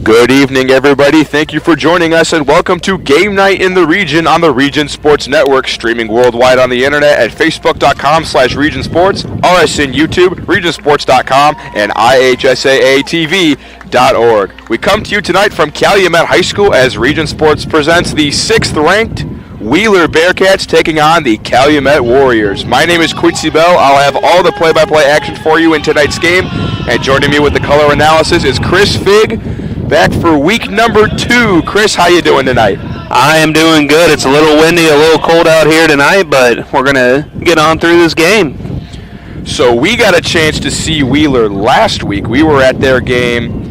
Good evening, everybody. Thank you for joining us, and welcome to Game Night in the Region on the Region Sports Network, streaming worldwide on the internet at facebook.com/Region Sports, RSN YouTube, regionsports.com, and IHSAATV.org. We come to you tonight from Calumet High School as Region Sports presents the 6th-ranked Wheeler Bearcats taking on the Calumet Warriors. My name is Quincy Bell. I'll have all the play-by-play action for you in tonight's game, and joining me with the color analysis is Chris Figg, back for week number 2. Chris, how you doing tonight? I am doing good. It's a little windy, a little cold out here tonight, but we're going to get on through this game. So we got a chance to see Wheeler last week. We were at their game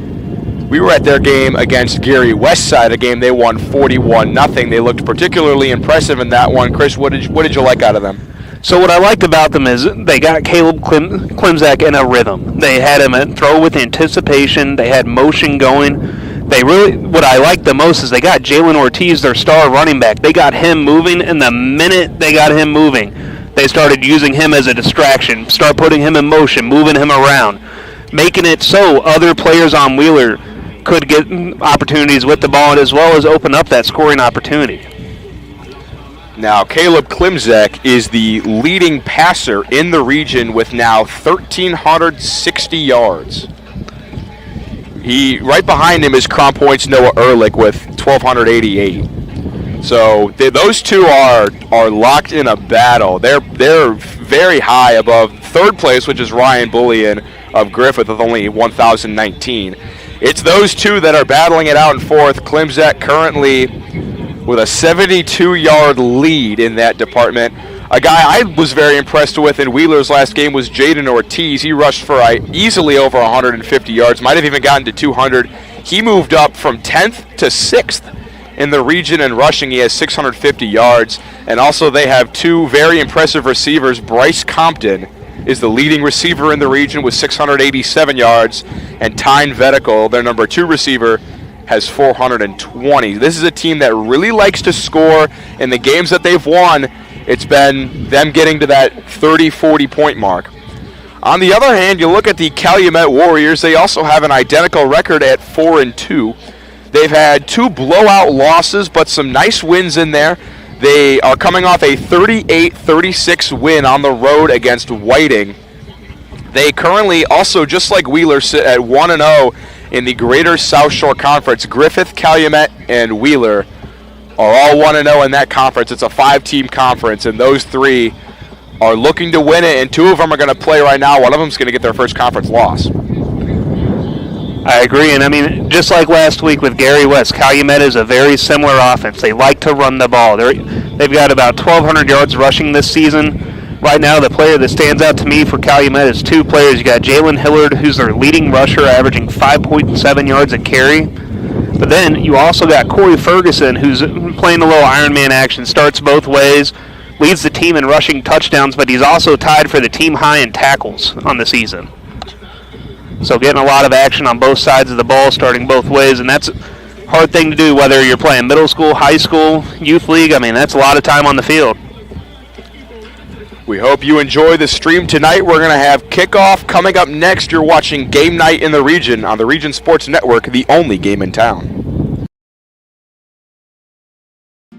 against Gary Westside, a game they won 41-0. They looked particularly impressive in that one. Chris, what did you like out of them? So what I liked about them is they got Caleb Klimzak in a rhythm. They had him throw with anticipation. They had motion going. What I liked the most is they got Jalen Ortiz, their star running back. They got him moving, and the minute they got him moving, they started using him as a distraction, start putting him in motion, moving him around, making it so other players on Wheeler could get opportunities with the ball as well as open up that scoring opportunity. Now, Caleb Klimzak is the leading passer in the region with now 1,360 yards. Right behind him is Crown Point's Noah Ehrlich with 1,288. So those two are locked in a battle. They're very high above third place, which is Ryan Bullion of Griffith with only 1,019. It's those two that are battling it out in fourth. Klimzak currently with a 72-yard lead in that department. A guy I was very impressed with in Wheeler's last game was Jaden Ortiz. He rushed for easily over 150 yards, might have even gotten to 200. He moved up from 10th to 6th in the region in rushing. He has 650 yards. And also they have two very impressive receivers. Bryce Compton is the leading receiver in the region with 687 yards. And Tyne Vetical, their number 2 receiver, has 420. This is a team that really likes to score. In the games that they've won, it's been them getting to that 30-40 point mark. On the other hand, you look at the Calumet Warriors, they also have an identical record at 4-2. They've had 2 blowout losses, but some nice wins in there. They are coming off a 38-36 win on the road against Whiting. They currently also, just like Wheeler, sit at 1-0 in the Greater South Shore Conference. Griffith, Calumet, and Wheeler are all 1-0 in that conference. It's a 5-team conference, and those 3 are looking to win it, and 2 of them are going to play right now. One of them is going to get their first conference loss. I agree, and I mean, just like last week with Gary West, Calumet is a very similar offense. They like to run the ball. They've got about 1,200 yards rushing this season. Right now, the player that stands out to me for Calumet is 2 players. You got Jalen Hillard, who's their leading rusher, averaging 5.7 yards a carry. But then you also got Corey Ferguson, who's playing a little Ironman action, starts both ways, leads the team in rushing touchdowns, but he's also tied for the team high in tackles on the season. So getting a lot of action on both sides of the ball, starting both ways, and that's a hard thing to do whether you're playing middle school, high school, youth league. I mean, that's a lot of time on the field. We hope you enjoy the stream tonight. We're going to have kickoff coming up next. You're watching Game Night in the Region on the Region Sports Network, the only game in town.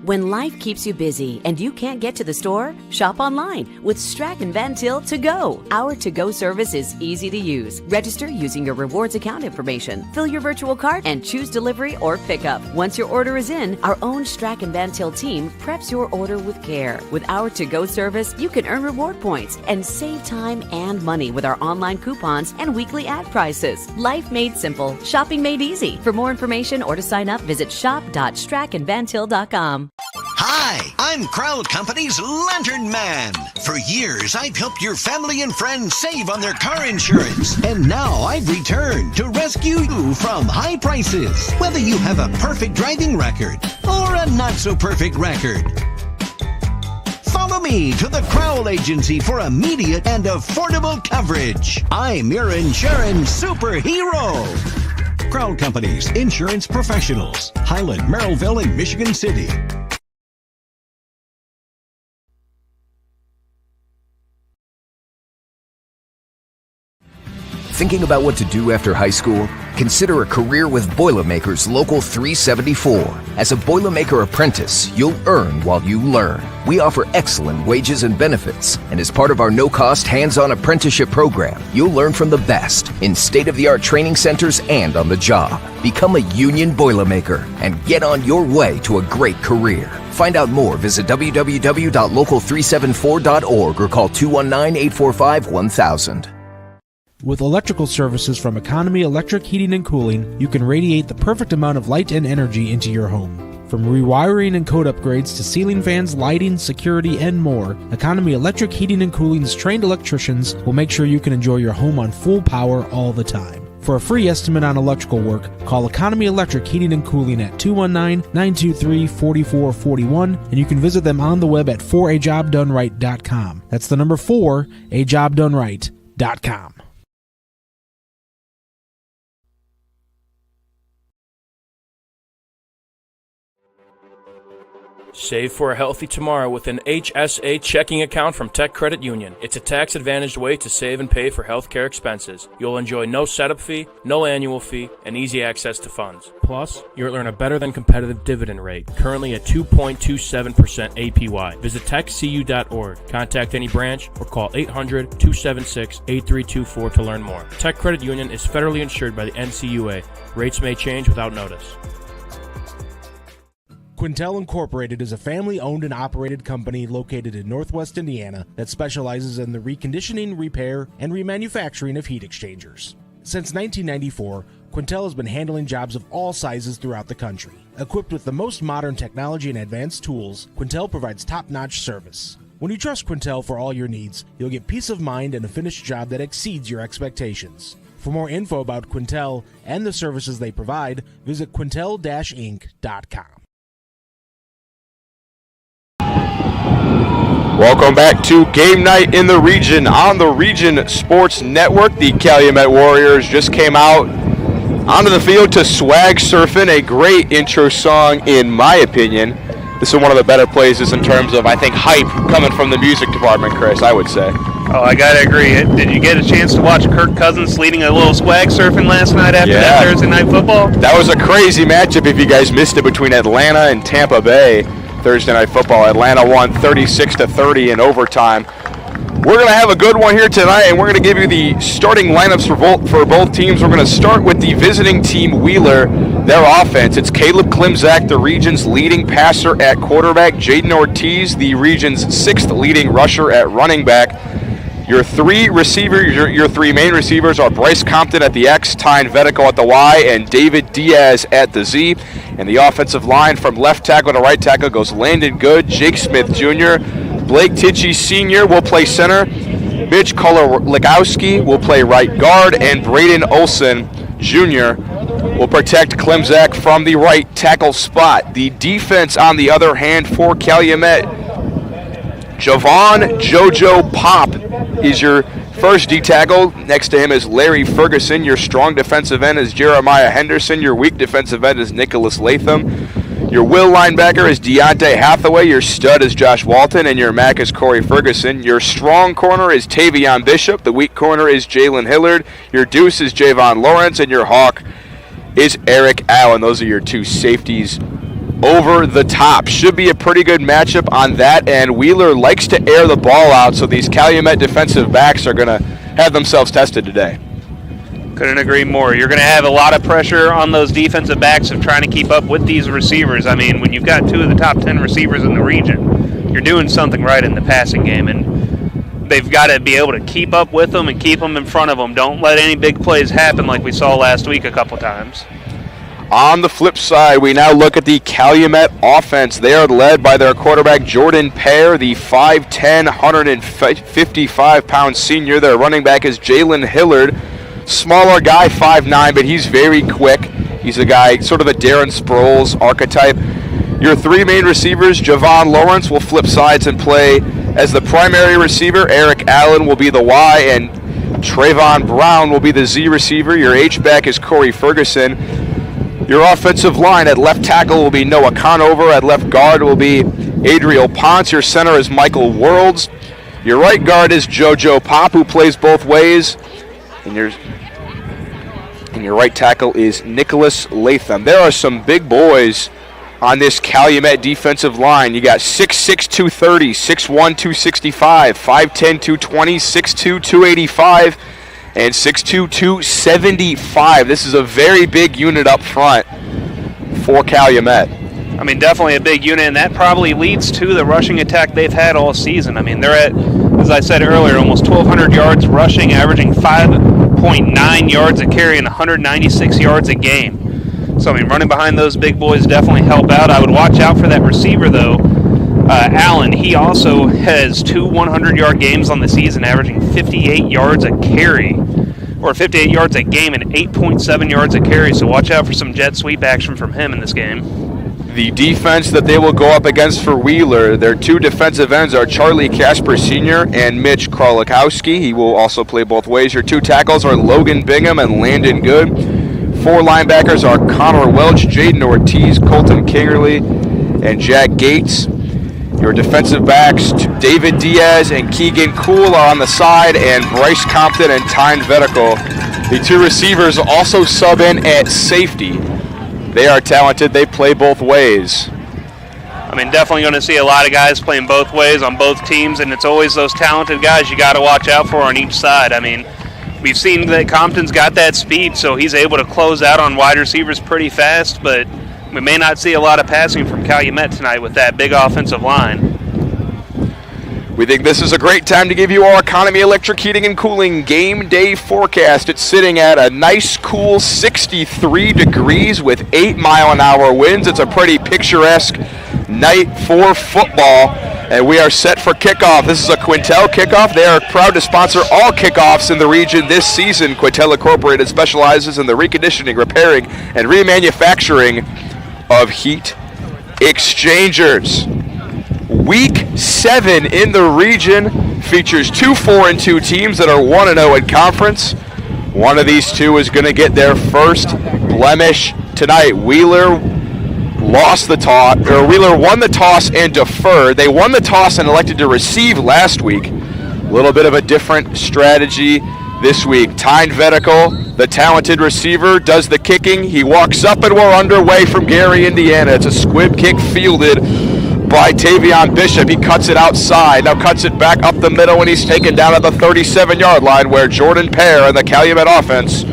When life keeps you busy and you can't get to the store, shop online with Strachan Van Til To Go. Our to-go service is easy to use. Register using your rewards account information, fill your virtual cart, and choose delivery or pickup. Once your order is in, our own Strachan Van Til team preps your order with care. With our to-go service, you can earn reward points and save time and money with our online coupons and weekly ad prices. Life made simple, shopping made easy. For more information or to sign up, visit shop.strachanvantil.com. Hi, I'm Crowd Company's Lantern Man. For years, I've helped your family and friends save on their car insurance. And now I've returned to rescue you from high prices. Whether you have a perfect driving record or a not-so-perfect record. Follow me to the Crowell Agency for immediate and affordable coverage. I'm your insurance superhero. Crowd Company's Insurance Professionals. Highland, Merrillville, and Michigan City. Thinking about what to do after high school? Consider a career with Boilermakers Local 374. As a Boilermaker apprentice, you'll earn while you learn. We offer excellent wages and benefits, and as part of our no-cost hands-on apprenticeship program, you'll learn from the best in state-of-the-art training centers and on the job. Become a union Boilermaker and get on your way to a great career. Find out more, visit www.local374.org or call 219-845-1000. With electrical services from Economy Electric Heating and Cooling, you can radiate the perfect amount of light and energy into your home. From rewiring and code upgrades to ceiling fans, lighting, security, and more, Economy Electric Heating and Cooling's trained electricians will make sure you can enjoy your home on full power all the time. For a free estimate on electrical work, call Economy Electric Heating and Cooling at 219-923-4441, and you can visit them on the web at 4ajobdoneright.com. That's the number 4ajobdoneright.com. Save for a healthy tomorrow with an HSA checking account from Tech Credit Union. It's a tax-advantaged way to save and pay for healthcare expenses. You'll enjoy no setup fee, no annual fee, and easy access to funds. Plus, you'll earn a better-than-competitive dividend rate, currently at 2.27% APY. Visit techcu.org, contact any branch, or call 800-276-8324 to learn more. Tech Credit Union is federally insured by the NCUA. Rates may change without notice. Quintel Incorporated is a family-owned and operated company located in Northwest Indiana that specializes in the reconditioning, repair, and remanufacturing of heat exchangers. Since 1994, Quintel has been handling jobs of all sizes throughout the country. Equipped with the most modern technology and advanced tools, Quintel provides top-notch service. When you trust Quintel for all your needs, you'll get peace of mind and a finished job that exceeds your expectations. For more info about Quintel and the services they provide, visit quintel-inc.com. Welcome back to Game Night in the Region on the Region Sports Network. The Calumet Warriors just came out onto the field to Swag Surfin', a great intro song in my opinion. This is one of the better places in terms of, I think, hype coming from the music department, Chris, I would say. Oh, I gotta agree. Did you get a chance to watch Kirk Cousins leading a little swag surfing last night after that Thursday night football? That was a crazy matchup if you guys missed it between Atlanta and Tampa Bay. Thursday night football. Atlanta won 36-30 in overtime. We're going to have a good one here tonight, and we're going to give you the starting lineups for both teams. We're going to start with the visiting team, Wheeler, their offense. It's Caleb Klimzak, the region's leading passer at quarterback. Jaden Ortiz, the region's sixth leading rusher at running back. Your three main receivers are Bryce Compton at the X, Tyne Vetico at the Y, and David Diaz at the Z. And the offensive line from left tackle to right tackle goes Landon Good, Jake Smith Jr., Blake Tichy Sr. will play center, Mitch Kololikowski will play right guard, and Braden Olson Jr. will protect Klimzak from the right tackle spot. The defense, on the other hand, for Calumet, Javon JoJo Pop is your first D-tackle. Next to him is Larry Ferguson. Your strong defensive end is Jeremiah Henderson. Your weak defensive end is Nicholas Latham. Your will linebacker is Deontay Hathaway. Your stud is Josh Walton. And your Mac is Corey Ferguson. Your strong corner is Tavion Bishop. The weak corner is Jalen Hillard. Your deuce is Javon Lawrence. And your hawk is Eric Allen. Those are your two safeties over the top. Should be a pretty good matchup on that end. Wheeler likes to air the ball out, so these Calumet defensive backs are going to have themselves tested today. Couldn't agree more. You're going to have a lot of pressure on those defensive backs of trying to keep up with these receivers. I mean, when you've got two of the top 10 receivers in the region, you're doing something right in the passing game, and they've got to be able to keep up with them and keep them in front of them. Don't let any big plays happen like we saw last week a couple times. On the flip side, we now look at the Calumet offense. They are led by their quarterback, Jordan Pear, the 5'10", 155-pound senior. Their running back is Jalen Hillard. Smaller guy, 5'9", but he's very quick. He's a guy, sort of a Darren Sproles archetype. Your three main receivers, Javon Lawrence, will flip sides and play as the primary receiver. Eric Allen will be the Y, and Trayvon Brown will be the Z receiver. Your H-back is Corey Ferguson. Your offensive line at left tackle will be Noah Conover. At left guard will be Adriel Ponce. Your center is Michael Worlds. Your right guard is JoJo Pop, who plays both ways. And your your right tackle is Nicholas Latham. There are some big boys on this Calumet defensive line. You got 6'6", 230, 6'1", 265, 5'10", 220, 6'2", 285, and 6'2", 275. This is a very big unit up front for Calumet. I mean, definitely a big unit, and that probably leads to the rushing attack they've had all season. I mean, they're at, as I said earlier, almost 1,200 yards rushing, averaging 5.9 yards a carry and 196 yards a game. So, I mean, running behind those big boys definitely help out. I would watch out for that receiver, though. Allen, he also has 2 100-yard games on the season, averaging 58 yards a carry, or 58 yards a game and 8.7 yards a carry. So watch out for some jet sweep action from him in this game. The defense that they will go up against for Wheeler, their 2 defensive ends are Charlie Casper Sr. and Mitch Krolikowski. He will also play both ways. Your 2 tackles are Logan Bingham and Landon Good. 4 linebackers are Connor Welch, Jaden Ortiz, Colton Kingerly, and Jack Gates. Your defensive backs, David Diaz and Keegan Kuhl are on the side, and Bryce Compton and Tyne Vetical. The 2 receivers also sub in at safety. They are talented. They play both ways. I mean, definitely going to see a lot of guys playing both ways on both teams, and it's always those talented guys you got to watch out for on each side. I mean, we've seen that Compton's got that speed, so he's able to close out on wide receivers pretty fast, but we may not see a lot of passing from Calumet tonight with that big offensive line. We think this is a great time to give you our Economy Electric Heating and Cooling game day forecast. It's sitting at a nice, cool 63 degrees with 8-mile-an-hour winds. It's a pretty picturesque night for football, and we are set for kickoff. This is a Quintel kickoff. They are proud to sponsor all kickoffs in the region this season. Quintel Incorporated specializes in the reconditioning, repairing, and remanufacturing of heat exchangers. Week 7 in the region features 2 4-2 teams that are 1-0 in conference. One of these 2 is going to get their first blemish tonight. Wheeler won the toss and deferred. They won the toss and elected to receive last week. A little bit of a different strategy this week. Tyne Vetical, the talented receiver, does the kicking. He walks up and we're underway from Gary, Indiana. It's a squib kick fielded by Tavion Bishop. He cuts it outside, now cuts it back up the middle, and he's taken down at the 37-yard line where Jordan Pear and the Calumet offense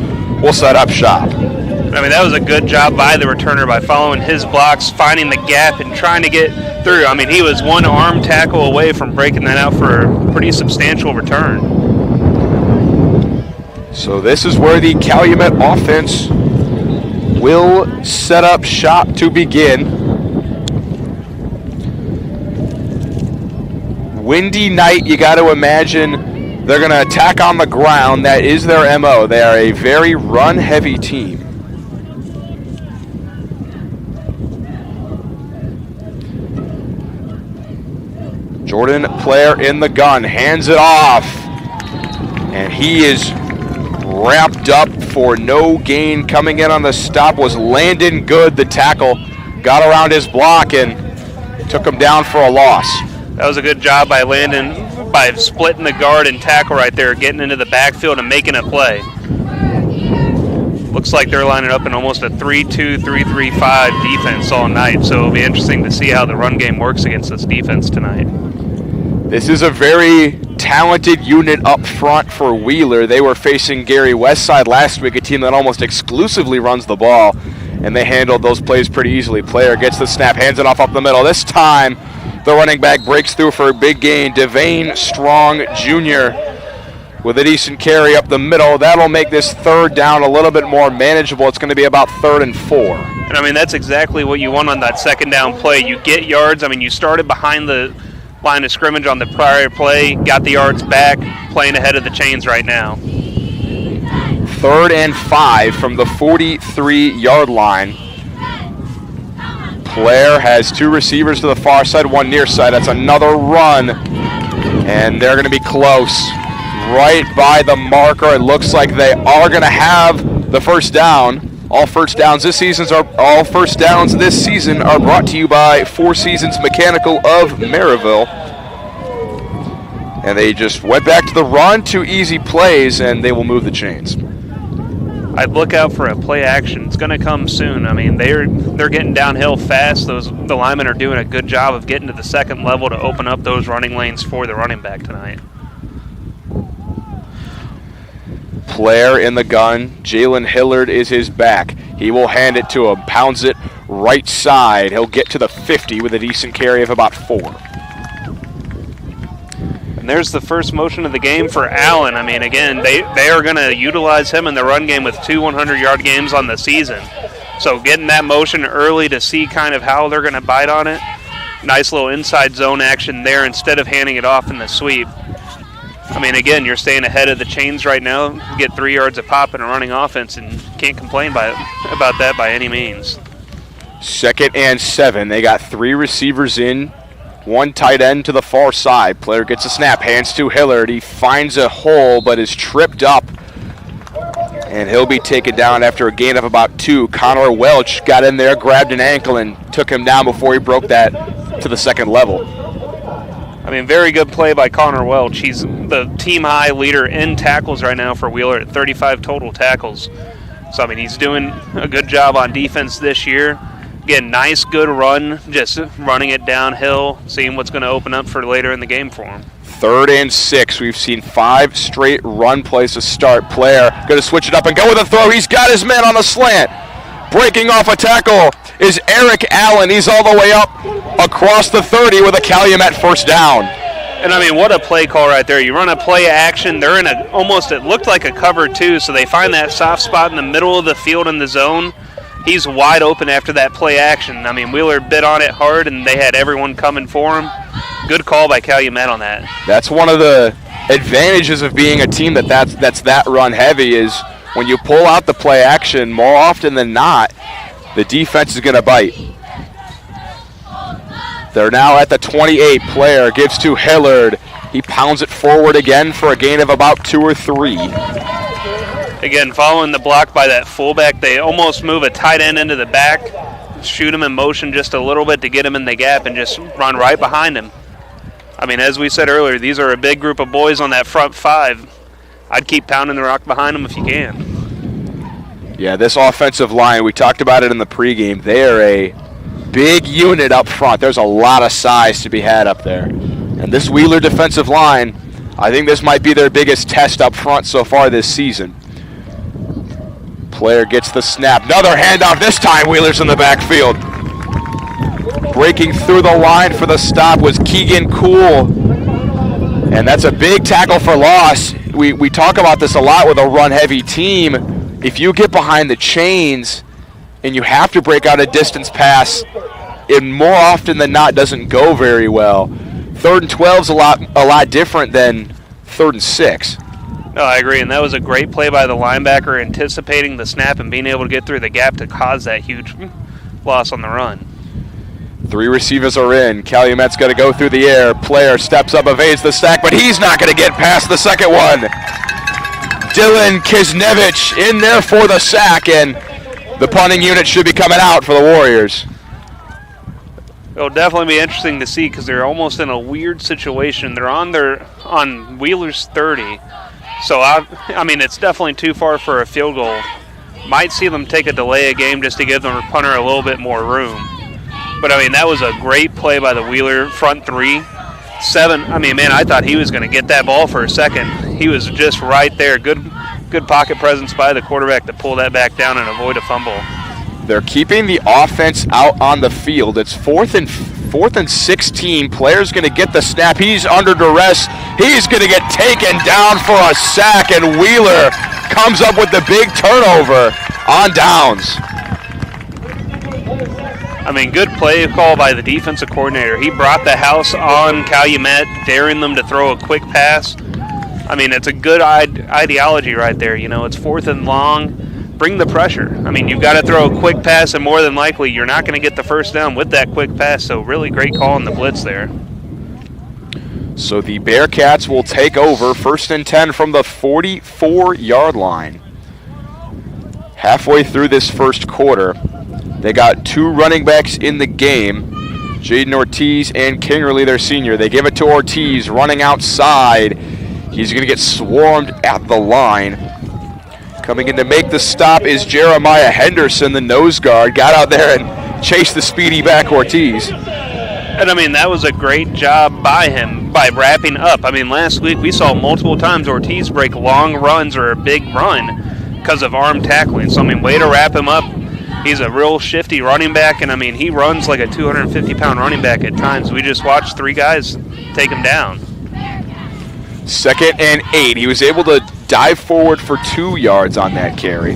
will set up shop. I mean, that was a good job by the returner by following his blocks, finding the gap, and trying to get through. I mean, he was 1 arm tackle away from breaking that out for a pretty substantial return. So this is where the Calumet offense will set up shop to begin. Windy night, you got to imagine they're going to attack on the ground. That is their MO. They are a very run-heavy team. Jordan Player in the gun, hands it off, and he is ramped up for no gain. Coming in on the stop was Landon Good, the tackle. Got around his block and took him down for a loss. That was a good job by Landon by splitting the guard and tackle right there, getting into the backfield and making a play. Looks like they're lining up in almost a 3-2, 3-3-5 defense all night, so it'll be interesting to see how the run game works against this defense tonight. This is a very talented unit up front for Wheeler. They were facing Gary Westside last week, a team that almost exclusively runs the ball, and they handled those plays pretty easily. Player gets the snap, hands it off up the middle. This time, the running back breaks through for a big gain. Devane Strong Jr. with a decent carry up the middle. That'll make this 3rd down a little bit more manageable. It's going to be about 3rd and 4. And I mean, that's exactly what you want on that 2nd down play. You get yards. I mean, you started behind the line of scrimmage on the prior play, got the yards back, playing ahead of the chains right now. 3rd and 5 from the 43-yard line. Blair has 2 receivers to the far side, 1 near side. That's another run, and they're going to be close. Right by the marker. It looks like they are going to have the first down. All first downs this season are brought to you by Four Seasons Mechanical of Maryville. And they just went back to the run, 2 easy plays, and they will move the chains. I'd look out for a play action. It's going to come soon. I mean, they're getting downhill fast. The linemen are doing a good job of getting to the second level to open up those running lanes for the running back tonight. Player in the gun. Jalen Hillard is his back. He will hand it to him, pounds it right side. He'll get to the 50 with a decent carry of about 4. And there's the first motion of the game for Allen. I mean, again, they are going to utilize him in the run game with 2 100-yard games on the season. So getting that motion early to see kind of how they're going to bite on it. Nice little inside zone action there instead of handing it off in the sweep. I mean, again, you're staying ahead of the chains right now. You get 3 yards a pop in a running offense, and can't complain about that by any means. 2nd and 7. They got 3 receivers in, 1 tight end to the far side. Player gets a snap, hands to Hillard. He finds a hole, but is tripped up, and he'll be taken down after a gain of about 2. Connor Welch got in there, grabbed an ankle, and took him down before he broke that to the second level. I mean, very good play by Connor Welch. He's the team-high leader in tackles right now for Wheeler at 35 total tackles. So, I mean, he's doing a good job on defense this year. Again, nice, good run, just running it downhill, seeing what's going to open up for later in the game for him. 3rd and 6. We've seen 5 straight run plays to start. Player going to switch it up and go with a throw. He's got his man on the slant. Breaking off a tackle is Eric Allen. He's all the way up across the 30 with a Calumet first down. And, I mean, what a play call right there. You run a play action. They're in it looked like a cover two, so they find that soft spot in the middle of the field in the zone. He's wide open after that play action. I mean, Wheeler bit on it hard, and they had everyone coming for him. Good call by Calumet on that. That's one of the advantages of being a team that's that run heavy is when you pull out the play action, more often than not, the defense is going to bite. They're now at the 28. Player gives to Hillard. He pounds it forward again for a gain of about 2 or 3. Again, following the block by that fullback, they almost move a tight end into the back, shoot him in motion just a little bit to get him in the gap and just run right behind him. I mean, as we said earlier, these are a big group of boys on that front 5. I'd keep pounding the rock behind them if you can. Yeah, this offensive line, we talked about it in the pregame. They are a big unit up front. There's a lot of size to be had up there. And this Wheeler defensive line, I think this might be their biggest test up front so far this season. Player gets the snap. Another handoff. This time Wheeler's in the backfield. Breaking through the line for the stop was Keegan Cool. And that's a big tackle for loss. We talk about this a lot with a run-heavy team. If you get behind the chains and you have to break out a distance pass, it more often than not doesn't go very well. 3rd and 12 is a lot different than 3rd and 6. No, I agree, and that was a great play by the linebacker, anticipating the snap and being able to get through the gap to cause that huge loss on the run. 3 receivers are in. Calumet's going to go through the air. Player steps up, evades the sack, but he's not going to get past the second one. Dylan Kisnevich in there for the sack, and the punting unit should be coming out for the Warriors. It'll definitely be interesting to see because they're almost in a weird situation. They're on Wheeler's 30. So, I mean, it's definitely too far for a field goal. Might see them take a delay a game just to give the punter a little bit more room. But, I mean, that was a great play by the Wheeler front 3. 7, I mean, man, I thought he was going to get that ball for a second. He was just right there. Good pocket presence by the quarterback to pull that back down and avoid a fumble. They're keeping the offense out on the field. It's 4th and 16. Player's going to get the snap. He's under duress. He's going to get taken down for a sack, and Wheeler comes up with the big turnover on downs. I mean, good play call by the defensive coordinator. He brought the house on Calumet, daring them to throw a quick pass. I mean, it's a good ideology right there. You know, it's 4th and long. Bring the pressure. I mean, you've got to throw a quick pass, and more than likely, you're not going to get the first down with that quick pass. So really great call on the blitz there. So the Bearcats will take over 1st and 10 from the 44-yard line. Halfway through this first quarter, they got 2 running backs in the game, Jaden Ortiz and Kingerly, their senior. They give it to Ortiz, running outside. He's going to get swarmed at the line. Coming in to make the stop is Jeremiah Henderson, the nose guard. Got out there and chased the speedy back Ortiz. And, I mean, that was a great job by him by wrapping up. I mean, last week we saw multiple times Ortiz break long runs or a big run because of arm tackling. So, I mean, way to wrap him up. He's a real shifty running back, and, I mean, he runs like a 250-pound running back at times. We just watched 3 guys take him down. 2nd and 8. He was able to dive forward for 2 yards on that carry.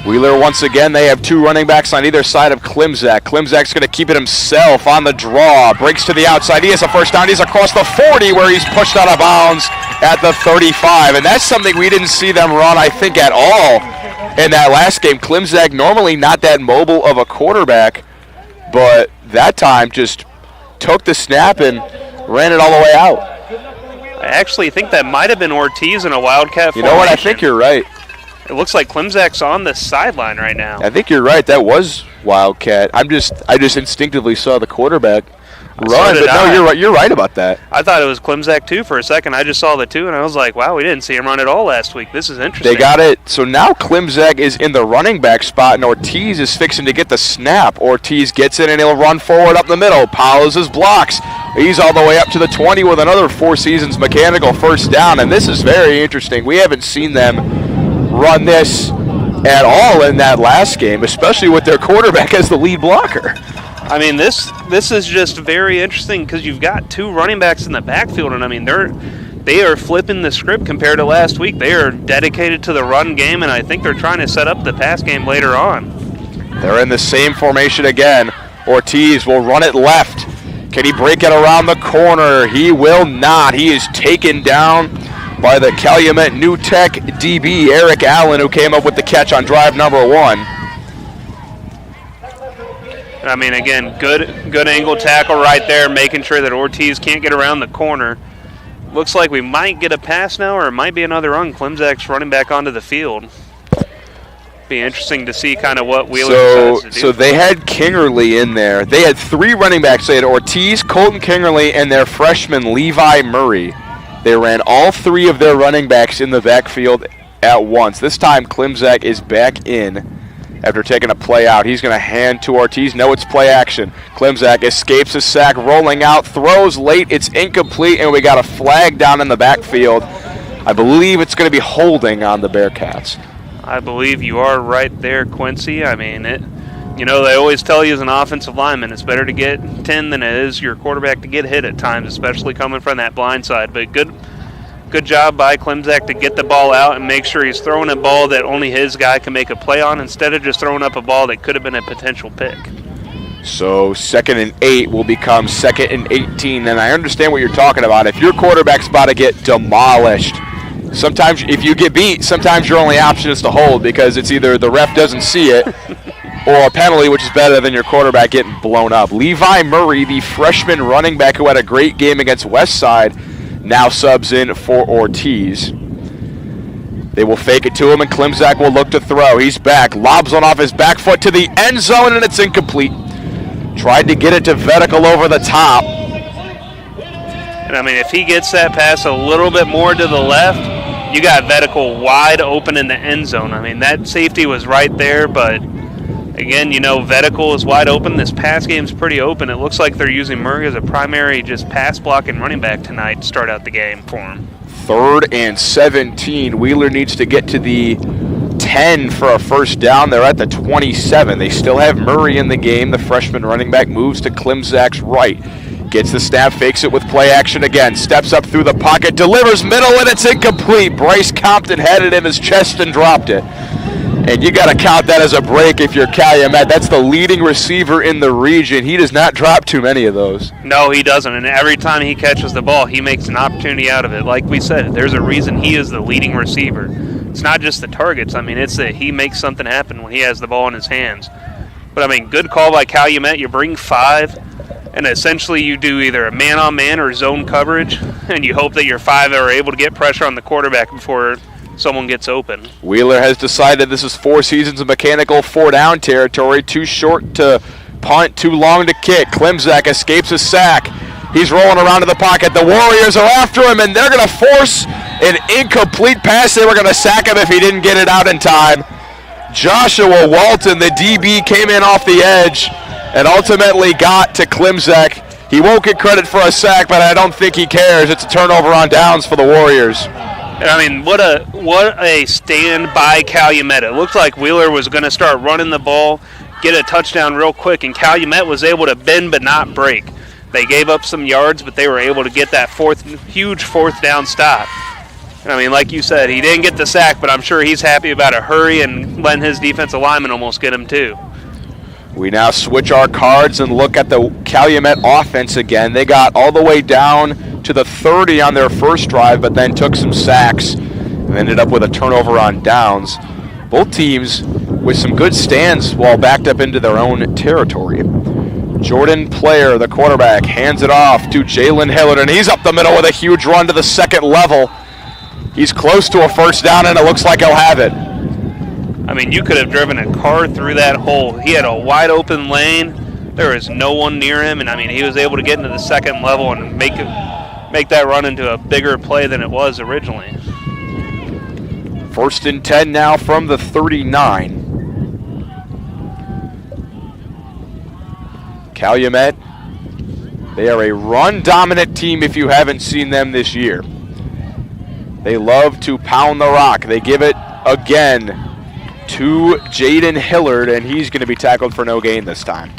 Wheeler, once again, they have 2 running backs on either side of Klimczak. Klimczak's going to keep it himself on the draw. Breaks to the outside. He has a first down. He's across the 40 where he's pushed out of bounds at the 35. And that's something we didn't see them run, I think, at all in that last game. Klimczak normally not that mobile of a quarterback, but that time just took the snap and ran it all the way out. I actually think that might have been Ortiz in a Wildcat formation. You know what? I think you're right. It looks like Klimczak's on the sideline right now. I think you're right. That was Wildcat. I just instinctively saw the quarterback run, but no, you're right about that. I thought it was Klimczak too for a second. I just saw the 2, and I was like, wow, we didn't see him run at all last week. This is interesting. They got it. So now Klimczak is in the running back spot, and Ortiz is fixing to get the snap. Ortiz gets it, and he'll run forward up the middle. Powers his blocks. He's all the way up to the 20 with another Four Seasons mechanical first down, and this is very interesting. We haven't seen them run this at all in that last game, especially with their quarterback as the lead blocker. I mean, this is just very interesting because you've got 2 running backs in the backfield, and I mean they are flipping the script compared to last week. They are dedicated to the run game, and I think they're trying to set up the pass game later on. They're in the same formation again. Ortiz will run it left. Can he break it around the corner? He will not. He is taken down by the Calumet New Tech DB, Eric Allen, who came up with the catch on drive number 1. I mean, again, good angle tackle right there, making sure that Ortiz can't get around the corner. Looks like we might get a pass now, or it might be another run. Klimczak's running back onto the field. Be interesting to see kind of what Wheeler decides to do. So they had Kingerly in there. They had 3 running backs. They had Ortiz, Colton Kingerly, and their freshman Levi Murray. They ran all 3 of their running backs in the backfield at once. This time Klimczak is back in after taking a play out. He's going to hand to Ortiz. No, it's play action. Klimczak escapes a sack, rolling out, throws late. It's incomplete, and we got a flag down in the backfield. I believe it's going to be holding on the Bearcats. I believe you are right there, Quincy. I mean, they always tell you as an offensive lineman, it's better to get 10 than it is your quarterback to get hit at times, especially coming from that blind side. But good job by Klimczak to get the ball out and make sure he's throwing a ball that only his guy can make a play on instead of just throwing up a ball that could have been a potential pick. So 2nd and 8 will become 2nd and 18. And I understand what you're talking about. If your quarterback's about to get demolished, sometimes if you get beat, sometimes your only option is to hold because it's either the ref doesn't see it or a penalty, which is better than your quarterback getting blown up. Levi Murray, the freshman running back who had a great game against Westside, now subs in for Ortiz. They will fake it to him, and Klimczak will look to throw. He's back, lobs one off his back foot to the end zone, and it's incomplete. Tried to get it to Vedical over the top. And, I mean, if he gets that pass a little bit more to the left, you got Vedical wide open in the end zone. I mean, that safety was right there, but, again, Vedical is wide open. This pass game's pretty open. It looks like they're using Murray as a primary just pass blocking running back tonight to start out the game for him. 3rd and 17. Wheeler needs to get to the 10 for a first down. They're at the 27. They still have Murray in the game. The freshman running back moves to Klimczak's right. Gets the snap, fakes it with play action again. Steps up through the pocket, delivers middle, and it's incomplete. Bryce Compton had it in his chest and dropped it. And you got to count that as a break if you're Calumet. That's the leading receiver in the region. He does not drop too many of those. No, he doesn't. And every time he catches the ball, he makes an opportunity out of it. Like we said, there's a reason he is the leading receiver. It's not just the targets. I mean, it's that he makes something happen when he has the ball in his hands. But, I mean, good call by Calumet. You bring 5, and essentially you do either a man-on-man or zone coverage, and you hope that your 5 are able to get pressure on the quarterback before someone gets open. Wheeler has decided this is Four Seasons of mechanical 4-down territory. Too short to punt, too long to kick. Klimczak escapes a sack. He's rolling around in the pocket. The Warriors are after him, and they're going to force an incomplete pass. They were going to sack him if he didn't get it out in time. Joshua Walton, the DB, came in off the edge and ultimately got to Klimzek. He won't get credit for a sack, but I don't think he cares. It's a turnover on downs for the Warriors. I mean, what a stand by Calumet. It looked like Wheeler was going to start running the ball, get a touchdown real quick, and Calumet was able to bend but not break. They gave up some yards, but they were able to get that huge fourth down stop. And I mean, like you said, he didn't get the sack, but I'm sure he's happy about a hurry and letting his defensive lineman almost get him too. We now switch our cards and look at the Calumet offense again. They got all the way down to the 30 on their first drive, but then took some sacks and ended up with a turnover on downs. Both teams with some good stands while backed up into their own territory. Jordan Player, the quarterback, hands it off to Jalen Hillard, and he's up the middle with a huge run to the second level. He's close to a first down, and it looks like he'll have it. I mean, you could have driven a car through that hole. He had a wide open lane. There was no one near him, and I mean, he was able to get into the second level and make that run into a bigger play than it was originally. 1st and 10 now from the 39. Calumet, they are a run-dominant team if you haven't seen them this year. They love to pound the rock. They give it again to Jaden Hillard, and he's going to be tackled for no gain this time.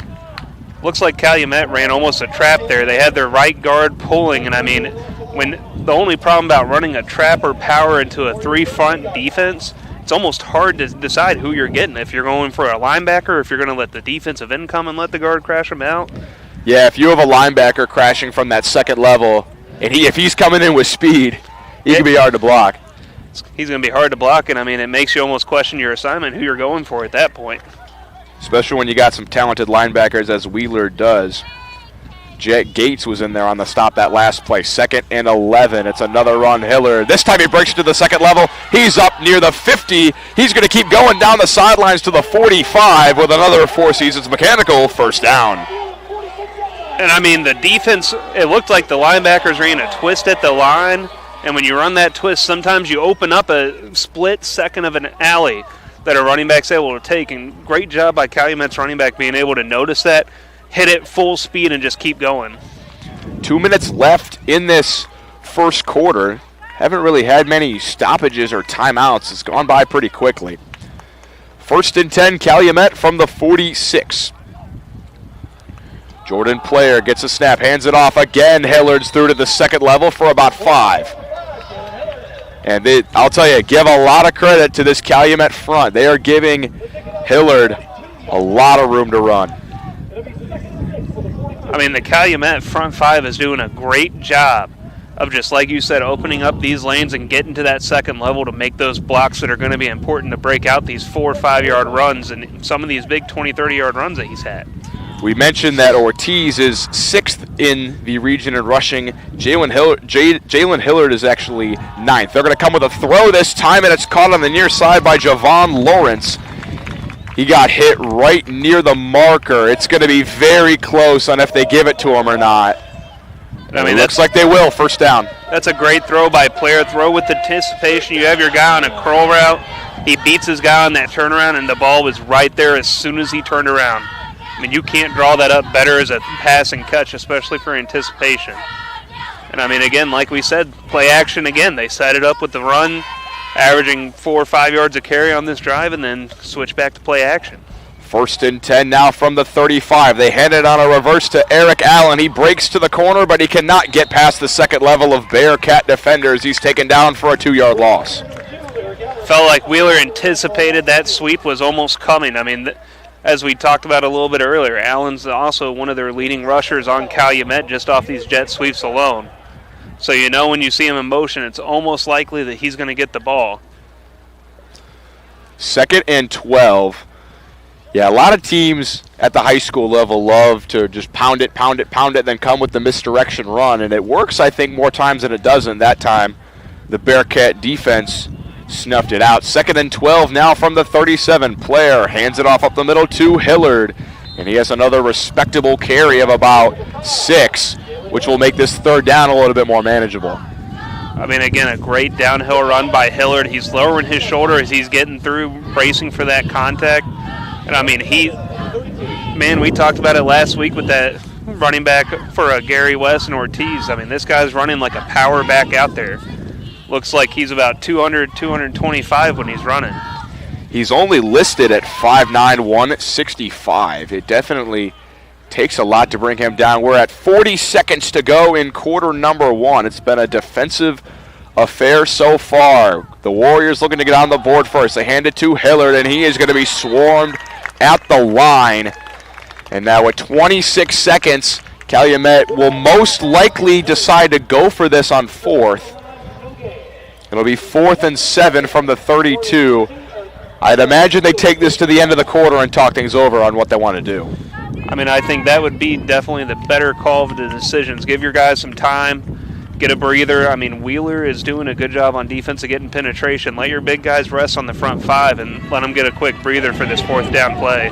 Looks like Calumet ran almost a trap there. They had their right guard pulling, and I mean, when the only problem about running a trap or power into a three-front defense, it's almost hard to decide who you're getting. If you're going for a linebacker, or if you're going to let the defensive end come and let the guard crash him out. Yeah, if you have a linebacker crashing from that second level, and if he's coming in with speed, he can be hard to block. He's going to be hard to block, and I mean, it makes you almost question your assignment, who you're going for at that point. Especially when you got some talented linebackers, as Wheeler does. Jet Gates was in there on the stop that last play. 2nd and 11. It's another run. Hillard. This time he breaks to the second level. He's up near the 50. He's going to keep going down the sidelines to the 45 with another Four Seasons Mechanical first down. And I mean, the defense, it looked like the linebackers ran a twist at the line. And when you run that twist, sometimes you open up a split second of an alley that a running back's able to take. And great job by Calumet's running back being able to notice that, hit it full speed, and just keep going. 2 minutes left in this first quarter. Haven't really had many stoppages or timeouts. It's gone by pretty quickly. 1st and 10, Calumet from the 46. Jordan Player gets a snap, hands it off again. Hillard's through to the second level for about 5. And I'll tell you, give a lot of credit to this Calumet front. They are giving Hillard a lot of room to run. I mean, the Calumet front five is doing a great job of, just like you said, opening up these lanes and getting to that second level to make those blocks that are going to be important to break out these 4 or 5 yard runs and some of these big 20, 30 yard runs that he's had. We mentioned that Ortiz is 6th in the region in rushing. Jalen Hillard is actually 9th. They're going to come with a throw this time, and it's caught on the near side by Javon Lawrence. He got hit right near the marker. It's going to be very close on if they give it to him or not. I mean, it looks like they will. First down. That's a great throw by Player. Throw with anticipation. You have your guy on a curl route. He beats his guy on that turnaround, and the ball was right there as soon as he turned around. I mean, you can't draw that up better as a pass and catch, especially for anticipation. And, I mean, again, like we said, play action again. They set it up with the run, averaging 4 or 5 yards a carry on this drive, and then switch back to play action. 1st and 10 now from the 35. They hand it on a reverse to Eric Allen. He breaks to the corner, but he cannot get past the second level of Bearcat defenders. He's taken down for a 2-yard loss. Felt like Wheeler anticipated that sweep was almost coming. I mean, as we talked about a little bit earlier, Allen's also one of their leading rushers on Calumet just off these jet sweeps alone. So you know when you see him in motion, it's almost likely that he's going to get the ball. 2nd and 12. Yeah, a lot of teams at the high school level love to just pound it, then come with the misdirection run. And it works, I think, more times than it doesn't. That time, the Bearcat defense snuffed it out. 2nd and 12 now from the 37. Player hands it off up the middle to Hillard. And he has another respectable carry of about 6. which will make this third down a little bit more manageable. I mean, again, a great downhill run by Hillard. He's lowering his shoulder as he's getting through, bracing for that contact. And, I mean, we talked about it last week with that running back for Gary West and Ortiz. I mean, this guy's running like a power back out there. Looks like he's about 200, 225 when he's running. He's only listed at 5'9", 165. It definitely takes a lot to bring him down. We're at 40 seconds to go in quarter number 1. It's been a defensive affair so far. The Warriors looking to get on the board first. They hand it to Hillard, and he is going to be swarmed at the line. And now with 26 seconds, Calumet will most likely decide to go for this on 4th. It'll be 4th and 7 from the 32. I'd imagine they take this to the end of the quarter and talk things over on what they want to do. I mean, I think that would be definitely the better call of the decisions. Give your guys some time, get a breather. I mean, Wheeler is doing a good job on defense of getting penetration. Let your big guys rest on the front 5 and let them get a quick breather for this 4th down play.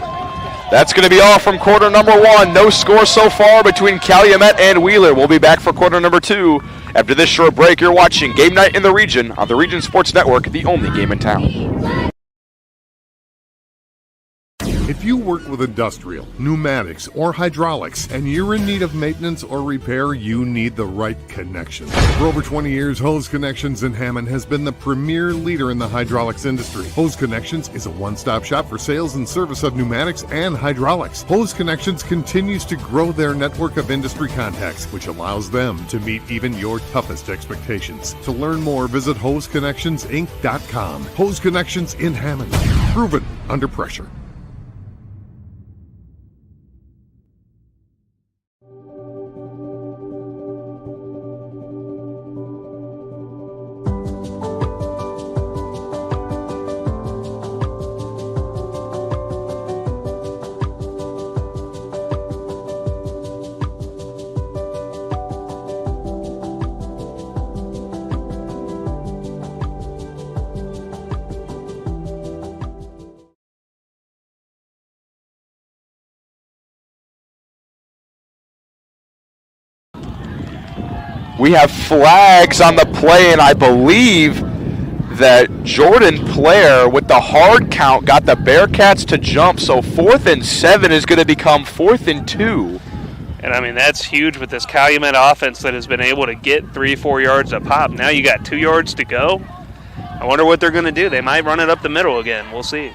That's going to be all from quarter number 1. No score so far between Calumet and Wheeler. We'll be back for quarter number 2. After this short break, you're watching Game Night in the Region on the Region Sports Network, the only game in town. If you work with industrial, pneumatics, or hydraulics, and you're in need of maintenance or repair, you need the right connection. For over 20 years, Hose Connections in Hammond has been the premier leader in the hydraulics industry. Hose Connections is a one-stop shop for sales and service of pneumatics and hydraulics. Hose Connections continues to grow their network of industry contacts, which allows them to meet even your toughest expectations. To learn more, visit HoseConnectionsInc.com. Hose Connections in Hammond. Proven under pressure. We have flags on the play, and I believe that Jordan Player with the hard count got the Bearcats to jump, so 4th and 7 is going to become 4th and 2. And, I mean, that's huge with this Calumet offense that has been able to get 3-4 yards a pop. Now you got 2 yards to go. I wonder what they're going to do. They might run it up the middle again. We'll see.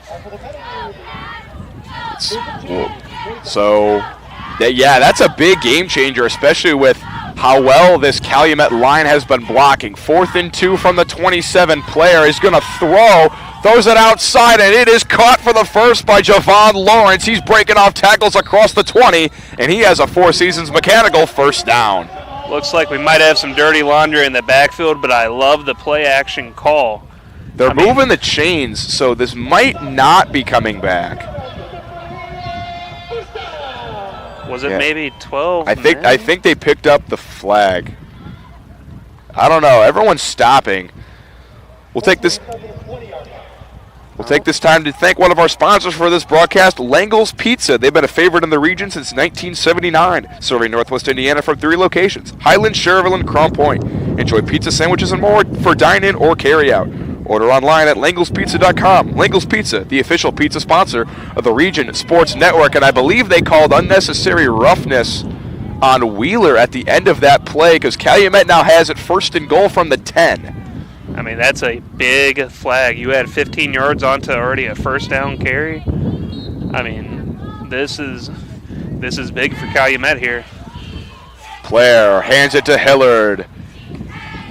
That's a big game changer, especially with how well this Calumet line has been blocking. 4th and 2 from the 27. Player is going to throws it outside, and it is caught for the first by Javon Lawrence. He's breaking off tackles across the 20, and he has a Four Seasons mechanical first down. Looks like we might have some dirty laundry in the backfield, but I love the play action call. They're moving the chains, so this might not be coming back. Was it maybe 12? I think they picked up the flag. I don't know. Everyone's stopping. We'll take this time to thank one of our sponsors for this broadcast, Langle's Pizza. They've been a favorite in the region since 1979, serving Northwest Indiana from 3 locations: Highland, Cherville, and Crown Point. Enjoy pizza sandwiches and more for dine-in or carry-out. Order online at langlespizza.com. Langle's Pizza, the official pizza sponsor of the Region Sports Network, and I believe they called unnecessary roughness on Wheeler at the end of that play because Calumet now has it 1st and goal from the 10. I mean, that's a big flag. You had 15 yards onto already a first down carry. I mean, this is big for Calumet here. Player hands it to Hillard.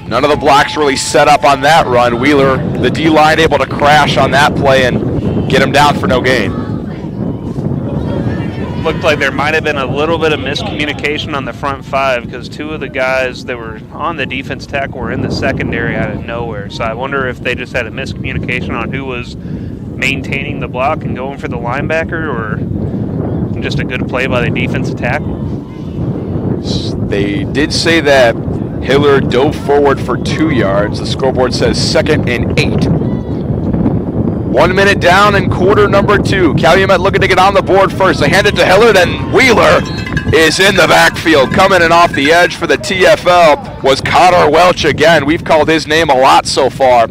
None of the blocks really set up on that run. Wheeler, the D-line, able to crash on that play and get him down for no gain. Looked like there might have been a little bit of miscommunication on the front 5 because 2 of the guys that were on the defense tackle were in the secondary out of nowhere. So I wonder if they just had a miscommunication on who was maintaining the block and going for the linebacker, or just a good play by the defensive tackle. They did say that Hillard dove forward for 2 yards. The scoreboard says 2nd and 8. 1 minute down in quarter number 2. Calumet looking to get on the board first. They hand it to Hillard, and Wheeler is in the backfield. Coming in off the edge for the TFL was Connor Welch again. We've called his name a lot so far.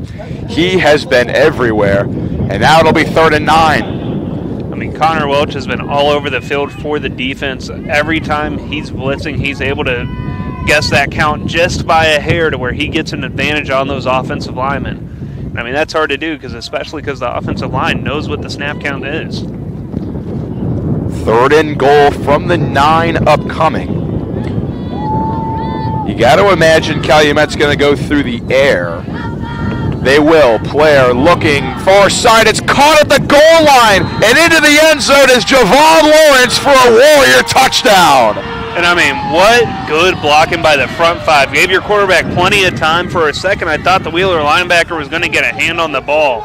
He has been everywhere. And now it'll be 3rd and 9. I mean, Connor Welch has been all over the field for the defense. Every time he's blitzing, he's able to guess that count just by a hair to where he gets an advantage on those offensive linemen. I mean, that's hard to do, especially because the offensive line knows what the snap count is. 3rd and goal from the 9 upcoming. You got to imagine Calumet's going to go through the air. They will. Player looking far side. It's caught at the goal line and into the end zone is Javon Lawrence for a Warrior touchdown. And I mean, what good blocking by the front 5. Gave your quarterback plenty of time. For a second, I thought the Wheeler linebacker was going to get a hand on the ball.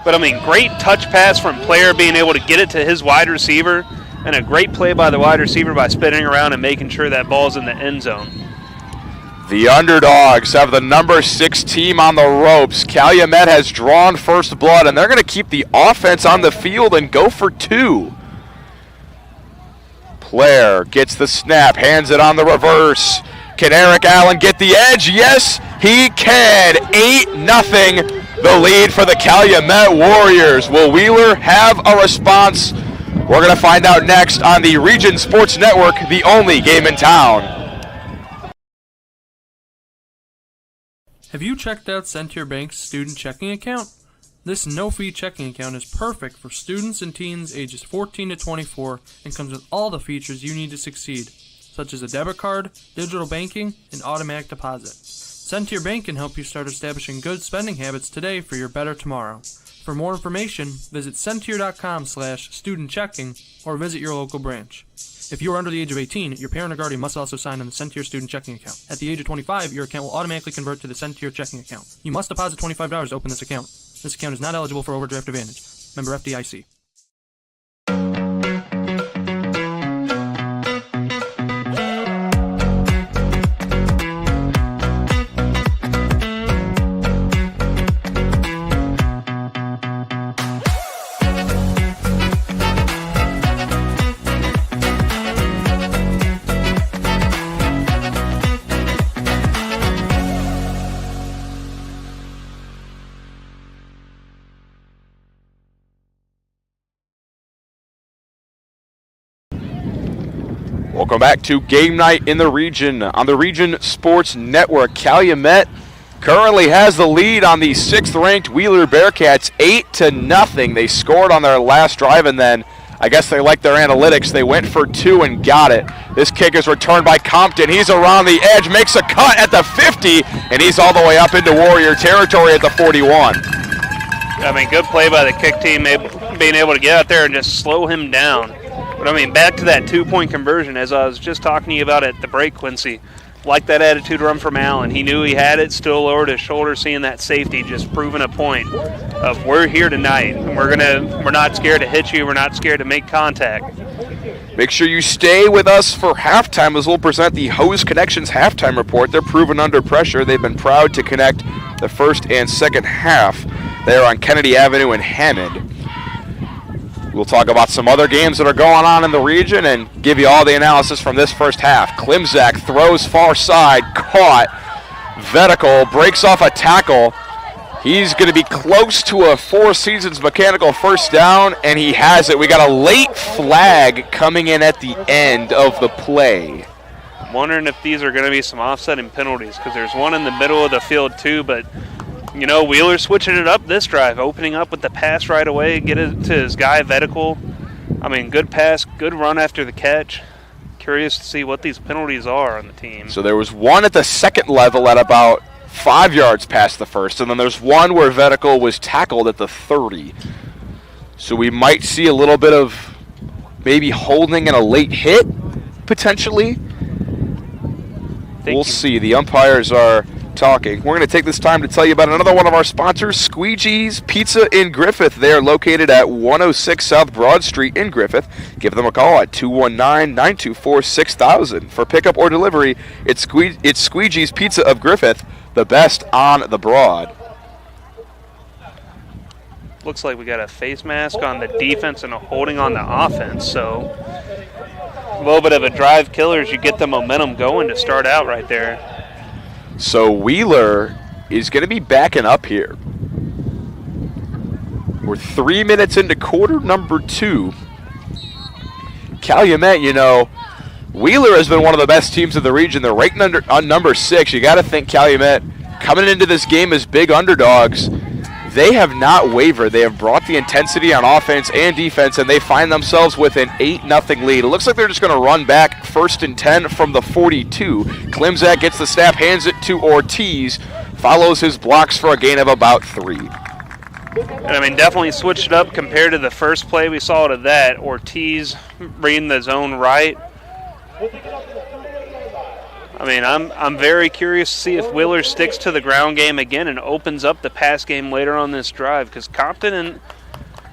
But I mean, great touch pass from Player being able to get it to his wide receiver. And a great play by the wide receiver by spinning around and making sure that ball's in the end zone. The underdogs have the number 6 team on the ropes. Calumet has drawn first blood, and they're going to keep the offense on the field and go for 2. Player gets the snap, hands it on the reverse. Can Eric Allen get the edge? Yes, he can. 8-0, the lead for the Calumet Warriors. Will Wheeler have a response? We're going to find out next on the Region Sports Network, the only game in town. Have you checked out Centier Bank's student checking account? This no-fee checking account is perfect for students and teens ages 14 to 24 and comes with all the features you need to succeed, such as a debit card, digital banking, and automatic deposit. Centier Bank can help you start establishing good spending habits today for your better tomorrow. For more information, visit Centier.com/student-checking or visit your local branch. If you are under the age of 18, your parent or guardian must also sign on the Centier student checking account. At the age of 25, your account will automatically convert to the Centier checking account. You must deposit $25 to open this account. This account is not eligible for overdraft advantage. Member FDIC. Welcome back to Game Night in the Region on the Region Sports Network. Calumet currently has the lead on the 6th-ranked Wheeler Bearcats, 8-0. They scored on their last drive, and then I guess they liked their analytics. They went for 2 and got it. This kick is returned by Compton. He's around the edge, makes a cut at the 50, and he's all the way up into Warrior territory at the 41. I mean, good play by the kick team, being able to get out there and just slow him down. But, I mean, back to that 2-point conversion, as I was just talking to you about at the break, Quincy. Like that attitude run from Allen. He knew he had it, still lowered his shoulder, seeing that safety, just proving a point of we're here tonight. And we're not scared to hit you. We're not scared to make contact. Make sure you stay with us for halftime as we'll present the Hose Connections halftime report. They're proven under pressure. They've been proud to connect the first and second half there on Kennedy Avenue in Hammond. We'll talk about some other games that are going on in the region and give you all the analysis from this first half. Klimzak throws far side, caught. Vetical breaks off a tackle. He's going to be close to a Four Seasons mechanical first down, and he has it. We got a late flag coming in at the end of the play. I'm wondering if these are going to be some offsetting penalties, because there's one in the middle of the field too, but you know, Wheeler switching it up this drive, opening up with the pass right away, get it to his guy, Vetical. I mean, good pass, good run after the catch. Curious to see what these penalties are on the team. So there was one at the second level at about 5 yards past the first, and then there's one where Vetical was tackled at the 30. So we might see a little bit of maybe holding and a late hit, potentially. We'll see. The umpires are talking. We're going to take this time to tell you about another one of our sponsors, Squeegee's Pizza in Griffith. They are located at 106 South Broad Street in Griffith. Give them a call at 219-924-6000. For pickup or delivery, it's Squeegee's Pizza of Griffith, the best on the Broad. Looks like we got a face mask on the defense and a holding on the offense, so little bit of a drive killer as you get the momentum going to start out right there. So Wheeler is going to be backing up here. We're 3 minutes into quarter number 2. Calumet, Wheeler has been one of the best teams of the region. They're ranked on number 6. You got to think Calumet coming into this game as big underdogs. They have not wavered. They have brought the intensity on offense and defense, and they find themselves with an 8-0 lead. It looks like they're just going to run back 1st and 10 from the 42. Klimzak gets the snap, hands it to Ortiz, follows his blocks for a gain of about 3. And definitely switched it up compared to the first play we saw to that. Ortiz reading the zone right. I'm very curious to see if Wheeler sticks to the ground game again and opens up the pass game later on this drive, because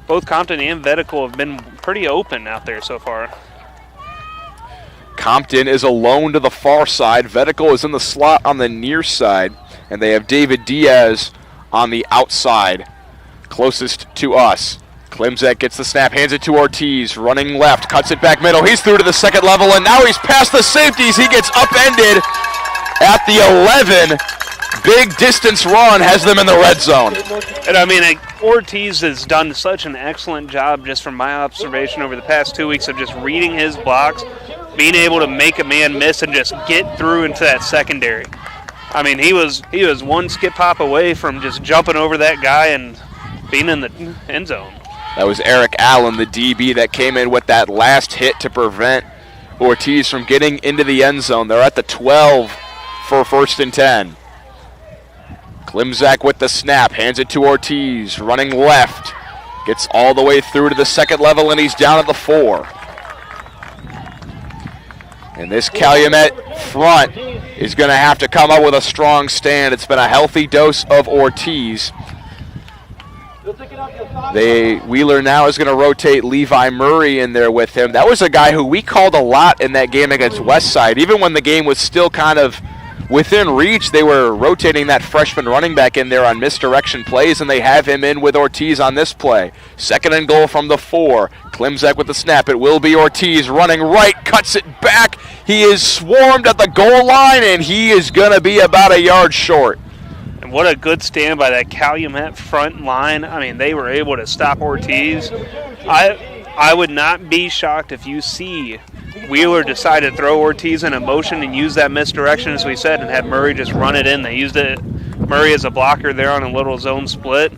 both Compton and Vetical have been pretty open out there so far. Compton is alone to the far side. Vetical is in the slot on the near side, and they have David Diaz on the outside, closest to us. Klimzak gets the snap, hands it to Ortiz, running left, cuts it back middle. He's through to the second level, and now he's past the safeties. He gets upended at the 11. Big distance run has them in the red zone. And Ortiz has done such an excellent job, just from my observation over the past 2 weeks, of just reading his blocks, being able to make a man miss and just get through into that secondary. He was one skip hop away from just jumping over that guy and being in the end zone. That was Eric Allen, the DB, that came in with that last hit to prevent Ortiz from getting into the end zone. They're at the 12 for 1st and 10. Klimzak with the snap, hands it to Ortiz, running left. Gets all the way through to the second level, and he's down at the 4. And this Calumet front is going to have to come up with a strong stand. It's been a healthy dose of Ortiz. Wheeler now is going to rotate Levi Murray in there with him. That was a guy who we called a lot in that game against Westside. Even when the game was still kind of within reach, they were rotating that freshman running back in there on misdirection plays, and they have him in with Ortiz on this play. 2nd and goal from the 4. Klimzak with the snap. It will be Ortiz running right, cuts it back. He is swarmed at the goal line, and he is going to be about a yard short. And what a good stand by that Calumet front line. They were able to stop Ortiz. I would not be shocked if you see Wheeler decide to throw Ortiz in a motion and use that misdirection, as we said, and have Murray just run it in. They used Murray as a blocker there on a little zone split.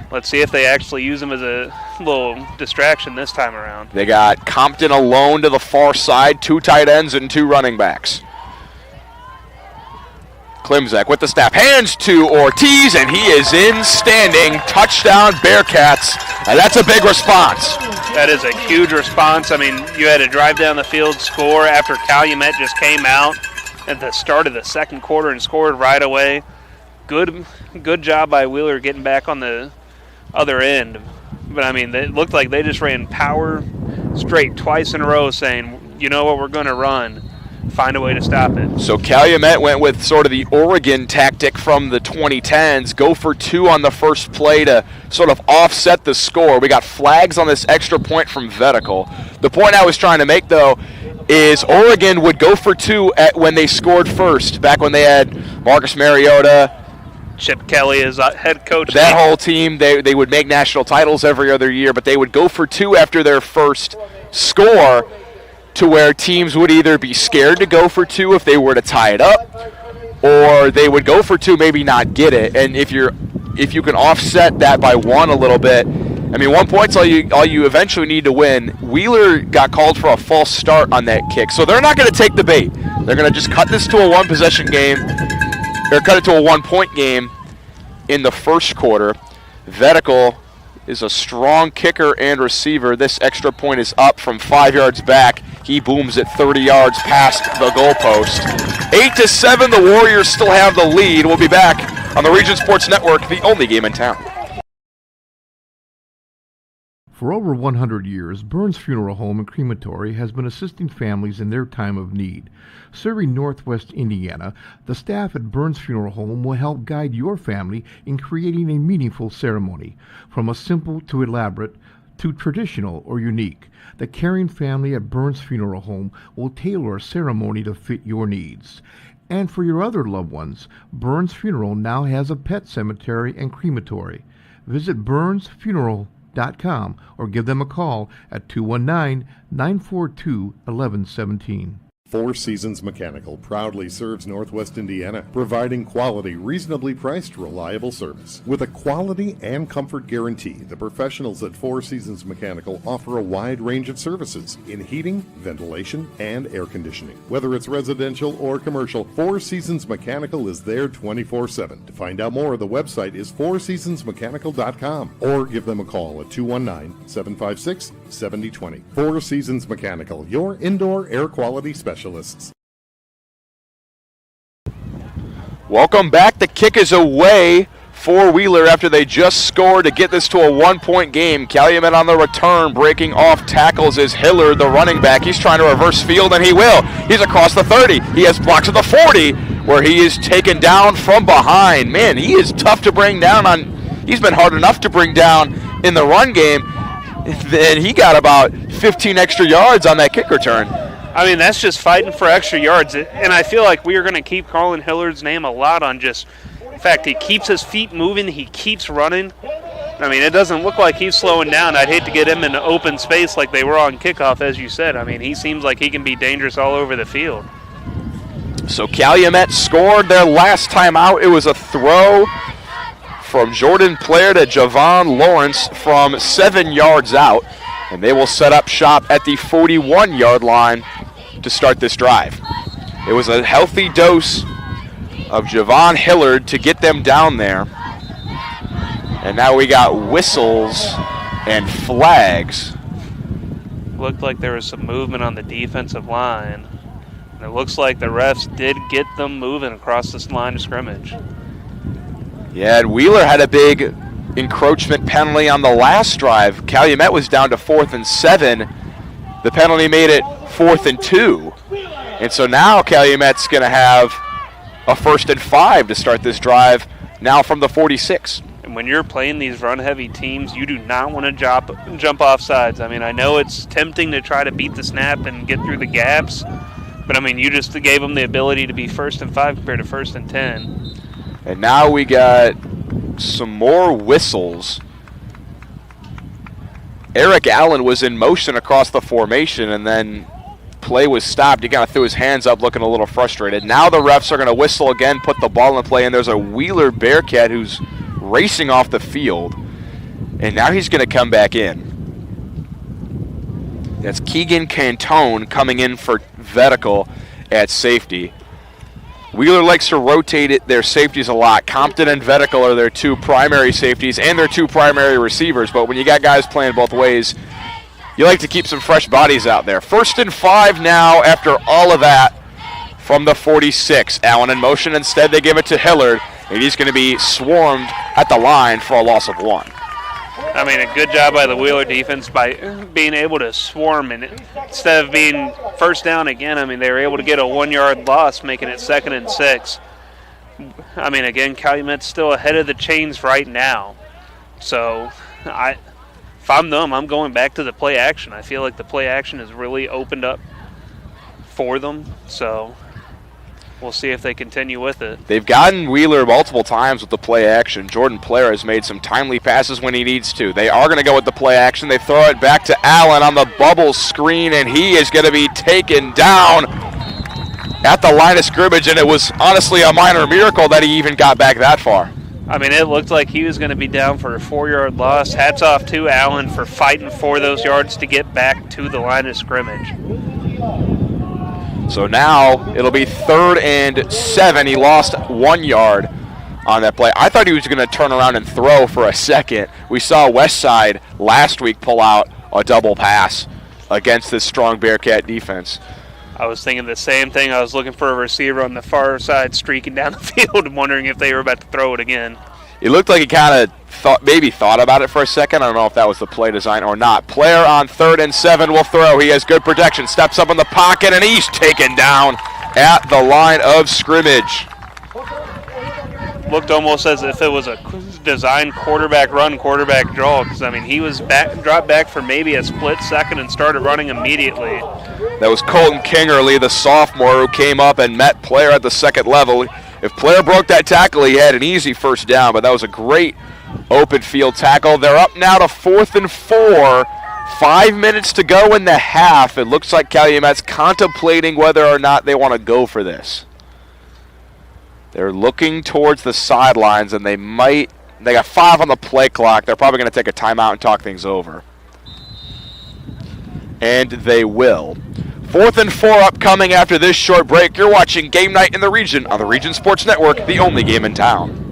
Let's see if they actually use him as a little distraction this time around. They got Compton alone to the far side, 2 tight ends and 2 running backs. Klimzak with the snap, hands to Ortiz, and he is in standing. Touchdown Bearcats, and that's a big response. That is a huge response. You had to drive down the field, score after Calumet just came out at the start of the second quarter and scored right away. Good job by Wheeler getting back on the other end. But, it looked like they just ran power straight twice in a row, saying, you know what, we're going to run. Find a way to stop it. So Calumet went with sort of the Oregon tactic from the 2010s, go for 2 on the first play to sort of offset the score. We got flags on this extra point from Vetical. The point I was trying to make, though, is Oregon would go for 2 when they scored first, back when they had Marcus Mariota, Chip Kelly as head coach. That whole team, they would make national titles every other year, but they would go for 2 after their first score, to where teams would either be scared to go for 2 if they were to tie it up, or they would go for 2, maybe not get it. And if you can offset that by 1 a little bit, 1 point's all you eventually need to win. Wheeler got called for a false start on that kick, so they're not going to take the bait. They're going to just cut this to a 1-possession game, or cut it to a 1-point game in the first quarter. Vetical is a strong kicker and receiver. This extra point is up from 5 yards back. He booms it 30 yards past the goalpost. 8-7, the Warriors still have the lead. We'll be back on the Region Sports Network, the only game in town. For over 100 years, Burns Funeral Home and Crematory has been assisting families in their time of need. Serving Northwest Indiana, the staff at Burns Funeral Home will help guide your family in creating a meaningful ceremony. From a simple to elaborate, to traditional or unique, the caring family at Burns Funeral Home will tailor a ceremony to fit your needs. And for your other loved ones, Burns Funeral now has a pet cemetery and crematory. Visit burnsfuneral.com or give them a call at 219-942-1117. Four Seasons Mechanical proudly serves Northwest Indiana, providing quality, reasonably priced, reliable service. With a quality and comfort guarantee, the professionals at Four Seasons Mechanical offer a wide range of services in heating, ventilation, and air conditioning. Whether it's residential or commercial, Four Seasons Mechanical is there 24/7. To find out more, the website is fourseasonsmechanical.com or give them a call at 219-756-7020. Four Seasons Mechanical, your indoor air quality specialist. Welcome back. The kick is away for Wheeler after they just scored to get this to a 1-point game. Calumet on the return, breaking off tackles is Hillard, the running back. He's trying to reverse field, and he will. He's across the 30. He has blocks at the 40, where he is taken down from behind. Man, he is tough to bring down. He's been hard enough to bring down in the run game. Then he got about 15 extra yards on that kick return. I mean, that's just fighting for extra yards. And I feel like we are going to keep calling Hillard's name a lot on just the fact he keeps his feet moving, he keeps running. I mean, it doesn't look like he's slowing down. I'd hate to get him in an open space like they were on kickoff, as you said. I mean, he seems like he can be dangerous all over the field. So Calumet scored their last time out. It was a throw from Jordan Player to Javon Lawrence from 7 yards out. And they will set up shop at the 41-yard line to start this drive. It was a healthy dose of Javon Hillard to get them down there. And now we got whistles and flags. Looked like there was some movement on the defensive line. And it looks like the refs did get them moving across this line of scrimmage. Yeah, and Wheeler had a big encroachment penalty on the last drive. Calumet was down to 4th and 7. The penalty made it 4th and 2. And so now Calumet's going to have a 1st and 5 to start this drive now from the 46. And when you're playing these run-heavy teams, you do not want to jump off sides. I mean, I know it's tempting to try to beat the snap and get through the gaps, but I mean, you just gave them the ability to be 1st and 5 compared to 1st and 10. And now we got some more whistles. Eric Allen was in motion across the formation, and then play was stopped. He kind of threw his hands up looking a little frustrated. Now the refs are going to whistle again, put the ball in play, and there's a Wheeler Bearcat who's racing off the field, and now he's going to come back in. That's Keegan Cantone coming in for Vetical at safety. Wheeler likes to rotate their safeties a lot. Compton and Vetical are their 2 primary safeties and their 2 primary receivers, but when you got guys playing both ways, you like to keep some fresh bodies out there. 1st and 5 now after all of that from the 46. Allen in motion. Instead, they give it to Hillard, and he's going to be swarmed at the line for a loss of 1. I mean, a good job by the Wheeler defense by being able to swarm, and instead of being 1st down again, I mean, they were able to get a 1-yard loss, making it 2nd and 6. I mean, again, Calumet's still ahead of the chains right now. So, if I'm them, I'm going back to the play action. I feel like the play action has really opened up for them. So, we'll see if they continue with it. They've gotten Wheeler multiple times with the play action. Jordan Player has made some timely passes when he needs to. They are going to go with the play action. They throw it back to Allen on the bubble screen, and he is going to be taken down at the line of scrimmage, and it was honestly a minor miracle that he even got back that far. I mean, it looked like he was going to be down for a 4-yard loss. Hats off to Allen for fighting for those yards to get back to the line of scrimmage. So now it'll be 3rd and 7. He lost 1 yard on that play. I thought he was going to turn around and throw for a second. We saw Westside last week pull out a double pass against this strong Bearcat defense. I was thinking the same thing. I was looking for a receiver on the far side streaking down the field and wondering if they were about to throw it again. It looked like he kind of thought about it for a second. I don't know if that was the play design or not. Player on 3rd and 7 will throw. He has good protection. Steps up in the pocket, and he's taken down at the line of scrimmage. looked almost as if it was a designed quarterback run, quarterback draw, because, I mean, he was dropped back for maybe a split second and started running immediately. That was Colton Kingerly, the sophomore, who came up and met Player at the second level. If Player broke that tackle, he had an easy first down, but that was a great open field tackle. They're up now to 4th and 4. 5 minutes to go in the half. It looks like Calumet's contemplating whether or not they want to go for this. They're looking towards the sidelines, and they got 5 on the play clock. They're probably going to take a timeout and talk things over. And they will. 4th and 4 upcoming after this short break. You're watching Game Night in the Region on the Region Sports Network, the only game in town.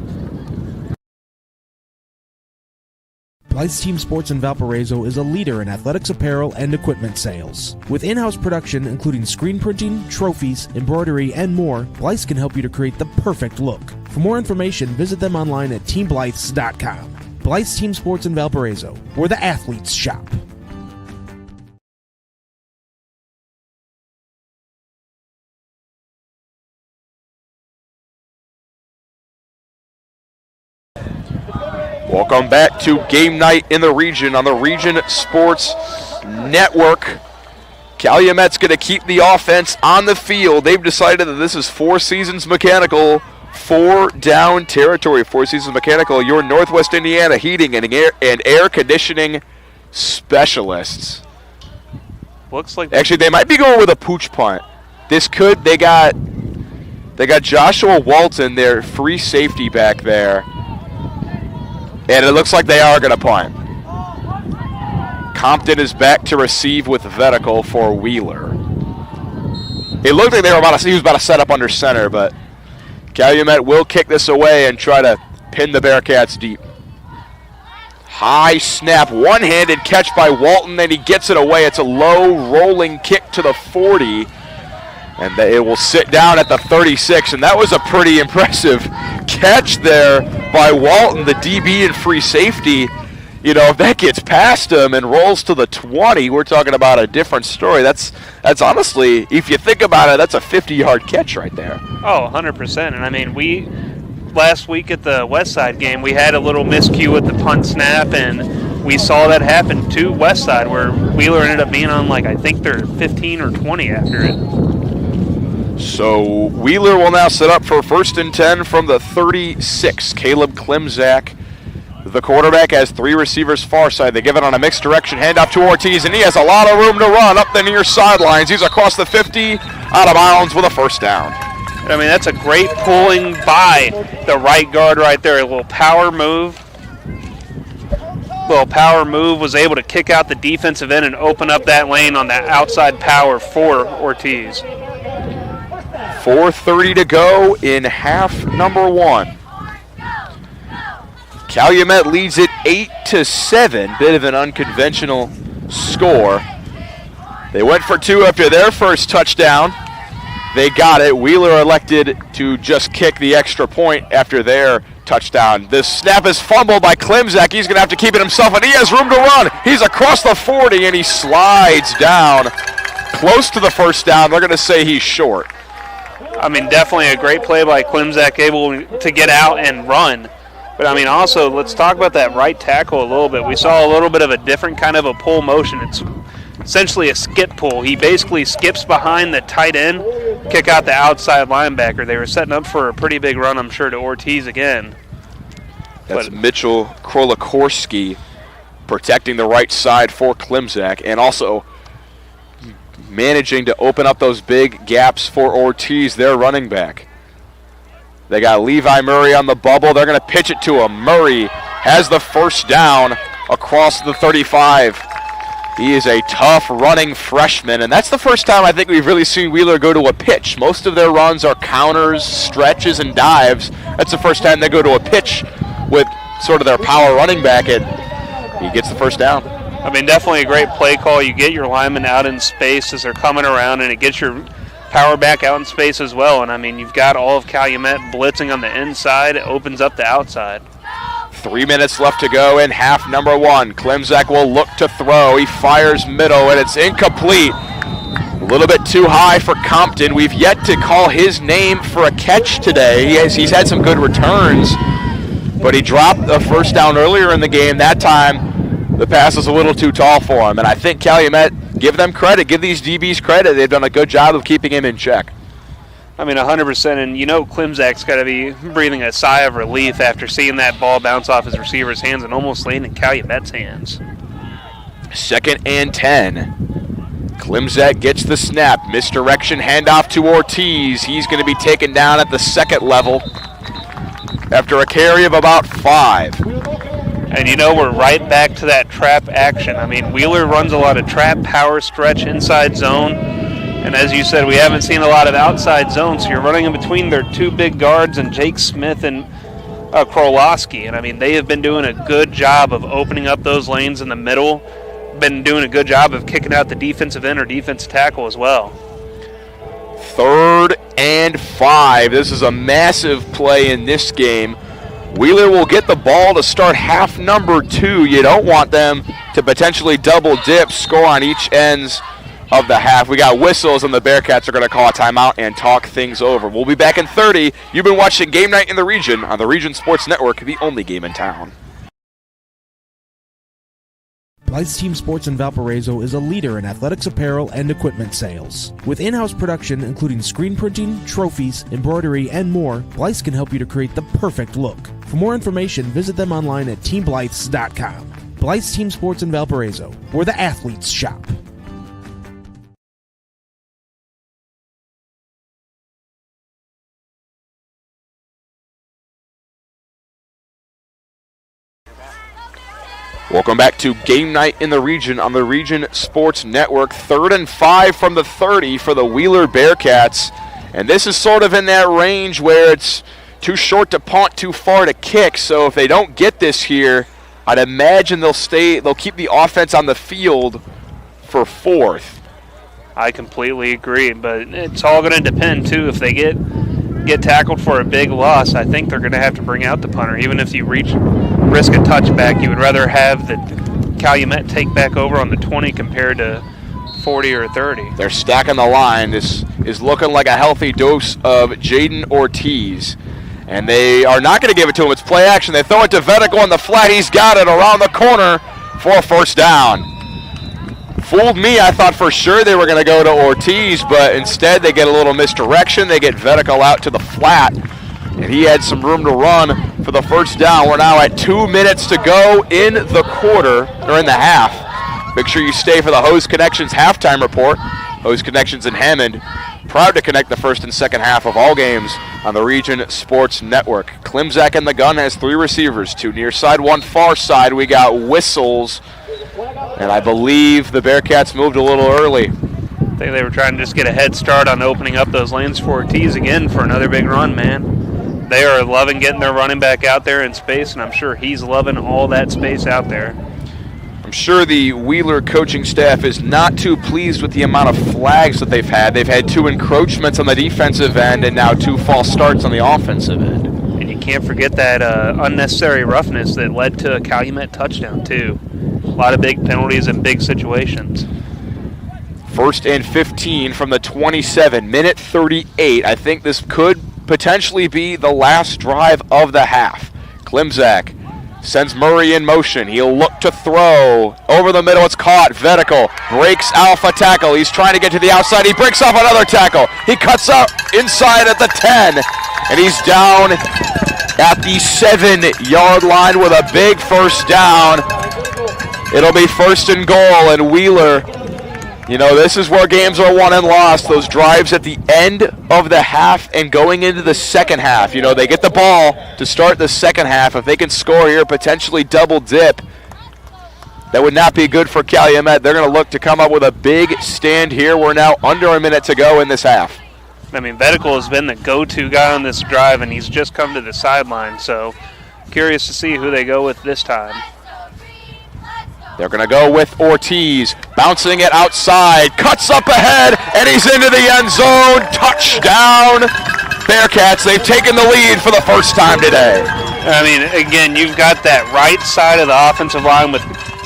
Blythe's Team Sports in Valparaiso is a leader in athletics apparel and equipment sales. With in-house production including screen printing, trophies, embroidery, and more, Blythe's can help you to create the perfect look. For more information, visit them online at teamblythes.com. Blythe's Team Sports in Valparaiso, where the athletes shop. Welcome back to Game Night in the Region on the Region Sports Network. Calumet's going to keep the offense on the field. They've decided that this is Four Seasons Mechanical, 4-down territory. Four Seasons Mechanical, your Northwest Indiana heating and air conditioning specialists. Looks like actually they might be going with a pooch punt. They got Joshua Walton, their free safety back there. And it looks like they are going to punt. Compton is back to receive with vertical for Wheeler. It looked like he was about to set up under center, but Calumet will kick this away and try to pin the Bearcats deep. High snap, one-handed catch by Walton, and he gets it away. It's a low rolling kick to the 40. And it will sit down at the 36, and that was a pretty impressive catch there by Walton, the DB and free safety. You know, if that gets past him and rolls to the 20, we're talking about a different story. That's honestly, if you think about it, that's a 50-yard catch right there. Oh, 100%. And I mean, last week at the Westside game, we had a little miscue with the punt snap, and we saw that happen to Westside, where Wheeler ended up being on, I think they're 15 or 20 after it. So Wheeler will now set up for 1st and 10 from the 36. Caleb Klimzak, the quarterback, has 3 receivers far side. They give it on a mixed direction handoff to Ortiz, and he has a lot of room to run up the near sidelines. He's across the 50, out of bounds with a first down. I mean, that's a great pulling by the right guard right there. A little power move. Was able to kick out the defensive end and open up that lane on that outside power for Ortiz. 4:30 to go in half number 1. Calumet leads it 8-7. Bit of an unconventional score. They went for 2 after their first touchdown. They got it. Wheeler elected to just kick the extra point after their touchdown. This snap is fumbled by Klimzak. He's going to have to keep it himself, and he has room to run. He's across the 40, and he slides down close to the first down. They're going to say he's short. I mean, definitely a great play by Klimzak, able to get out and run. But, I mean, also, let's talk about that right tackle a little bit. We saw a little bit of a different kind of a pull motion. It's essentially a skip pull. He basically skips behind the tight end, kick out the outside linebacker. They were setting up for a pretty big run, I'm sure, to Ortiz again. That's Mitchell Krolikorski protecting the right side for Klimzak, and also managing to open up those big gaps for Ortiz, their running back. They got Levi Murray on the bubble. They're going to pitch it to him. Murray has the first down across the 35. He is a tough running freshman, and that's the first time I think we've really seen Wheeler go to a pitch. Most of their runs are counters, stretches, and dives. That's the first time they go to a pitch with sort of their power running back, and he gets the first down. I mean, definitely a great play call. You get your linemen out in space as they're coming around, and it gets your power back out in space as well. And, I mean, you've got all of Calumet blitzing on the inside. It opens up the outside. 3 minutes left to go in half number 1. Klimzak will look to throw. He fires middle, and it's incomplete. A little bit too high for Compton. We've yet to call his name for a catch today. He's had some good returns, but he dropped a first down earlier in the game. That time, the pass was a little too tall for him. And I think Calumet, give them credit, give these DBs credit. They've done a good job of keeping him in check. I mean, 100%. And you know Klimzak's got to be breathing a sigh of relief after seeing that ball bounce off his receiver's hands and almost land in Calumet's hands. 2nd and 10. Klimzak gets the snap. Misdirection, handoff to Ortiz. He's going to be taken down at the second level after a carry of about 5. And you know we're right back to that trap action. I mean, Wheeler runs a lot of trap, power, stretch, inside zone. And as you said, we haven't seen a lot of outside zone, so you're running in between their 2 big guards and Jake Smith and Kroloski. And I mean, they have been doing a good job of opening up those lanes in the middle. Been doing a good job of kicking out the defensive end or defensive tackle as well. 3rd and 5. This is a massive play in this game. Wheeler will get the ball to start half number 2. You don't want them to potentially double dip, score on each ends of the half. We got whistles, and the Bearcats are going to call a timeout and talk things over. We'll be back in 30. You've been watching Game Night in the Region on the Region Sports Network, the only game in town. Blythe's Team Sports in Valparaiso is a leader in athletics apparel and equipment sales. With in-house production including screen printing, trophies, embroidery, and more, Blythe's can help you to create the perfect look. For more information, visit them online at teamblythes.com. Blythe's Team Sports in Valparaiso, where the athletes shop. Welcome back to Game Night in the Region on the Region Sports Network. 3rd and 5 from the 30 for the Wheeler Bearcats. And this is sort of in that range where it's too short to punt, too far to kick. So if they don't get this here, I'd imagine they'll keep the offense on the field for 4th. I completely agree, but it's all going to depend too. If they get tackled for a big loss, I think they're going to have to bring out the punter. Even if you risk a touchback, you would rather have the Calumet take back over on the 20 compared to 40 or 30. They're stacking the line. This is looking like a healthy dose of Jaden Ortiz. And they are not going to give it to him. It's play action. They throw it to Vedical on the flat. He's got it around the corner for a first down. Fooled me. I thought for sure they were going to go to Ortiz, but instead they get a little misdirection. They get Vedical out to the flat, and he had some room to run for the first down. We're now at 2 minutes to go in the quarter, or in the half. Make sure you stay for the Hose Connections halftime report. Hose Connections in Hammond, proud to connect the first and second half of all games on the Region Sports Network. Klimzak in the gun has 3 receivers, 2 near side, 1 far side. We got whistles, and I believe the Bearcats moved a little early. I think they were trying to just get a head start on opening up those lanes for Ortiz again for another big run, man. They are loving getting their running back out there in space, and I'm sure he's loving all that space out there. I'm sure the Wheeler coaching staff is not too pleased with the amount of flags that they've had. They've had 2 encroachments on the defensive end and now 2 false starts on the offensive end. And you can't forget that unnecessary roughness that led to a Calumet touchdown, too. A lot of big penalties in big situations. 1st and 15 from the 27, minute 38. I think this could potentially be the last drive of the half. Klimzak sends Murray in motion. He'll look to throw. Over the middle, it's caught. Vedical breaks alpha tackle. He's trying to get to the outside. He breaks off another tackle. He cuts up inside at the 10, and he's down at the 7-yard line with a big first down. It'll be 1st and goal, and Wheeler, you know, this is where games are won and lost, those drives at the end of the half and going into the second half. You know, they get the ball to start the second half. If they can score here, potentially double dip, that would not be good for Calumet. They're going to look to come up with a big stand here. We're now under a minute to go in this half. I mean, Vedical has been the go-to guy on this drive, and he's just come to the sideline, so curious to see who they go with this time. They're going to go with Ortiz, bouncing it outside, cuts up ahead, and he's into the end zone. Touchdown, Bearcats. They've taken the lead for the first time today. I mean, again, you've got that right side of the offensive line with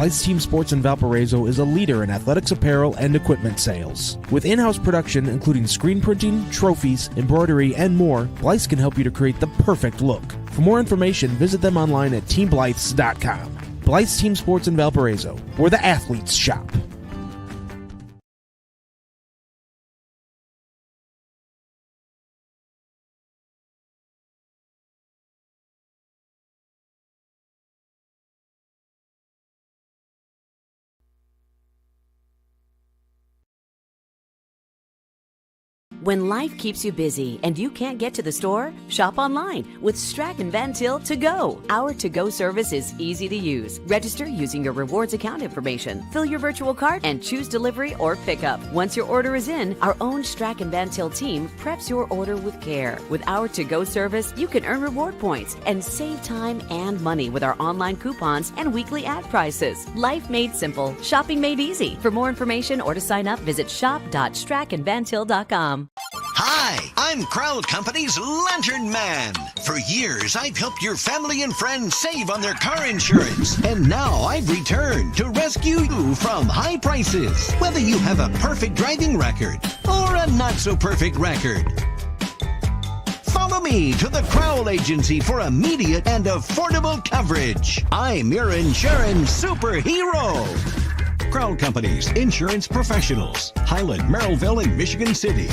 Blythe's Team Sports in Valparaiso is a leader in athletics apparel and equipment sales. With in-house production including screen printing, trophies, embroidery, and more, Blythe's can help you to create the perfect look. For more information, visit them online at teamblythes.com. Blythe's Team Sports in Valparaiso, where the athletes shop. When life keeps you busy and you can't get to the store, shop online with Strachan Van Til To Go. Our to-go service is easy to use. Register using your rewards account information, fill your virtual cart, and choose delivery or pickup. Once your order is in, our own Strachan Van Til team preps your order with care. With our to-go service, you can earn reward points and save time and money with our online coupons and weekly ad prices. Life made simple, shopping made easy. For more information or to sign up, visit shop.strachanvantil.com. Hi, I'm Crowd Company's Lantern Man. For years, I've helped your family and friends save on their car insurance. And now I've returned to rescue you from high prices. Whether you have a perfect driving record or a not-so-perfect record. Follow me to the Crowd Agency for immediate and affordable coverage. I'm your insurance superhero. Crowd Company's insurance professionals. Highland, Merrillville, and Michigan City.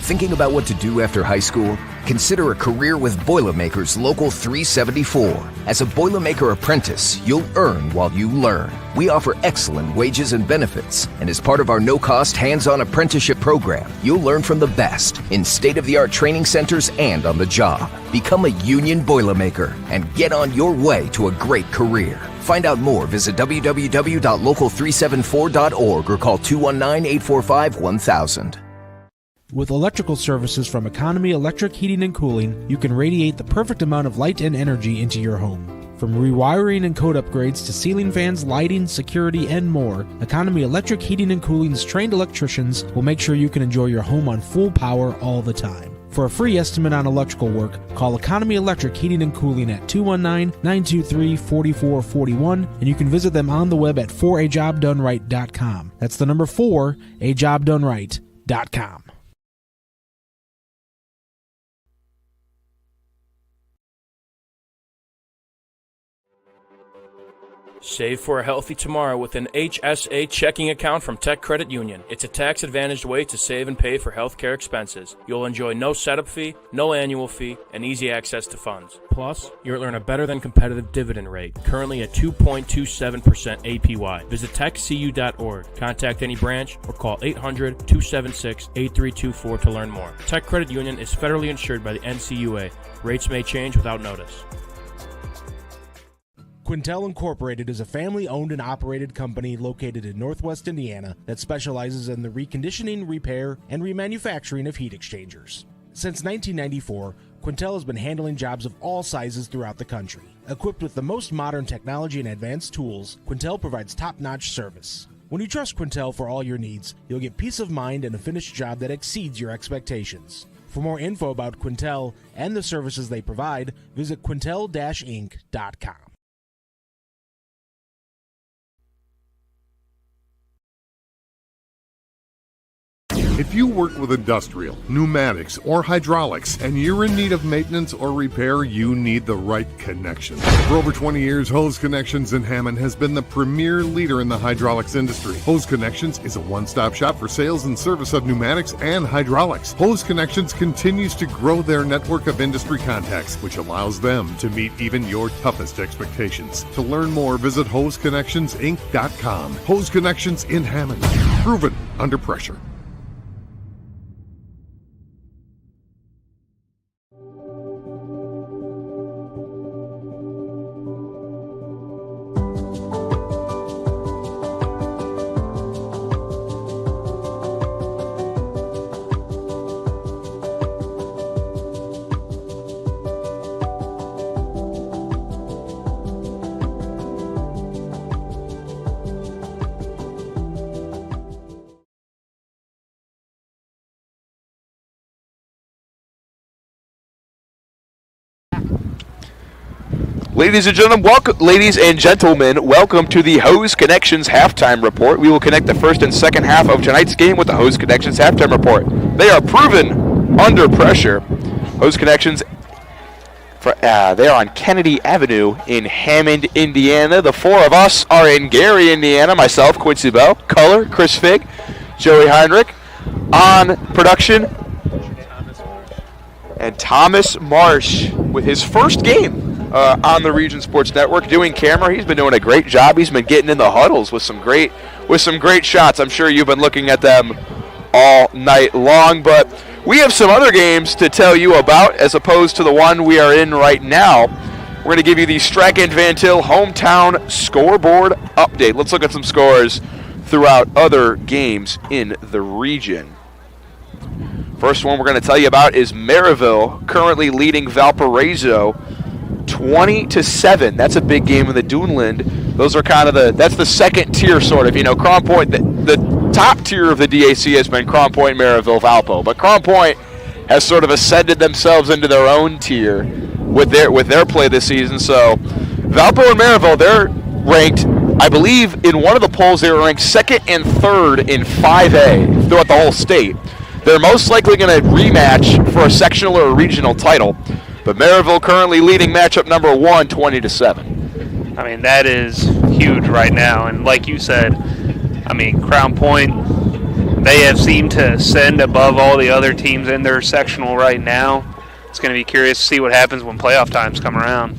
Thinking about what to do after high school? Consider a career with Boilermakers Local 374. As a Boilermaker apprentice, you'll earn while you learn. We offer excellent wages and benefits, and as part of our no-cost hands-on apprenticeship program, you'll learn from the best in state-of-the-art training centers and on the job. Become a union Boilermaker and get on your way to a great career. Find out more, visit www.local374.org or call 219-845-1000. With electrical services from Economy Electric Heating and Cooling, you can radiate the perfect amount of light and energy into your home. From rewiring and code upgrades to ceiling fans, lighting, security, and more, Economy Electric Heating and Cooling's trained electricians will make sure you can enjoy your home on full power all the time. For a free estimate on electrical work, call Economy Electric Heating and Cooling at 219-923-4441, and you can visit them on the web at 4ajobdoneright.com. That's the number 4ajobdoneright.com. Save for a healthy tomorrow with an HSA checking account from Tech Credit Union. It's a tax-advantaged way to save and pay for healthcare expenses. You'll enjoy no setup fee, no annual fee, and easy access to funds. Plus, you'll earn a better-than-competitive dividend rate, currently at 2.27% APY. Visit techcu.org, contact any branch, or call 800-276-8324 to learn more. Tech Credit Union is federally insured by the NCUA. Rates may change without notice. Quintel Incorporated is a family-owned and operated company located in Northwest Indiana that specializes in the reconditioning, repair, and remanufacturing of heat exchangers. Since 1994, Quintel has been handling jobs of all sizes throughout the country. Equipped with the most modern technology and advanced tools, Quintel provides top-notch service. When you trust Quintel for all your needs, you'll get peace of mind and a finished job that exceeds your expectations. For more info about Quintel and the services they provide, visit quintel-inc.com. If you work with industrial, pneumatics, or hydraulics, and you're in need of maintenance or repair, you need the right connection. For over 20 years, Hose Connections in Hammond has been the premier leader in the hydraulics industry. Hose Connections is a one-stop shop for sales and service of pneumatics and hydraulics. Hose Connections continues to grow their network of industry contacts, which allows them to meet even your toughest expectations. To learn more, visit HoseConnectionsInc.com. Hose Connections in Hammond. Proven under pressure. Ladies and gentlemen, welcome to the Hose Connections Halftime Report. We will connect the first and second half of tonight's game with the Hose Connections Halftime Report. They are proven under pressure. Hose Connections, they are on Kennedy Avenue in Hammond, Indiana. The four of us are in Gary, Indiana. Myself, Quincy Bell, Color, Chris Figg, Joey Heinrich. On production, and Thomas Marsh with his first game on the Region Sports Network doing camera. He's been doing a great job. He's been getting in the huddles with some great shots. I'm sure you've been looking at them all night long, but we have some other games to tell you about as opposed to the one we are in right now. We're going to give you the Strachan Van Til hometown scoreboard update. Let's look at some scores throughout other games in the region. First one we're going to tell you about is Maryville, currently leading Valparaiso 20-7. That's a big game in the Duneland. Those are kind of that's the second tier sort of. Crown Point, the top tier of the DAC has been Crown Point, Maryville, Valpo. But Crown Point has sort of ascended themselves into their own tier with their play this season. So Valpo and Maryville, they're ranked, I believe in one of the polls they were ranked second and third in 5A throughout the whole state. They're most likely going to rematch for a sectional or a regional title. But Maryville currently leading matchup number 1, 20-7. I mean, that is huge right now. And like you said, Crown Point, they have seemed to ascend above all the other teams in their sectional right now. It's going to be curious to see what happens when playoff times come around.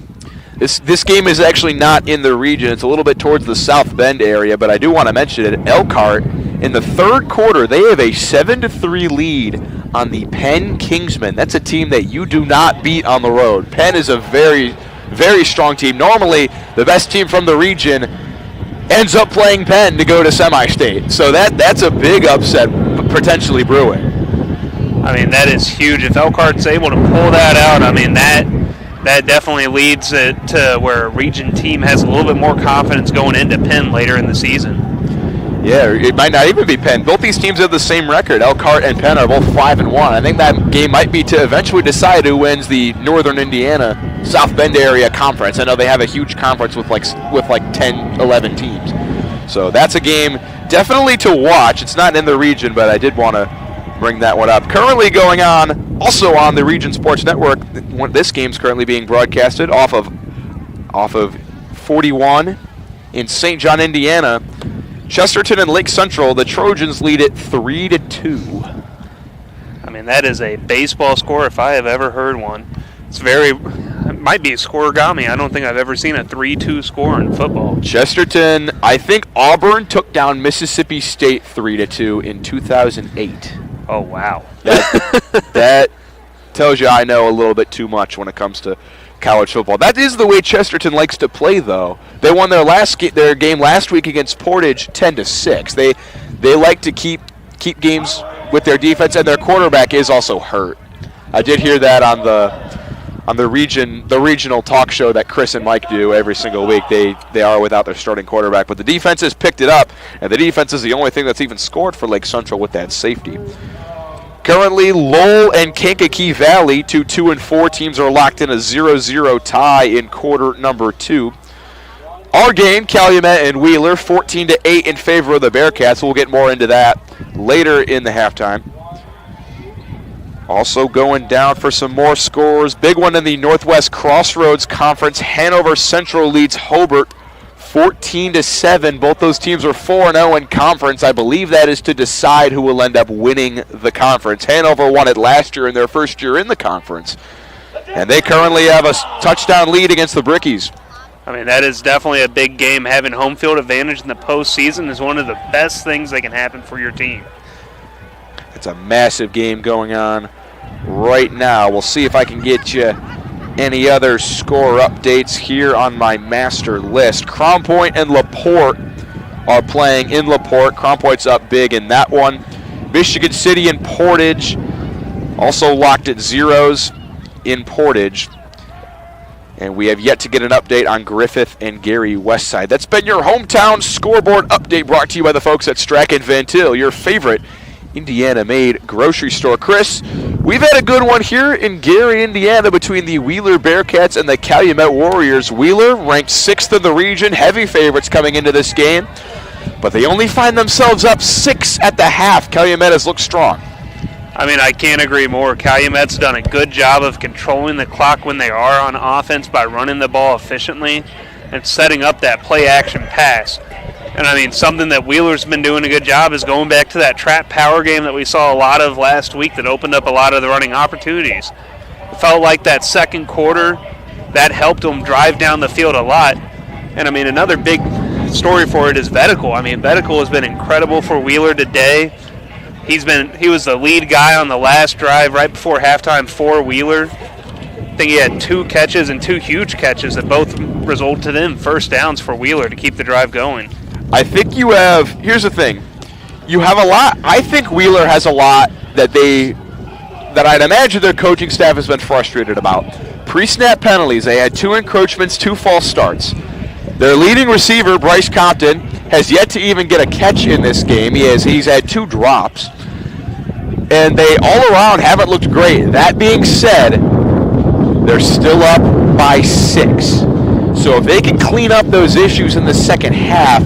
This game is actually not in the region. It's a little bit towards the South Bend area, but I do want to mention it. Elkhart, in the third quarter, they have a 7-3 lead on the Penn Kingsmen. That's a team that you do not beat on the road. Penn is a very, very strong team. Normally, the best team from the region ends up playing Penn to go to semi-state. So that's a big upset potentially brewing. That is huge. If Elkhart's able to pull that out, that definitely leads it to where a region team has a little bit more confidence going into Penn later in the season. Yeah, it might not even be Penn. Both these teams have the same record. Elkhart and Penn are both 5-1. I think that game might be to eventually decide who wins the Northern Indiana South Bend area conference. I know they have a huge conference with like 10, 11 teams. So that's a game definitely to watch. It's not in the region, but I did want to bring that one up. Currently going on, also on the Region Sports Network, this game's currently being broadcasted off of 41 in St. John, Indiana. Chesterton and Lake Central, the Trojans lead it 3-2. That is a baseball score if I have ever heard one. It might be a scoregami. I don't think I've ever seen a 3-2 score in football. Chesterton, I think Auburn took down Mississippi State 3-2 in 2008. Oh, wow. That tells you I know a little bit too much when it comes to college football. That is the way Chesterton likes to play, though. They won their game last week against Portage 10-6. They like to keep games with their defense, and their quarterback is also hurt. I did hear that on the regional talk show that Chris and Mike do every single week. They are without their starting quarterback, but the defense has picked it up, and the defense is the only thing that's even scored for Lake Central with that safety. Currently, Lowell and Kankakee Valley, 2 and 4 teams, are locked in a 0-0 tie in quarter number 2. Our game, Calumet and Wheeler, 14-8 in favor of the Bearcats. We'll get more into that later in the halftime. Also going down for some more scores. Big one in the Northwest Crossroads Conference. Hanover Central leads Hobart 14-7. Both those teams are 4-0 in conference. I believe that is to decide who will end up winning the conference. Hanover won it last year in their first year in the conference. And they currently have a touchdown lead against the Brickies. That is definitely a big game. Having home field advantage in the postseason is one of the best things that can happen for your team. It's a massive game going on right now. We'll see if I can get you any other score updates here on my master list. Crown Point and LaPorte are playing in LaPorte. Crown Point's up big in that one. Michigan City and Portage also locked at zeros in Portage. And we have yet to get an update on Griffith and Gary Westside. That's been your hometown scoreboard update brought to you by the folks at Strachan Van Til, your favorite Indiana-made grocery store. Chris, we've had a good one here in Gary, Indiana, between the Wheeler Bearcats and the Calumet Warriors. Wheeler ranked 6th in the region, heavy favorites coming into this game, but they only find themselves up 6 at the half. Calumet has looked strong. I mean, I can't agree more. Calumet's done a good job of controlling the clock when they are on offense by running the ball efficiently and setting up that play-action pass. And, I mean, something that Wheeler's been doing a good job is going back to that trap power game that we saw a lot of last week that opened up a lot of the running opportunities. It felt like that second quarter, that helped them drive down the field a lot. And, I mean, another big story for it is Vetical. I mean, Vetical has been incredible for Wheeler today. He was the lead guy on the last drive right before halftime for Wheeler. I think he had 2 catches and 2 huge catches that both resulted in first downs for Wheeler to keep the drive going. I think here's the thing, you have a lot. I think Wheeler has a lot that I'd imagine their coaching staff has been frustrated about. Pre-snap penalties, they had 2 encroachments, 2 false starts. Their leading receiver, Bryce Compton, has yet to even get a catch in this game. He's had 2 drops. And they all around haven't looked great. That being said, they're still up by 6. So if they can clean up those issues in the second half,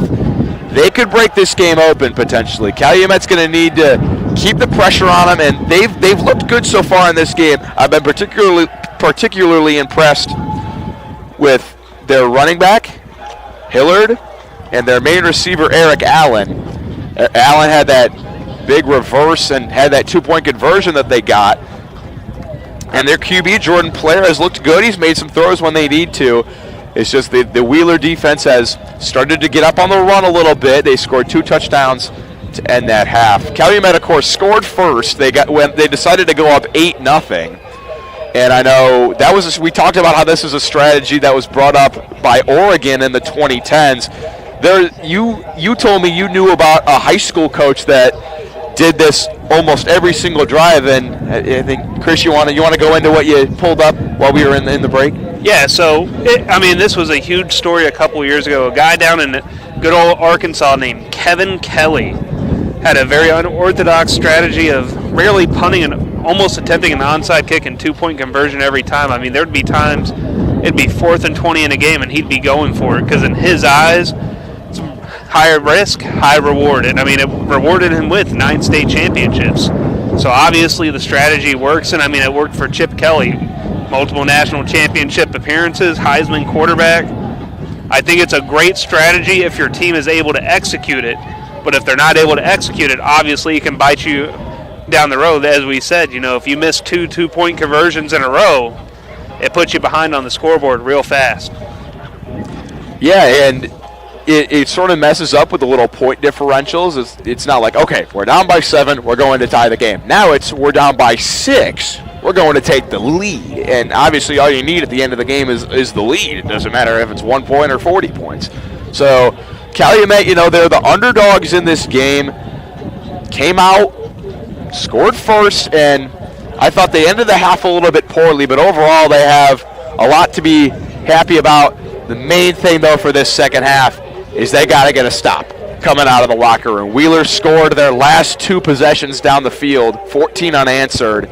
they could break this game open potentially. Calumet's going to need to keep the pressure on them, and they've looked good so far in this game. I've been particularly impressed with their running back, Hillard, and their main receiver, Eric Allen. Allen had that big reverse and had that 2-point conversion that they got. And their QB, Jordan Player, has looked good. He's made some throws when they need to. It's just the Wheeler defense has started to get up on the run a little bit. They scored 2 touchdowns to end that half. Calumet, of course, scored first. They decided to go up 8-0. And I know we talked about how this is a strategy that was brought up by Oregon in the 2010s. You told me you knew about a high school coach that did this almost every single drive, and I think, Chris, you want to go into what you pulled up while we were in the break? Yeah, so, this was a huge story a couple years ago. A guy down in good old Arkansas named Kevin Kelly had a very unorthodox strategy of rarely punting and almost attempting an onside kick and 2-point conversion every time. I mean, there'd be times it'd be 4th and 20 in a game, and he'd be going for it because in his eyes, it's higher risk, high reward. And, it rewarded him with 9 state championships. So, obviously, the strategy works, and, it worked for Chip Kelly. Multiple national championship appearances, Heisman quarterback. I think it's a great strategy if your team is able to execute it. But if they're not able to execute it, obviously it can bite you down the road. As we said, if you miss 2 2-point conversions in a row, it puts you behind on the scoreboard real fast. Yeah, and it sort of messes up with the little point differentials. It's not like, okay, we're down by 7, we're going to tie the game. Now we're down by 6. We're going to take the lead, and obviously all you need at the end of the game is the lead. It doesn't matter if it's 1 point or 40 points. So Calumet, they're the underdogs in this game, came out, scored first, and I thought they ended the half a little bit poorly, but overall they have a lot to be happy about. The main thing, though, for this second half is they got to get a stop coming out of the locker room. Wheeler scored their last 2 possessions down the field, 14 unanswered.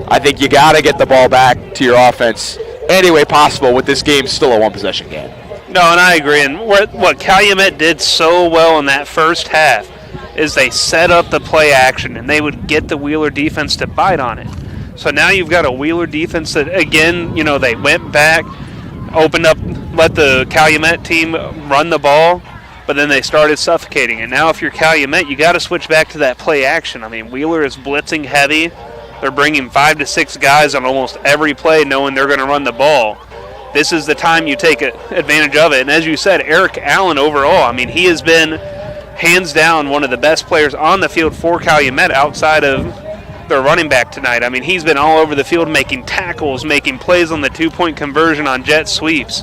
I think you got to get the ball back to your offense any way possible with this game still a 1-possession game. No, and I agree. And what Calumet did so well in that first half is they set up the play action, and they would get the Wheeler defense to bite on it. So now you've got a Wheeler defense that, again, they went back, opened up, let the Calumet team run the ball, but then they started suffocating. And now if you're Calumet, you got to switch back to that play action. Wheeler is blitzing heavy. They're bringing 5 to 6 guys on almost every play knowing they're going to run the ball. This is the time you take advantage of it. And as you said, Eric Allen overall, he has been hands down one of the best players on the field for Calumet outside of their running back tonight. He's been all over the field making tackles, making plays on the 2-point conversion on jet sweeps.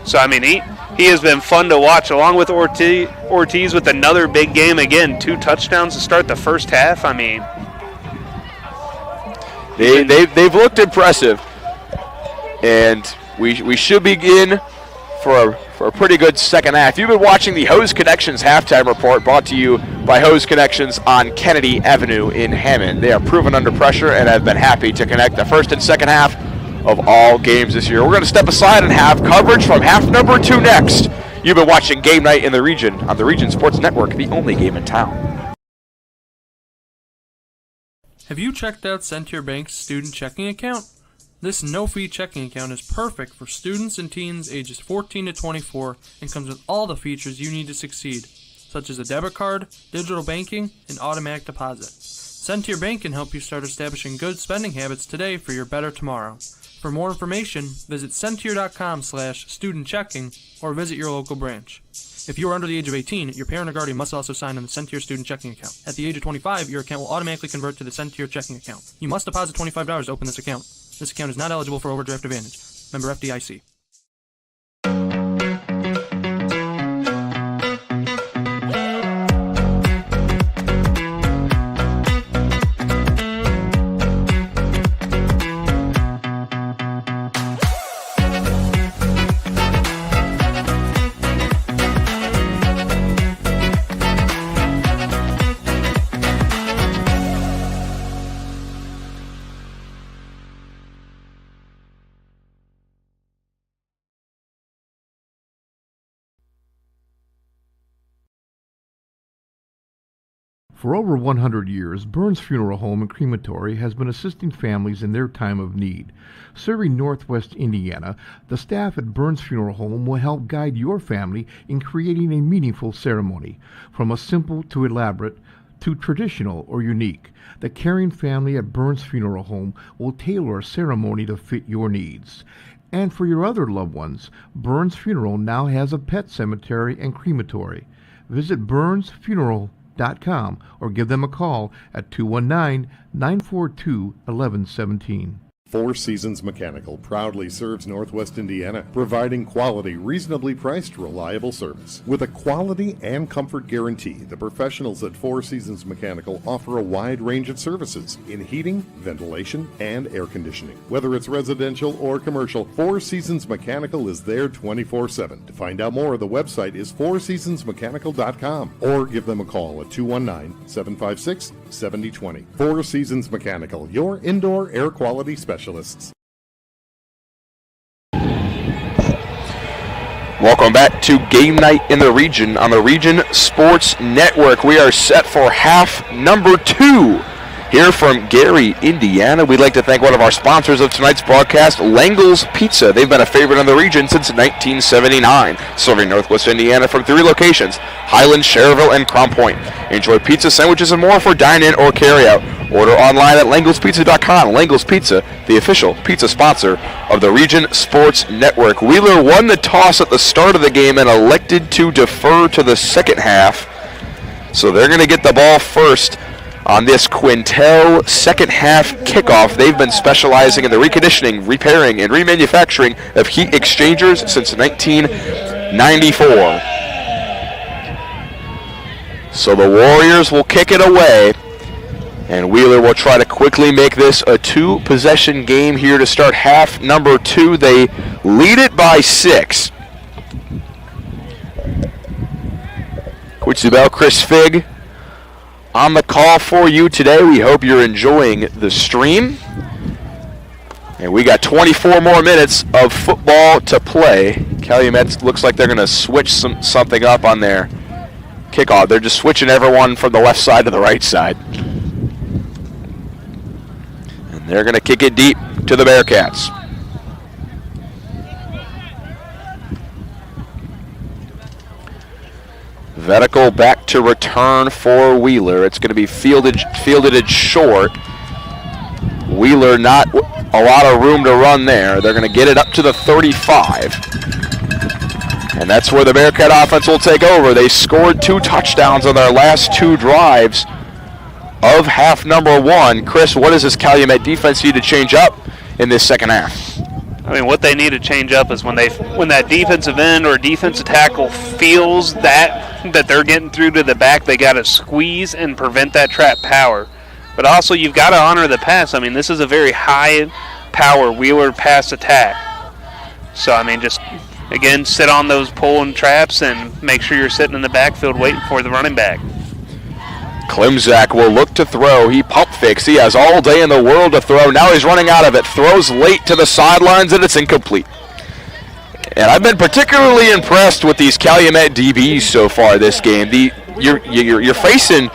So, he has been fun to watch, along with Ortiz with another big game. Again, 2 touchdowns to start the first half. They've looked impressive, and we should begin for a pretty good second half. You've been watching the Hose Connections halftime report brought to you by Hose Connections on Kennedy Avenue in Hammond. They are proven under pressure and have been happy to connect the first and second half of all games this year. We're going to step aside and have coverage from half number 2 next. You've been watching Game Night in the Region on the Region Sports Network, the only game in town. Have you checked out Centier Bank's student checking account? This no-fee checking account is perfect for students and teens ages 14 to 24 and comes with all the features you need to succeed, such as a debit card, digital banking, and automatic deposit. Centier Bank can help you start establishing good spending habits today for your better tomorrow. For more information, visit Centier.com/student-checking or visit your local branch. If you are under the age of 18, your parent or guardian must also sign on the Centier student checking account. At the age of 25, your account will automatically convert to the Centier checking account. You must deposit $25 to open this account. This account is not eligible for overdraft advantage. Member FDIC. For over 100 years, Burns Funeral Home and Crematory has been assisting families in their time of need. Serving Northwest Indiana, the staff at Burns Funeral Home will help guide your family in creating a meaningful ceremony. From a simple to elaborate to traditional or unique, the caring family at Burns Funeral Home will tailor a ceremony to fit your needs. And for your other loved ones, Burns Funeral now has a pet cemetery and crematory. Visit burnsfuneral.com or give them a call at 219-942-1117. Four Seasons Mechanical proudly serves Northwest Indiana, providing quality, reasonably priced, reliable service. With a quality and comfort guarantee, the professionals at Four Seasons Mechanical offer a wide range of services in heating, ventilation, and air conditioning. Whether it's residential or commercial, Four Seasons Mechanical is there 24/7. To find out more, the website is fourseasonsmechanical.com or give them a call at 219-756-7020. Four Seasons Mechanical, your indoor air quality specialist. Welcome back to Game Night in the Region on the Region Sports Network. We are set for half number 2 here from Gary, Indiana. We'd like to thank one of our sponsors of tonight's broadcast, Langel's Pizza. They've been a favorite in the region since 1979, serving Northwest Indiana from 3 locations, Highland, Cherville, and Crown Point. Enjoy pizza, sandwiches, and more for dine-in or carry-out. Order online at langelspizza.com. Langel's Pizza, the official pizza sponsor of the Region Sports Network. Wheeler won the toss at the start of the game and elected to defer to the second half. So they're going to get the ball first on this Quintel second half kickoff. They've been specializing in the reconditioning, repairing, and remanufacturing of heat exchangers since 1994. So the Warriors will kick it away, and Wheeler will try to quickly make this a 2-possession game here to start half number 2. They lead it by 6. Coach Zubel, Chris Figg on the call for you today. We hope you're enjoying the stream. And we got 24 more minutes of football to play. Calumet looks like they're going to switch something up on their kickoff. They're just switching everyone from the left side to the right side. They're going to kick it deep to the Bearcats. Vetical back to return for Wheeler. It's going to be fielded short. Wheeler not a lot of room to run there. They're going to get it up to the 35. And that's where the Bearcat offense will take over. They scored 2 touchdowns on their last 2 drives of half number 1. Chris, what does this Calumet defense need to change up in this second half? I mean, what they need to change up is when that defensive end or defensive tackle feels that they're getting through to the back, they got to squeeze and prevent that trap power. But also, you've got to honor the pass. I mean, this is a very high-power Wheeler pass attack. So, I mean, just, again, sit on those pulling traps and make sure you're sitting in the backfield waiting for the running back. Klimzak will look to throw. He pump fakes. He has all day in the world to throw. Now he's running out of it. Throws late to the sidelines, and it's incomplete. And I've been particularly impressed with these Calumet DBs so far this game. You're facing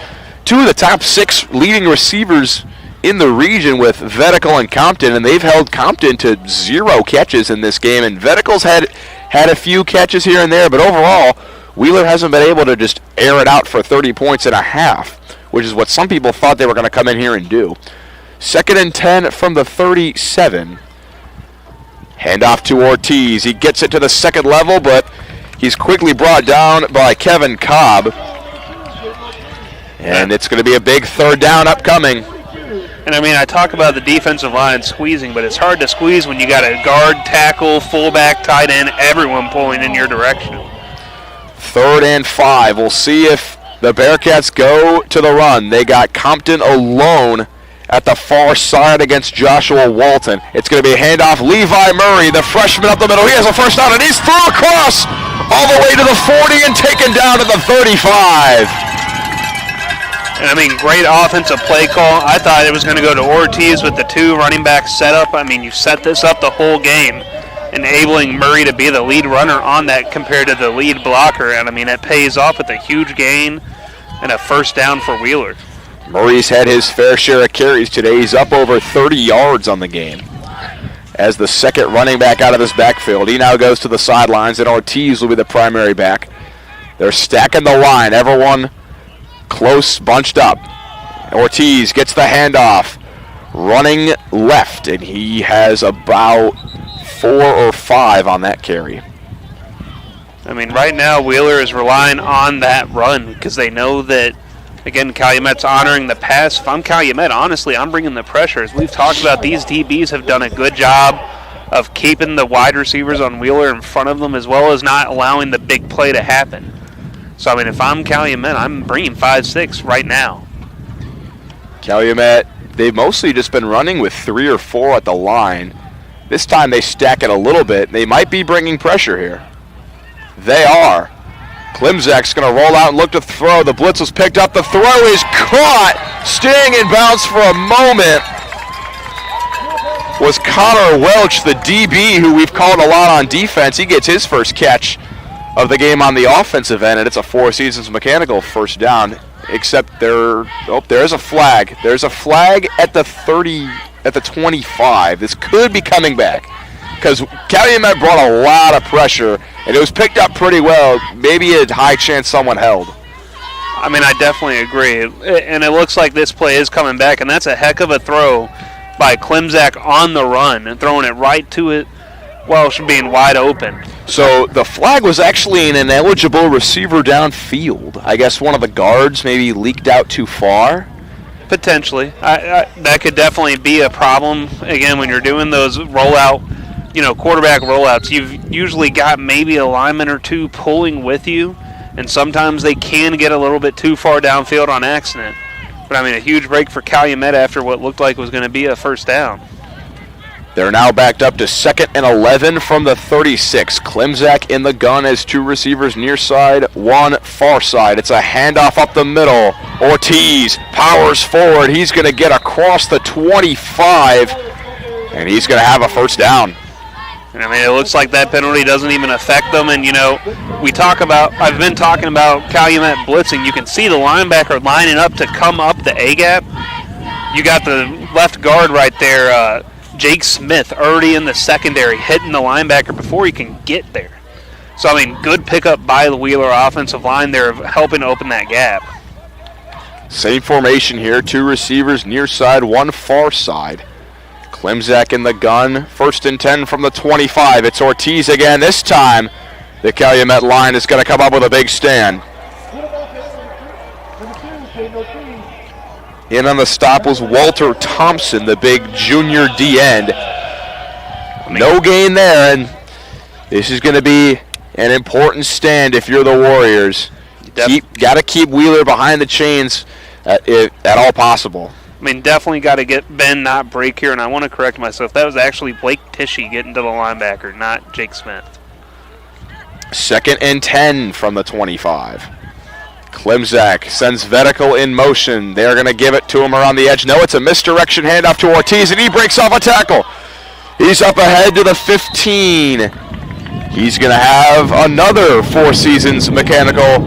two of the top 6 leading receivers in the region with Vedical and Compton, and they've held Compton to 0 catches in this game. And Vedical's had a few catches here and there, but overall, Wheeler hasn't been able to just air it out for 30 points and a half, which is what some people thought they were going to come in here and do. 2nd and 10 from the 37. Handoff to Ortiz. He gets it to the second level, but he's quickly brought down by Kevin Cobb. And it's going to be a big 3rd down upcoming. And I mean, I talk about the defensive line squeezing, but it's hard to squeeze when you got a guard, tackle, fullback, tight end, everyone pulling in your direction. 3rd and 5. We'll see if the Bearcats go to the run. They got Compton alone at the far side against Joshua Walton. It's going to be a handoff. Levi Murray, the freshman up the middle. He has a first down, and he's through across all the way to the 40 and taken down to the 35. And I mean, great offensive play call. I thought it was going to go to Ortiz with the 2 running back setup. I mean, you set this up the whole game, enabling Murray to be the lead runner on that compared to the lead blocker. And I mean, it pays off with a huge gain and a first down for Wheeler. Murray's had his fair share of carries today. He's up over 30 yards on the game. As the second running back out of this backfield, he now goes to the sidelines, and Ortiz will be the primary back. They're stacking the line. Everyone close, bunched up. Ortiz gets the handoff, running left, and he has about 4 or 5 on that carry. I mean, right now Wheeler is relying on that run because they know that, again, Calumet's honoring the pass. If I'm Calumet, honestly, I'm bringing the pressure. As we've talked about, these DBs have done a good job of keeping the wide receivers on Wheeler in front of them as well as not allowing the big play to happen. So, I mean, if I'm Calumet, I'm bringing 5-6 right now. Calumet, they've mostly just been running with 3 or 4 at the line. This time they stack it a little bit. They might be bringing pressure here. They are. Klimzak's going to roll out and look to throw. The blitz was picked up. The throw is caught. Staying in bounds for a moment was Connor Welch, the DB, who we've called a lot on defense. He gets his first catch of the game on the offensive end, and it's a Four Seasons Mechanical first down, except there is a flag. There's a flag at the 30, at the 25. This could be coming back because Calumet brought a lot of pressure, and it was picked up pretty well. Maybe a high chance someone held. I mean, I definitely agree. And it looks like this play is coming back, and that's a heck of a throw by Klimzak on the run and throwing it right to it while being wide open. So the flag was actually an ineligible receiver downfield. I guess one of the guards maybe leaked out too far. Potentially. That could definitely be a problem. Again, when you're doing those rollout, quarterback rollouts, you've usually got maybe a lineman or 2 pulling with you, and sometimes they can get a little bit too far downfield on accident. But, I mean, a huge break for Calumet after what looked like was going to be a first down. They're now backed up to 2nd and 11 from the 36. Klimzak in the gun as 2 receivers near side, 1 far side. It's a handoff up the middle. Ortiz powers forward. He's going to get across the 25, and he's going to have a first down. And I mean, it looks like that penalty doesn't even affect them. And, I've been talking about Calumet blitzing. You can see the linebacker lining up to come up the A-gap. You got the left guard right there, Jake Smith, already in the secondary, hitting the linebacker before he can get there. So, I mean, good pickup by the Wheeler offensive line there, helping open that gap. Same formation here, 2 receivers near side, 1 far side. Klimzak in the gun, 1st and 10 from the 25. It's Ortiz again. This time, the Calumet line is going to come up with a big stand. In on the stop was Walter Thompson, the big junior D-end. No gain there, and this is going to be an important stand if you're the Warriors. Got to keep Wheeler behind the chains at all possible. I mean, definitely got to get bend, not break here, and I want to correct myself. That was actually Blake Tishy getting to the linebacker, not Jake Smith. 2nd and 10 from the 25. Klimzak sends Vedical in motion. They're going to give it to him around the edge. No, it's a misdirection handoff to Ortiz, and he breaks off a tackle. He's up ahead to the 15. He's going to have another Four Seasons mechanical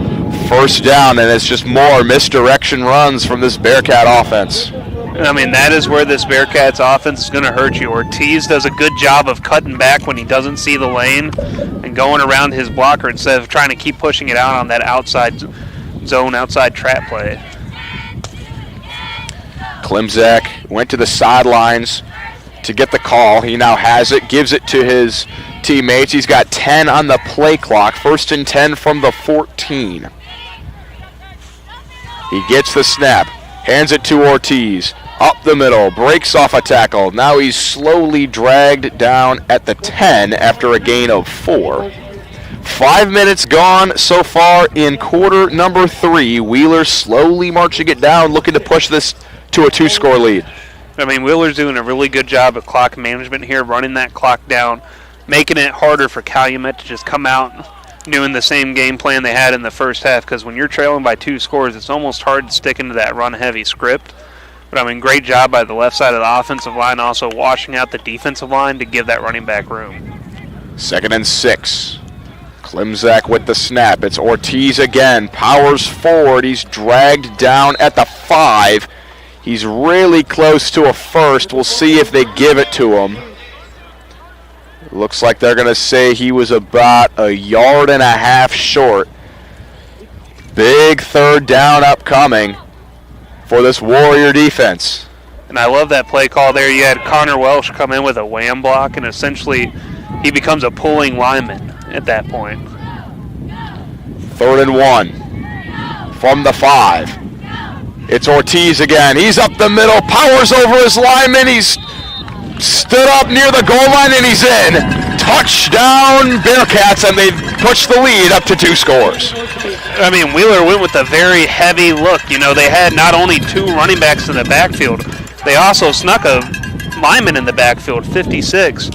first down, and it's just more misdirection runs from this Bearcat offense. I mean, that is where this Bearcats offense is going to hurt you. Ortiz does a good job of cutting back when he doesn't see the lane and going around his blocker instead of trying to keep pushing it out on that outside zone, outside trap play. Klimzak went to the sidelines to get the call. He now has it, gives it to his teammates. He's got 10 on the play clock. 1st and 10 from the 14. He gets the snap, hands it to Ortiz. Up the middle, breaks off a tackle. Now he's slowly dragged down at the 10 after a gain of 4. 5 minutes gone so far in quarter number 3. Wheeler slowly marching it down, looking to push this to a 2-score lead. I mean, Wheeler's doing a really good job of clock management here, running that clock down, making it harder for Calumet to just come out doing the same game plan they had in the first half, because when you're trailing by 2 scores, it's almost hard to stick into that run-heavy script. But, I mean, great job by the left side of the offensive line, also washing out the defensive line to give that running back room. 2nd and 6. Klimzak with the snap. It's Ortiz again. Powers forward. He's dragged down at the 5. He's really close to a first. We'll see if they give it to him. Looks like they're going to say he was about 1.5 yards short. Big 3rd down upcoming for this Warrior defense. And I love that play call there. You had Connor Welsh come in with a wham block, and essentially he becomes a pulling lineman at that point. 3rd and 1 from the 5. It's Ortiz again. He's up the middle, powers over his lineman. He's stood up near the goal line, and he's in. Touchdown Bearcats, and they push the lead up to 2 scores. I mean, Wheeler went with a very heavy look. You know, they had not only 2 running backs in the backfield, they also snuck a lineman in the backfield, 56.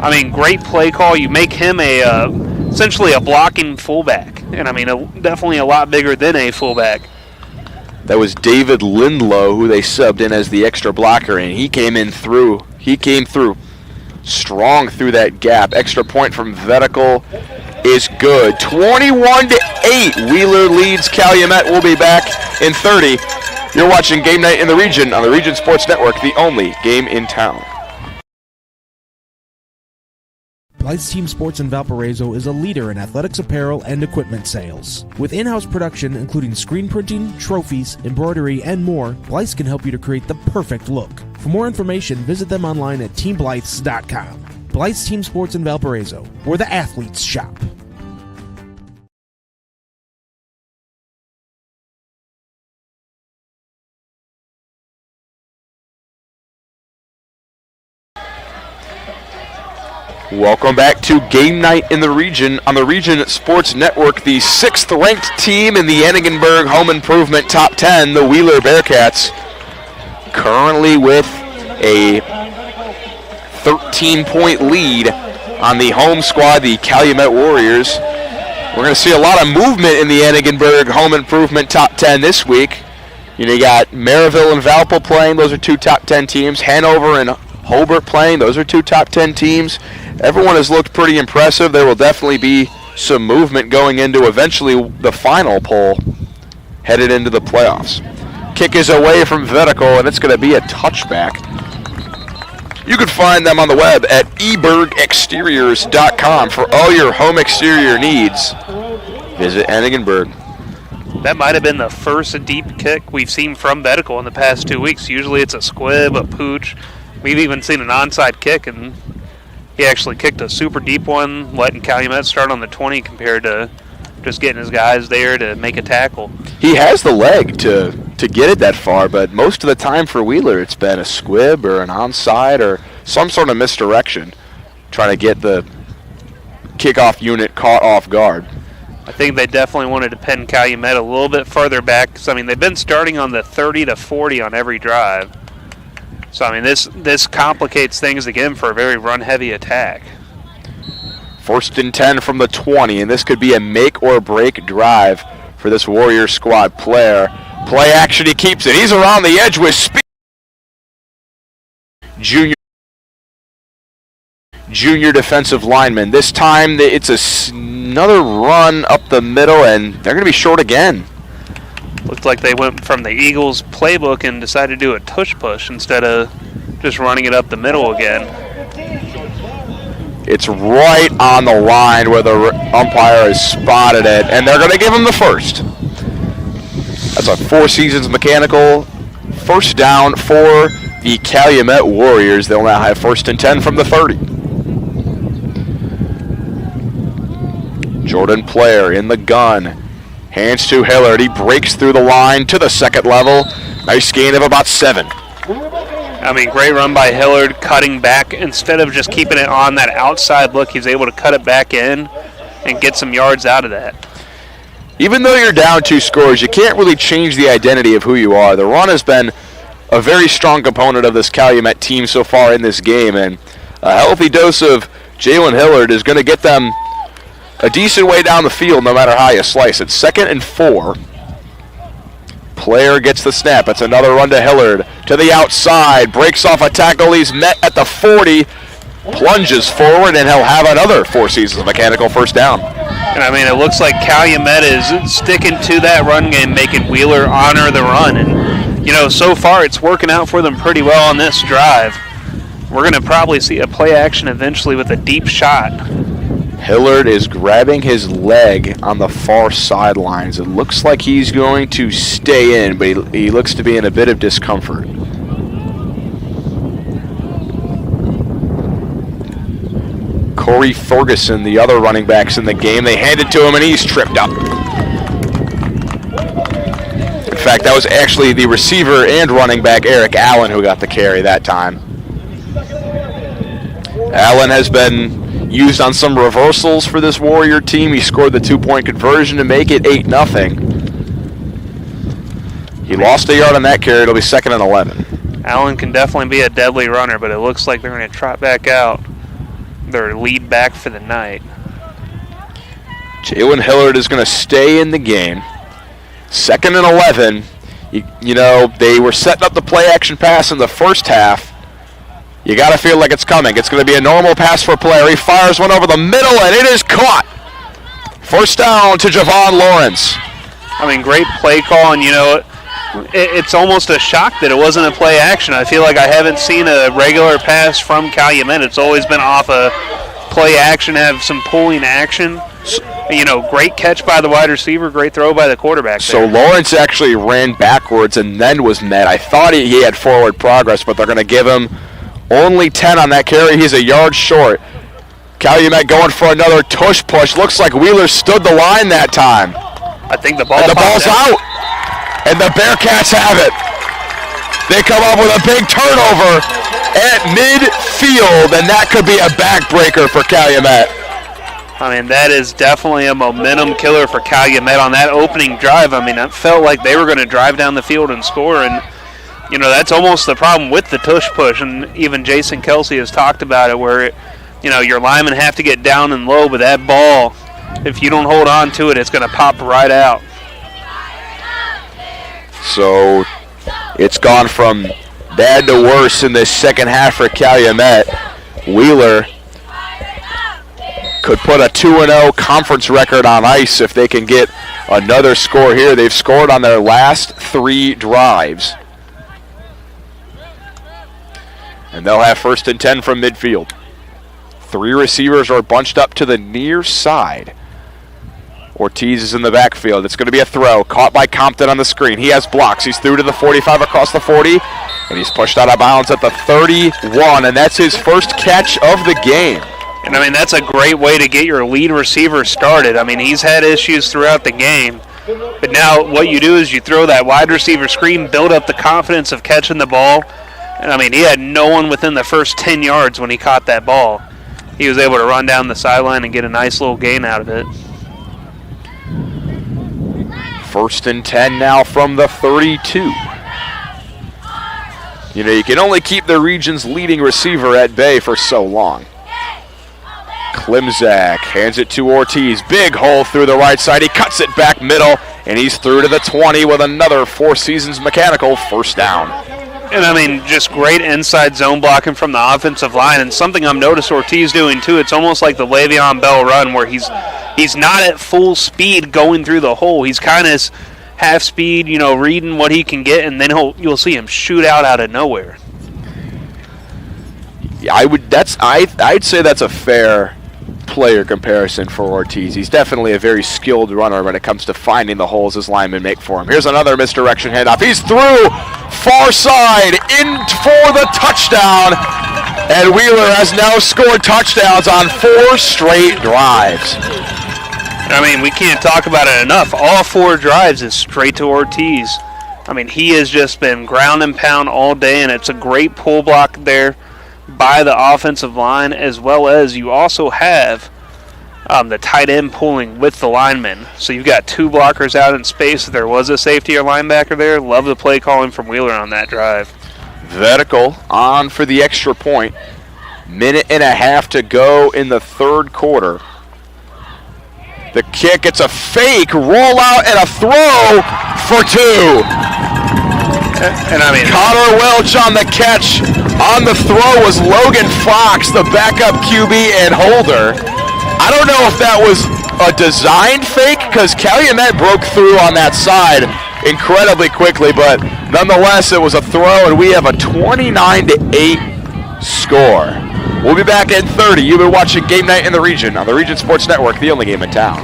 I mean, great play call. You make him essentially a blocking fullback, and I mean, definitely a lot bigger than a fullback. That was David Lindlow, who they subbed in as the extra blocker, and he came through strong through that gap. Extra point from Vedical is good. 21-8. Wheeler leads Calumet. We'll be back in 30. You're watching Game Night in the Region on the Region Sports Network, the only game in town. Blythe's Team Sports in Valparaiso is a leader in athletics apparel and equipment sales. With in-house production including screen printing, trophies, embroidery, and more, Blythe's can help you to create the perfect look. For more information, visit them online at teamblythes.com. Blythe's Team Sports in Valparaiso, where the athletes shop. Welcome back to Game Night in the Region on the Region Sports Network. The 6th-ranked team in the Enigenberg Home Improvement Top 10, the Wheeler Bearcats, currently with a 13-point lead on the home squad, the Calumet Warriors. We're going to see a lot of movement in the Enigenberg Home Improvement Top 10 this week. You got Maryville and Valpo playing. Those are 2 top 10 teams. Hanover and Hobart playing. Those are 2 top 10 teams. Everyone has looked pretty impressive. There will definitely be some movement going into eventually the final poll headed into the playoffs. Kick is away from Vedical, and it's going to be a touchback. You can find them on the web at ebergexteriors.com for all your home exterior needs. Visit Enigenberg. That might have been the first deep kick we've seen from Vedical in the past 2 weeks. Usually it's a squib, a pooch. We've even seen an onside kick, and he actually kicked a super deep one, letting Calumet start on the 20 compared to just getting his guys there to make a tackle. He has the leg to get it that far, but most of the time for Wheeler it's been a squib or an onside or some sort of misdirection, trying to get the kickoff unit caught off guard. I think they definitely wanted to pin Calumet a little bit further back, because, I mean, they've been starting on the 30 to 40 on every drive. So, I mean, this complicates things again for a very run-heavy attack. 1st and 10 from the 20, and this could be a make-or-break drive for for this Warrior squad. Play action, he keeps it. He's around the edge with speed. Junior defensive lineman. This time it's another run up the middle, and they're going to be short again. Looked like they went from the Eagles playbook and decided to do a tush push instead of just running it up the middle again. It's right on the line where the umpire has spotted it, and they're going to give him the first. That's a Four Seasons mechanical first down for the Calumet Warriors. They'll now have 1st and 10 from the 30. Jordan Player in the gun. Hands to Hillard. He breaks through the line to the second level. Nice gain of about 7. I mean, great run by Hillard, cutting back. Instead of just keeping it on that outside look, he's able to cut it back in and get some yards out of that. Even though you're down 2 scores, you can't really change the identity of who you are. The run has been a very strong component of this Calumet team so far in this game, and a healthy dose of Jalen Hillard is going to get them a decent way down the field no matter how you slice it. 2nd and 4. Player gets the snap. It's another run to Hillard. To the outside. Breaks off a tackle. He's met at the 40. Plunges forward, and he'll have another Four Seasons mechanical first down. And I mean, it looks like Calumet is sticking to that run game, making Wheeler honor the run. And, you know, so far it's working out for them pretty well on this drive. We're going to probably see a play action eventually with a deep shot. Hillard is grabbing his leg on the far sidelines. It looks like he's going to stay in, but he looks to be in a bit of discomfort. Corey Ferguson, the other running backs in the game, they hand it to him, and he's tripped up. In fact, that was actually the receiver and running back, Eric Allen, who got the carry that time. Allen has been used on some reversals for this Warrior team. He scored the 2-point conversion to make it 8-0. He lost a yard on that carry. It'll be 2nd and 11. Allen can definitely be a deadly runner, but it looks like they're going to trot back out their lead back for the night. Jalen Hillard is going to stay in the game. 2nd and 11. You know, they were setting up the play action pass in the first half. You got to feel like it's coming. It's going to be a normal pass for Player. He fires one over the middle, and it is caught. First down to Javon Lawrence. I mean, great play call, and, you know, it's almost a shock that it wasn't a play action. I feel like I haven't seen a regular pass from Calumet. It's always been off a play action, have some pulling action. You know, great catch by the wide receiver, great throw by the quarterback there. So Lawrence actually ran backwards and then was met. I thought he had forward progress, but they're going to give him only 10 on that carry. He's a yard short. Calumet going for another tush push. Looks like Wheeler stood the line that time. I think the ball's out. And the Bearcats have it. They come up with a big turnover at midfield, and that could be a backbreaker for Calumet. I mean, that is definitely a momentum killer for Calumet on that opening drive. I mean, it felt like they were going to drive down the field and score, and you know, that's almost the problem with the tush push, and even Jason Kelsey has talked about it where, you know, your linemen have to get down and low, but that ball, if you don't hold on to it, it's going to pop right out. So it's gone from bad to worse in this second half for Calumet. Wheeler could put a 2-0 conference record on ice if they can get another score here. They've scored on their last 3 drives. And they'll have 1st and 10 from midfield. 3 receivers are bunched up to the near side. Ortiz is in the backfield. It's going to be a throw. Caught by Compton on the screen. He has blocks. He's through to the 45 across the 40. And he's pushed out of bounds at the 31. And that's his first catch of the game. And, I mean, that's a great way to get your lead receiver started. I mean, he's had issues throughout the game. But now what you do is you throw that wide receiver screen, build up the confidence of catching the ball. And, I mean, he had no one within the first 10 yards when he caught that ball. He was able to run down the sideline and get a nice little gain out of it. 1st and 10 now from the 32. You know, you can only keep the region's leading receiver at bay for so long. Klimzak hands it to Ortiz. Big hole through the right side. He cuts it back middle and he's through to the 20 with another Four Seasons Mechanical first down. And I mean, just great inside zone blocking from the offensive line, and something I've noticed Ortiz doing too. It's almost like the Le'Veon Bell run, where he's not at full speed going through the hole. He's kind of half speed, reading what he can get, and then you'll see him shoot out of nowhere. Yeah, I'd say that's a fair player comparison for Ortiz. He's definitely a very skilled runner when it comes to finding the holes his linemen make for him. Here's another misdirection handoff. He's through, far side, in for the touchdown, and Wheeler has now scored touchdowns on 4 straight drives. I mean, we can't talk about it enough. All 4 drives is straight to Ortiz. I mean, he has just been ground and pound all day, and it's a great pull block there by the offensive line, as well as you also have the tight end pulling with the linemen. So you've got 2 blockers out in space. If there was a safety or linebacker there, love the play calling from Wheeler on that drive. Vertical on for the extra point. 1.5 to go in the third quarter. The kick, it's a fake rollout and a throw for 2. And I mean, Connor Welch on the catch. On the throw was Logan Fox, the backup QB and holder. I don't know if that was a designed fake, because Calumet broke through on that side incredibly quickly, but nonetheless it was a throw, and we have a 29-8 score. We'll be back in 30. You've been watching Game Night in the Region on the Region Sports Network, the only game in town.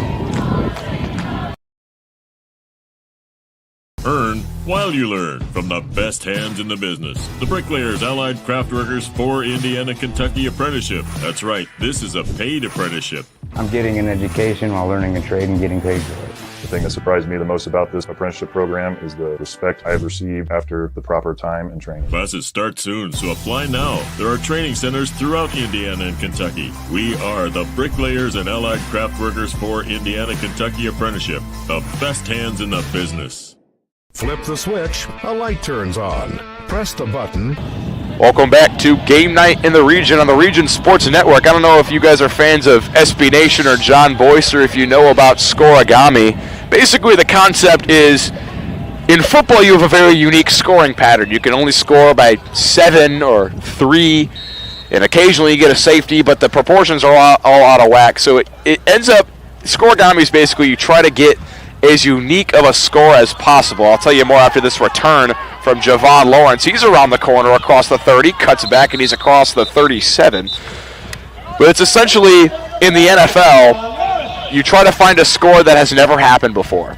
Earn while you learn from the best hands in the business. The Bricklayers Allied Craftworkers for Indiana, Kentucky Apprenticeship. That's right, this is a paid apprenticeship. I'm getting an education while learning a trade and getting paid for it. The thing that surprised me the most about this apprenticeship program is the respect I've received after the proper time and training. Classes start soon, so apply now. There are training centers throughout Indiana and Kentucky. We are the Bricklayers and Allied Craftworkers for Indiana, Kentucky Apprenticeship. The best hands in the business. Flip the switch, a light turns on. Press the button. Welcome back to Game Night in the Region on the Region Sports Network. I don't know if you guys are fans of SB Nation or John Boyce, or if you know about Scorigami. Basically, the concept is, in football, you have a very unique scoring pattern. You can only score by 7 or 3, and occasionally you get a safety, but the proportions are all out of whack. So it ends up, Scorigami is basically you try to get as unique of a score as possible. I'll tell you more after this return from Javon Lawrence. He's around the corner across the 30, cuts back, and he's across the 37. But it's essentially, in the NFL, you try to find a score that has never happened before.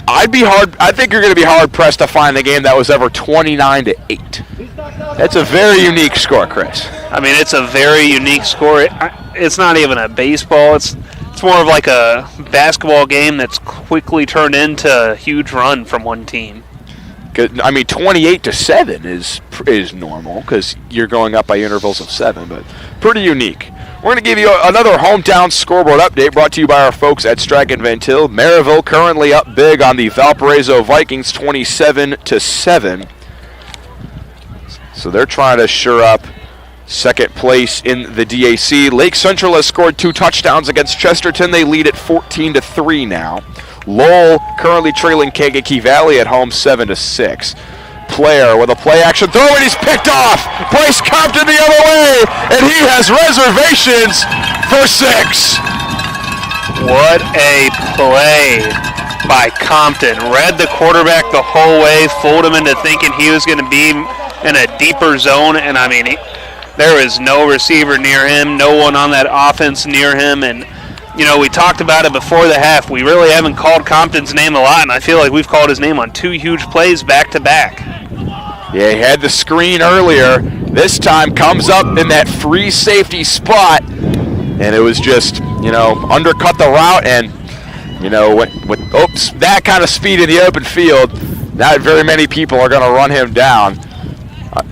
I think you're going to be hard-pressed to find a game that was ever 29-8. That's a very unique score, Chris. I mean, it's a very unique score. It's not even a baseball. It's more of like a basketball game that's quickly turned into a huge run from one team. I mean, 28-7 is normal because you're going up by intervals of 7, but pretty unique. We're going to give you another hometown scoreboard update brought to you by our folks at Strachan Van Til. Maryville currently up big on the Valparaiso Vikings, 27-7. So they're trying to shore up second place in the DAC. Lake Central has scored 2 touchdowns against Chesterton. They lead at 14-3 now. Lowell currently trailing Kankakee Valley at home 7-6. Player with a play action throw, and he's picked off. Bryce Compton the other way, and he has reservations for 6. What a play by Compton. Read the quarterback the whole way, fooled him into thinking he was going to be in a deeper zone, and I mean, there is no receiver near him, no one on that offense near him, and we talked about it before the half. We really haven't called Compton's name a lot, and I feel like we've called his name on 2 huge plays back-to-back. Yeah, he had the screen earlier. This time comes up in that free safety spot, and it was just, undercut the route, and, with that kind of speed in the open field, not very many people are going to run him down.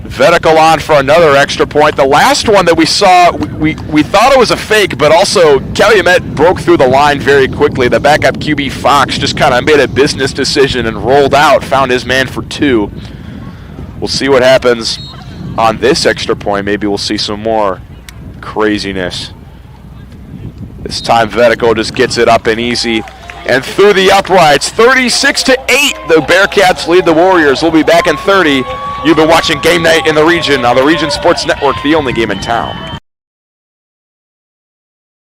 Vertical on for another extra point. The last one that we saw, we thought it was a fake, but also Calumet broke through the line very quickly. The backup QB Fox just kind of made a business decision and rolled out, found his man for 2. We'll see what happens on this extra point. Maybe we'll see some more craziness. This time Vertical just gets it up and easy. and through the uprights. 36-8, the Bearcats lead the Warriors. We'll be back in 30. You've been watching Game Night in the Region on the Region Sports Network, the only game in town.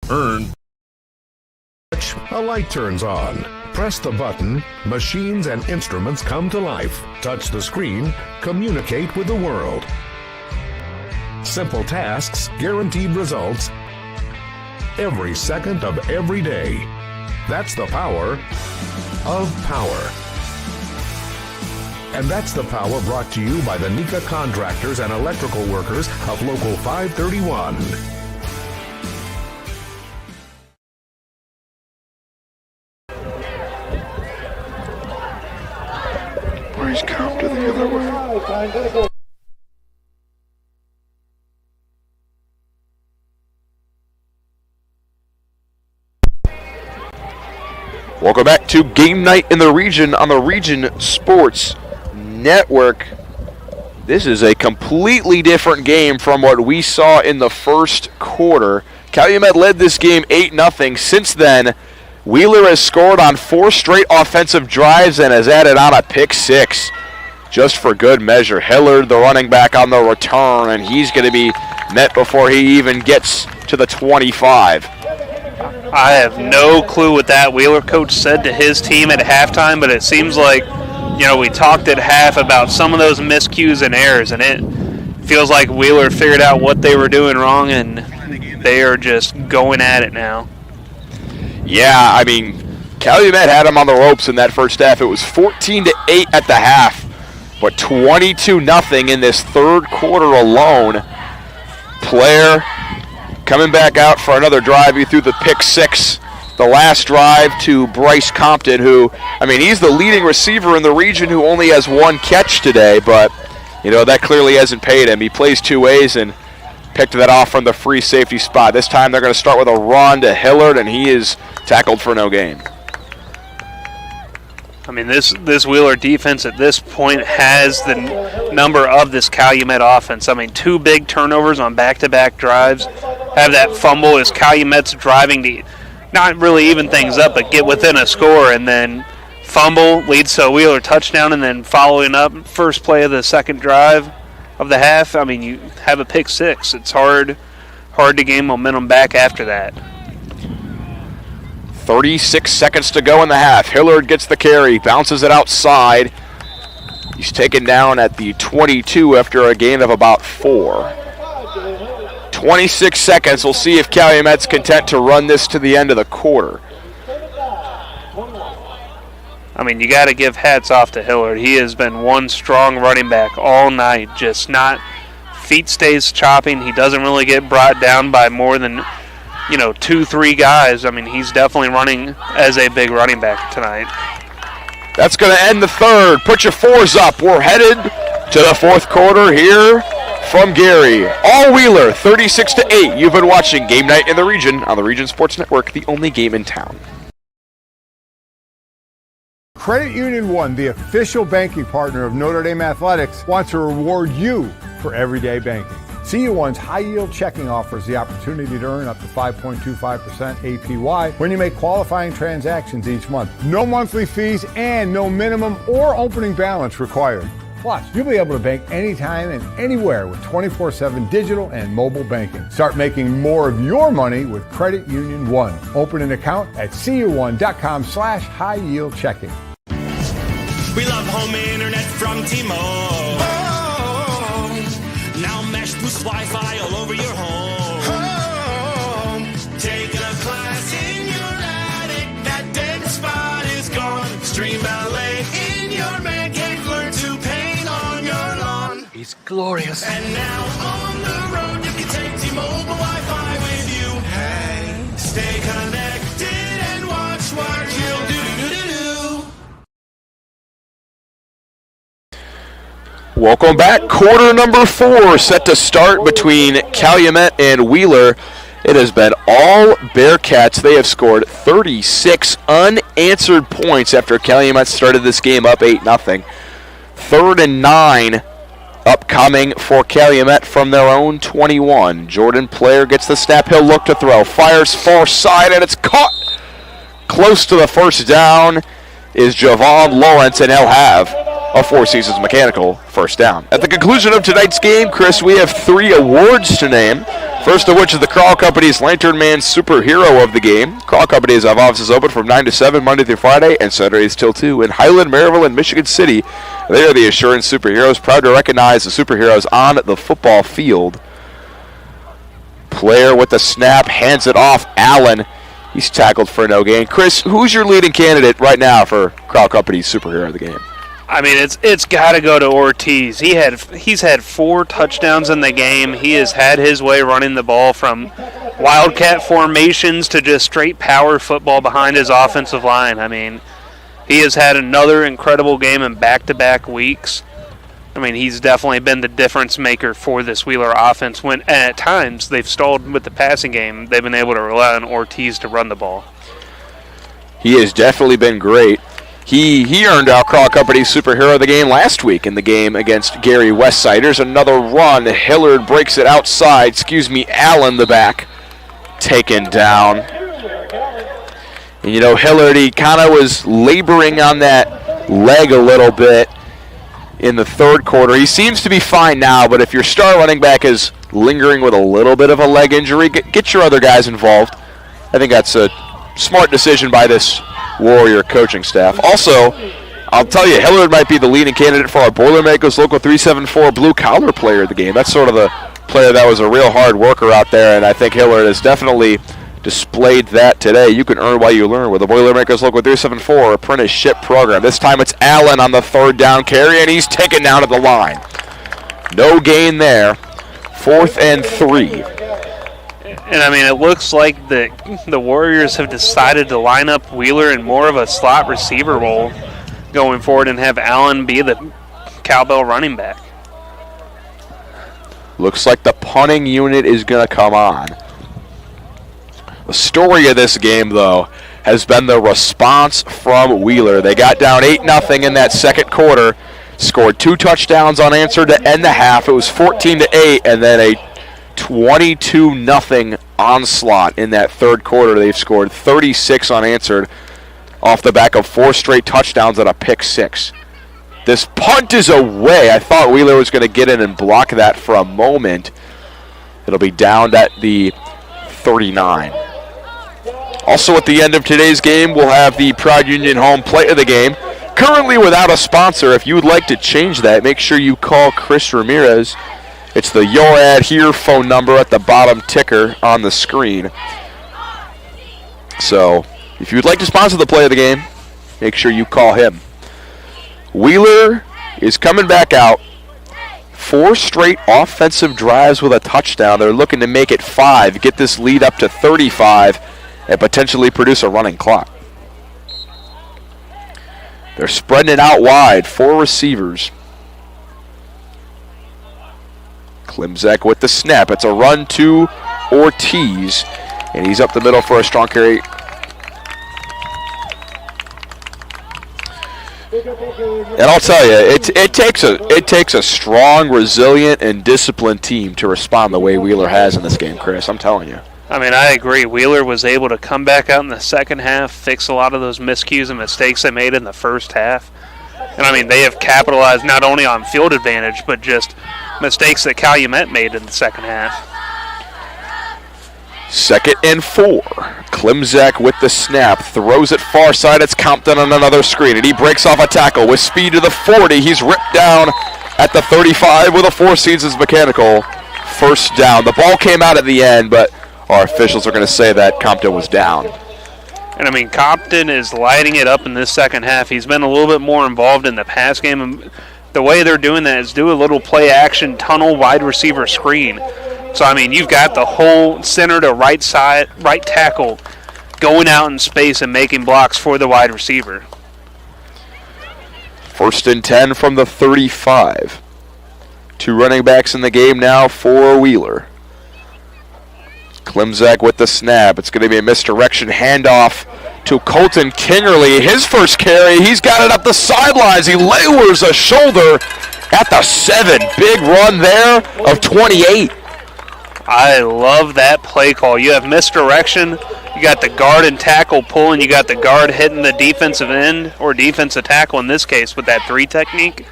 Earn. A light turns on. Press the button, machines and instruments come to life. Touch the screen, communicate with the world. Simple tasks, guaranteed results, every second of every day. That's the power of power. And that's the power brought to you by the NECA contractors and electrical workers of Local 531. Boys, come to the other way. Welcome back to Game Night in the Region on the Region Sports Network. This is a completely different game from what we saw in the first quarter. Calumet led this game 8-0. Since then, Wheeler has scored on 4 straight offensive drives and has added on a pick 6. Just for good measure, Hillard, the running back, on the return, and he's going to be met before he even gets to the 25. I have no clue what that Wheeler coach said to his team at halftime, but it seems like, we talked at half about some of those miscues and errors, and it feels like Wheeler figured out what they were doing wrong, and they are just going at it now. Yeah, Calumet had him on the ropes in that first half. It was 14-8 at the half, but 22-0 in this third quarter alone. Player coming back out for another drive. He threw the pick 6, the last drive to Bryce Compton, who, he's the leading receiver in the region who only has 1 catch today, but, that clearly hasn't paid him. He plays 2 ways and picked that off from the free safety spot. This time they're going to start with a run to Hillard, and he is tackled for no gain. This Wheeler defense at this point has the number of this Calumet offense. 2 big turnovers on back-to-back drives. Have that fumble as Calumet's driving to not really even things up, but get within a score, and then fumble leads to a Wheeler touchdown, and then following up first play of the second drive of the half. You have a pick 6. It's hard to gain momentum back after that. 36 seconds to go in the half. Hillard gets the carry, bounces it outside. He's taken down at the 22 after a gain of about 4. 26 seconds. We'll see if Calumet's content to run this to the end of the quarter. You got to give hats off to Hillard. He has been one strong running back all night. Just not, feet stays chopping. He doesn't really get brought down by more than 2-3 guys. He's definitely running as a big running back tonight. That's going to end the third. Put your 4s up. We're headed to the fourth quarter here from Gary. All Wheeler, 36-8. You've been watching Game Night in the Region on the Region Sports Network, the only game in town. Credit Union One, the official banking partner of Notre Dame Athletics, wants to reward you for everyday banking. CU1's high-yield checking offers the opportunity to earn up to 5.25% APY when you make qualifying transactions each month. No monthly fees and no minimum or opening balance required. Plus, you'll be able to bank anytime and anywhere with 24/7 digital and mobile banking. Start making more of your money with Credit Union One. Open an account at cu1.com/high-yield checking. We love home internet from T-Mobile. Now Mesh boosts Wi-Fi all over your home. Taking a class in your attic, that dead spot is gone. Stream ballet in your man cave, learn to paint on your lawn. It's glorious. And now on the road, you can take T-Mobile Wi-Fi with you. Hey, stay connected and watch what you'll do. Welcome back. Quarter number 4 set to start between Calumet and Wheeler. It has been all Bearcats. They have scored 36 unanswered points after Calumet started this game up 8-0. 3rd and 9 upcoming for Calumet from their own 21. Jordan Player gets the snap. He'll look to throw. Fires far side, and it's caught close to the first down is Javon Lawrence, and he'll have a Four Seasons Mechanical first down. At the conclusion of tonight's game, Chris, we have 3 awards to name. First of which is the Crawl Company's Lantern Man Superhero of the Game. Crawl Companies have offices open from 9 to 7 Monday through Friday and Saturdays till 2 in Highland, Maryville, and Michigan City. They are the Assurance Superheroes, proud to recognize the superheroes on the football field. Player with the snap, hands it off. Allen, he's tackled for no gain. Chris, who's your leading candidate right now for Crawl Company's Superhero of the Game? I mean, it's got to go to Ortiz. He's had 4 touchdowns in the game. He has had his way running the ball from wildcat formations to just straight power football behind his offensive line. I mean, he has had another incredible game in back-to-back weeks. I mean, he's definitely been the difference maker for this Wheeler offense when at times they've stalled with the passing game. They've been able to rely on Ortiz to run the ball. He has definitely been great. He earned our Crawl Company's Superhero of the Game last week in the game against Gary Westsiders. Another run. Hillard breaks it outside. Allen, the back, taken down. And, you know, Hillard, he kind of was laboring on that leg a little bit in the third quarter. He seems to be fine now, but if your star running back is lingering with a little bit of a leg injury, get your other guys involved. I think that's a smart decision by this Warrior coaching staff. Also, I'll tell you, Hillard might be the leading candidate for our Boilermakers Local 374 Blue Collar Player of the Game. That's sort of the player that was a real hard worker out there, and I think Hillard has definitely displayed that today. You can earn while you learn with the Boilermakers Local 374 apprenticeship program. This time it's Allen on the third down carry, and he's taken down at the line. No gain there. 4th and 3. And, I mean, it looks like the Warriors have decided to line up Wheeler in more of a slot receiver role going forward and have Allen be the cowbell running back. Looks like the punting unit is going to come on. The story of this game, though, has been the response from Wheeler. They got down 8-0 in that second quarter, scored 2 touchdowns unanswered to end the half. It was 14-8, and then a 22-0 onslaught in that third quarter. They've scored 36 unanswered off the back of 4 straight touchdowns and a pick 6. This punt is away. I thought Wheeler was going to get in and block that for a moment. It'll be down at the 39. Also at the end of today's game, we'll have the Proud Union Home Play of the Game. Currently without a sponsor. If you would like to change that, make sure you call Chris Ramirez. It's the Your Ad Here phone number at the bottom ticker on the screen. So, if you would like to sponsor the play of the game, make sure you call him. Wheeler is coming back out. 4 straight offensive drives with a touchdown. They're looking to make it 5, get this lead up to 35, and potentially produce a running clock. They're spreading it out wide. 4 receivers. Klimzek with the snap. It's a run to Ortiz, and he's up the middle for a strong carry. And I'll tell you, it takes a strong, resilient, and disciplined team to respond the way Wheeler has in this game, Chris. I'm telling you. I mean, I agree. Wheeler was able to come back out in the second half, fix a lot of those miscues and mistakes they made in the first half. And, I mean, they have capitalized not only on field advantage, but just mistakes that Calumet made in the second half. 2nd and 4. Klimzek with the snap. Throws it far side. It's Compton on another screen. And he breaks off a tackle with speed to the 40. He's ripped down at the 35 with a Four Seasons Mechanical first down. The ball came out at the end, but our officials are going to say that Compton was down. And, I mean, Compton is lighting it up in this second half. He's been a little bit more involved in the pass game. And the way they're doing that is do a little play-action tunnel wide receiver screen. So, I mean, you've got the whole center to right side, right tackle going out in space and making blocks for the wide receiver. 1st and 10 from the 35. 2 running backs in the game now for Wheeler. Klimzek with the snap. It's going to be a misdirection handoff to Colton Kingerly. His first carry, he's got it up the sidelines. He lowers a shoulder at the 7. Big run there of 28. I love that play call. You have misdirection. You got the guard and tackle pulling. You got the guard hitting the defensive end or defensive tackle in this case with that 3 technique.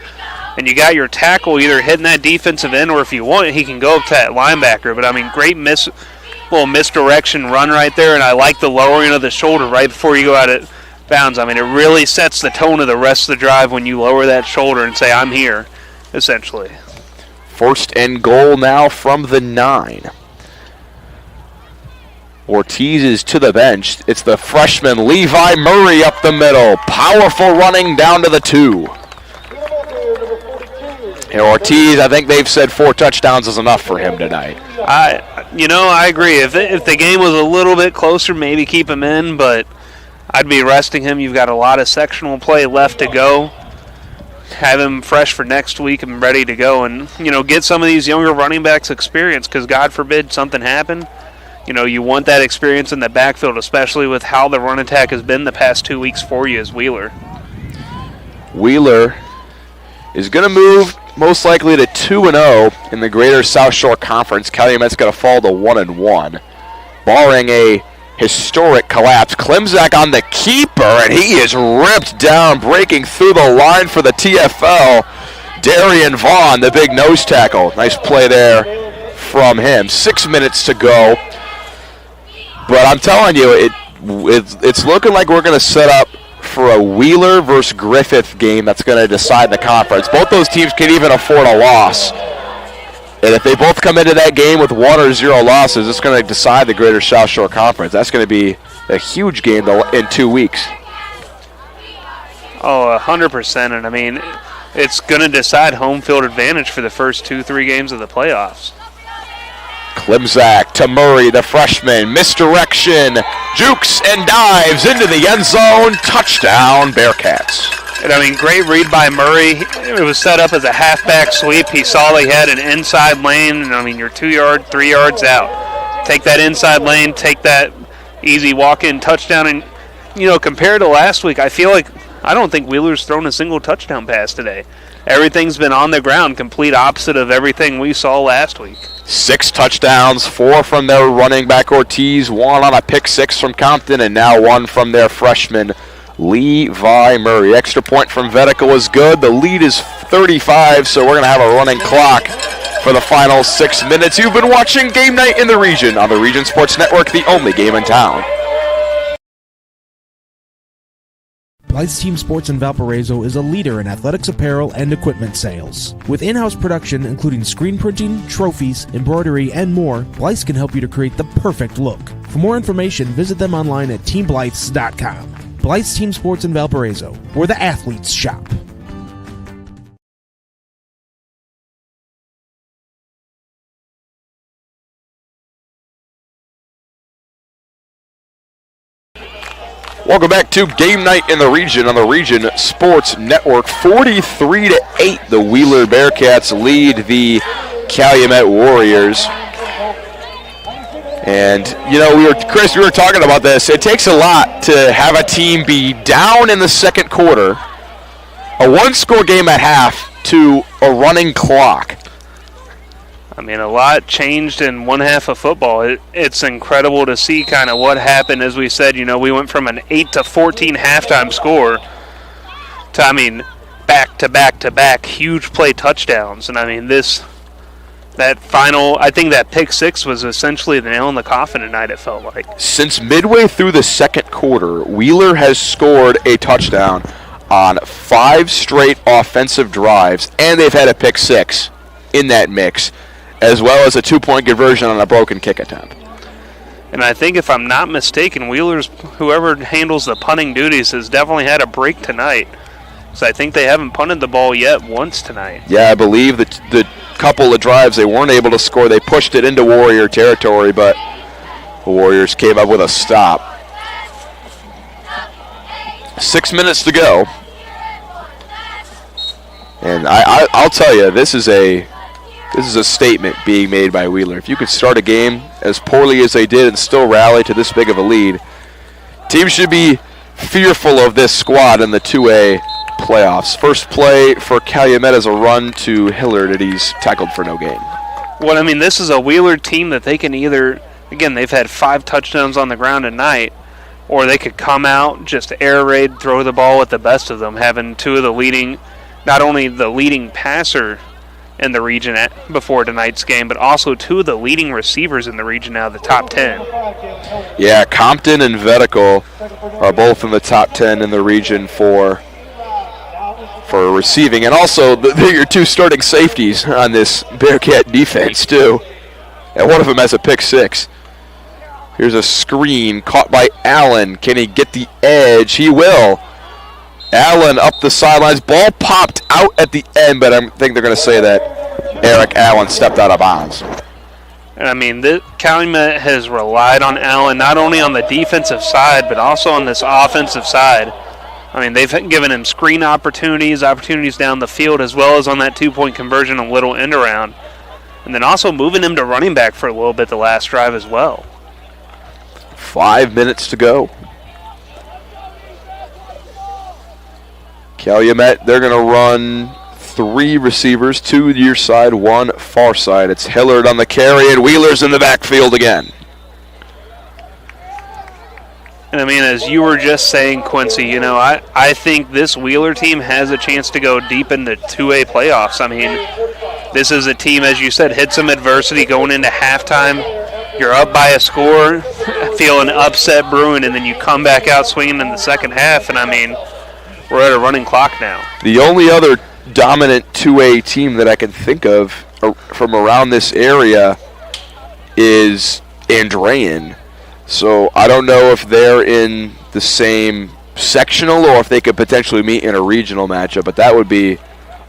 And you got your tackle either hitting that defensive end or if you want, he can go up to that linebacker. But, I mean, great little misdirection run right there. And I like the lowering of the shoulder right before you go out of bounds. I mean, it really sets the tone of the rest of the drive when you lower that shoulder and say, I'm here, essentially. First and goal now from the 9. Ortiz is to the bench. It's the freshman Levi Murray up the middle. Powerful running down to the 2. And Ortiz, I think they've said 4 touchdowns is enough for him tonight. I agree. If the game was a little bit closer, maybe keep him in, but I'd be resting him. You've got a lot of sectional play left to go. Have him fresh for next week and ready to go and, get some of these younger running backs experience because, God forbid, something happen. You want that experience in the backfield, especially with how the run attack has been the past 2 weeks for you as Wheeler. Wheeler is going to move most likely to 2-0 in the Greater South Shore Conference. Calumet's going to fall to 1-1, barring a historic collapse. Klimzak on the keeper, and he is ripped down, breaking through the line for the TFL. Darian Vaughn, the big nose tackle. Nice play there from him. 6 minutes to go. But I'm telling you, it's looking like we're going to set up for a Wheeler versus Griffith game that's going to decide the conference. Both those teams can even afford a loss. And if they both come into that game with 1 or 0 losses, it's going to decide the Greater South Shore Conference. That's going to be a huge game in 2 weeks. Oh, 100%. And, I mean, it's going to decide home field advantage for the first 2-3 games of the playoffs. Klimzak to Murray, the freshman. Misdirection. Jukes and dives into the end zone. Touchdown, Bearcats. And, I mean, great read by Murray. It was set up as a halfback sweep. He saw they had an inside lane, and, I mean, you're 2 yards, 3 yards out. Take that inside lane, take that easy walk-in touchdown. And, compared to last week, I don't think Wheeler's thrown a single touchdown pass today. Everything's been on the ground, complete opposite of everything we saw last week. 6 touchdowns, 4 from their running back Ortiz, 1 on a pick 6 from Compton, and now 1 from their freshman Levi Murray. Extra point from Vedica was good. The lead is 35, so we're going to have a running clock for the final 6 minutes. You've been watching Game Night in the Region on the Region Sports Network, the only game in town. Blythe's Team Sports in Valparaiso is a leader in athletics apparel and equipment sales. With in-house production including screen printing, trophies, embroidery, and more, Blythe's can help you to create the perfect look. For more information, visit them online at teamblythes.com. Blythe's Team Sports in Valparaiso, where the athletes shop. Welcome back to Game Night in the Region on the Region Sports Network. 43-8, the Wheeler Bearcats lead the Calumet Warriors. And, Chris, we were talking about this. It takes a lot to have a team be down in the second quarter, a one-score game at half, to a running clock. I mean, a lot changed in one half of football. It's incredible to see kind of what happened. As we said, we went from an 8-14 halftime score to, back-to-back huge play touchdowns. And, that final, I think that pick 6 was essentially the nail in the coffin tonight, it felt like. Since midway through the second quarter, Wheeler has scored a touchdown on 5 straight offensive drives, and they've had a pick 6 in that mix, as well as a 2-point conversion on a broken kick attempt. And I think if I'm not mistaken, Wheeler's, whoever handles the punting duties, has definitely had a break tonight. So I think they haven't punted the ball yet once tonight. Yeah, I believe the couple of drives they weren't able to score. They pushed it into Warrior territory, but the Warriors came up with a stop. 6 minutes to go. And I'll tell you, this is a statement being made by Wheeler. If you could start a game as poorly as they did and still rally to this big of a lead, teams should be fearful of this squad in the 2A playoffs. First play for Calumet is a run to Hillard, and he's tackled for no gain. Well, I mean, this is a Wheeler team that they can either, again, they've had 5 touchdowns on the ground tonight, or they could come out, just air raid, throw the ball at the best of them, having 2 of the leading, not only the leading passer in the region before tonight's game, but also 2 of the leading receivers in the region now, the top 10. Yeah, Compton and Vetical are both in the top 10 in the region for receiving, and also they're your 2 starting safeties on this Bearcat defense too, and one of them has a pick 6. Here's a screen caught by Allen. Can he get the edge? He will. Allen up the sidelines. Ball popped out at the end, but I think they're going to say that Eric Allen stepped out of bounds. And I mean, Calumet has relied on Allen not only on the defensive side, but also on this offensive side. I mean, they've given him screen opportunities down the field, as well as on that 2-point conversion, a little end around. And then also moving him to running back for a little bit the last drive as well. 5 minutes to go. Calumet, they're going to run 3 receivers, 2 near side, 1 far side. It's Hillard on the carry, and Wheeler's in the backfield again. And I mean, as you were just saying, Quincy, I think this Wheeler team has a chance to go deep into 2A playoffs. I mean, this is a team, as you said, hit some adversity going into halftime. You're up by a score, feeling upset brewing, and then you come back out swinging in the second half, and I mean, we're at a running clock now. The only other dominant 2A team that I can think of from around this area is Andrean. So I don't know if they're in the same sectional or if they could potentially meet in a regional matchup, but that would be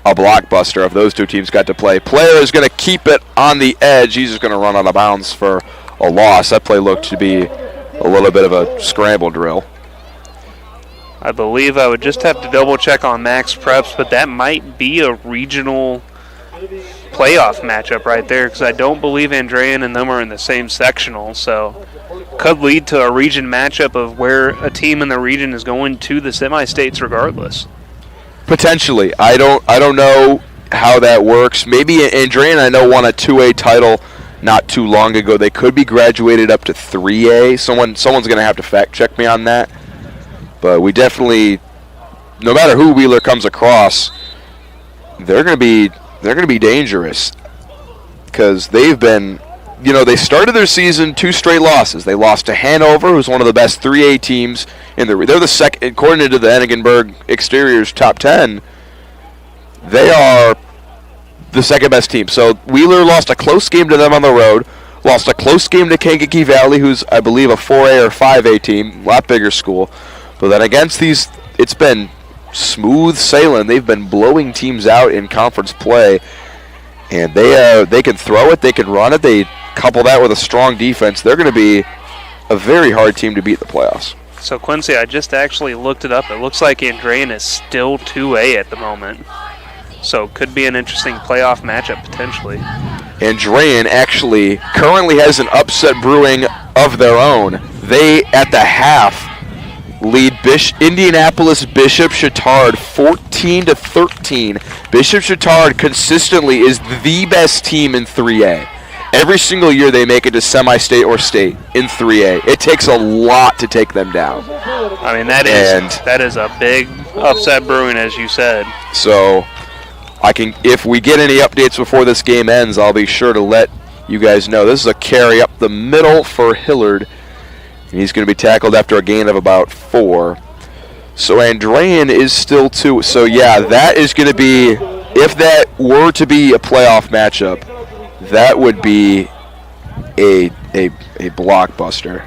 a blockbuster if those 2 teams got to play. Player is going to keep it on the edge. He's just going to run out of bounds for a loss. That play looked to be a little bit of a scramble drill. I believe I would just have to double check on Max Preps, but that might be a regional playoff matchup right there, because I don't believe Andrean and them are in the same sectional, so could lead to a region matchup of where a team in the region is going to the semi-states regardless. Potentially. I don't know how that works. Maybe Andrean, I know, won a 2A title not too long ago. They could be graduated up to 3A. Someone's going to have to fact check me on that. But we definitely, no matter who Wheeler comes across, they're going to be dangerous, because they've been, they started their season 2 straight losses. They lost to Hanover, who's one of the best 3A teams in they're the second, according to the Enigenberg Exteriors top 10. They are the second best team. So Wheeler lost a close game to them on the road, lost a close game to Kankakee Valley, who's I believe a 4A or 5A team, a lot bigger school. But then against these, it's been smooth sailing. They've been blowing teams out in conference play, and they can throw it, they can run it. They couple that with a strong defense. They're going to be a very hard team to beat in the playoffs. So Quincy, I just actually looked it up. It looks like Andrean is still 2A at the moment, so could be an interesting playoff matchup potentially. Andrean actually currently has an upset brewing of their own. They at the half lead Indianapolis Bishop Chatard 14-13. Bishop Chatard consistently is the best team in 3A. Every single year they make it to semi-state or state in 3A. It takes a lot to take them down. I mean, that is a big upset brewing, as you said. So if we get any updates before this game ends, I'll be sure to let you guys know. This is a carry up the middle for Hillard. He's going to be tackled after a gain of about 4. So Andrean is still 2. So, yeah, that is going to be, if that were to be a playoff matchup, that would be a blockbuster.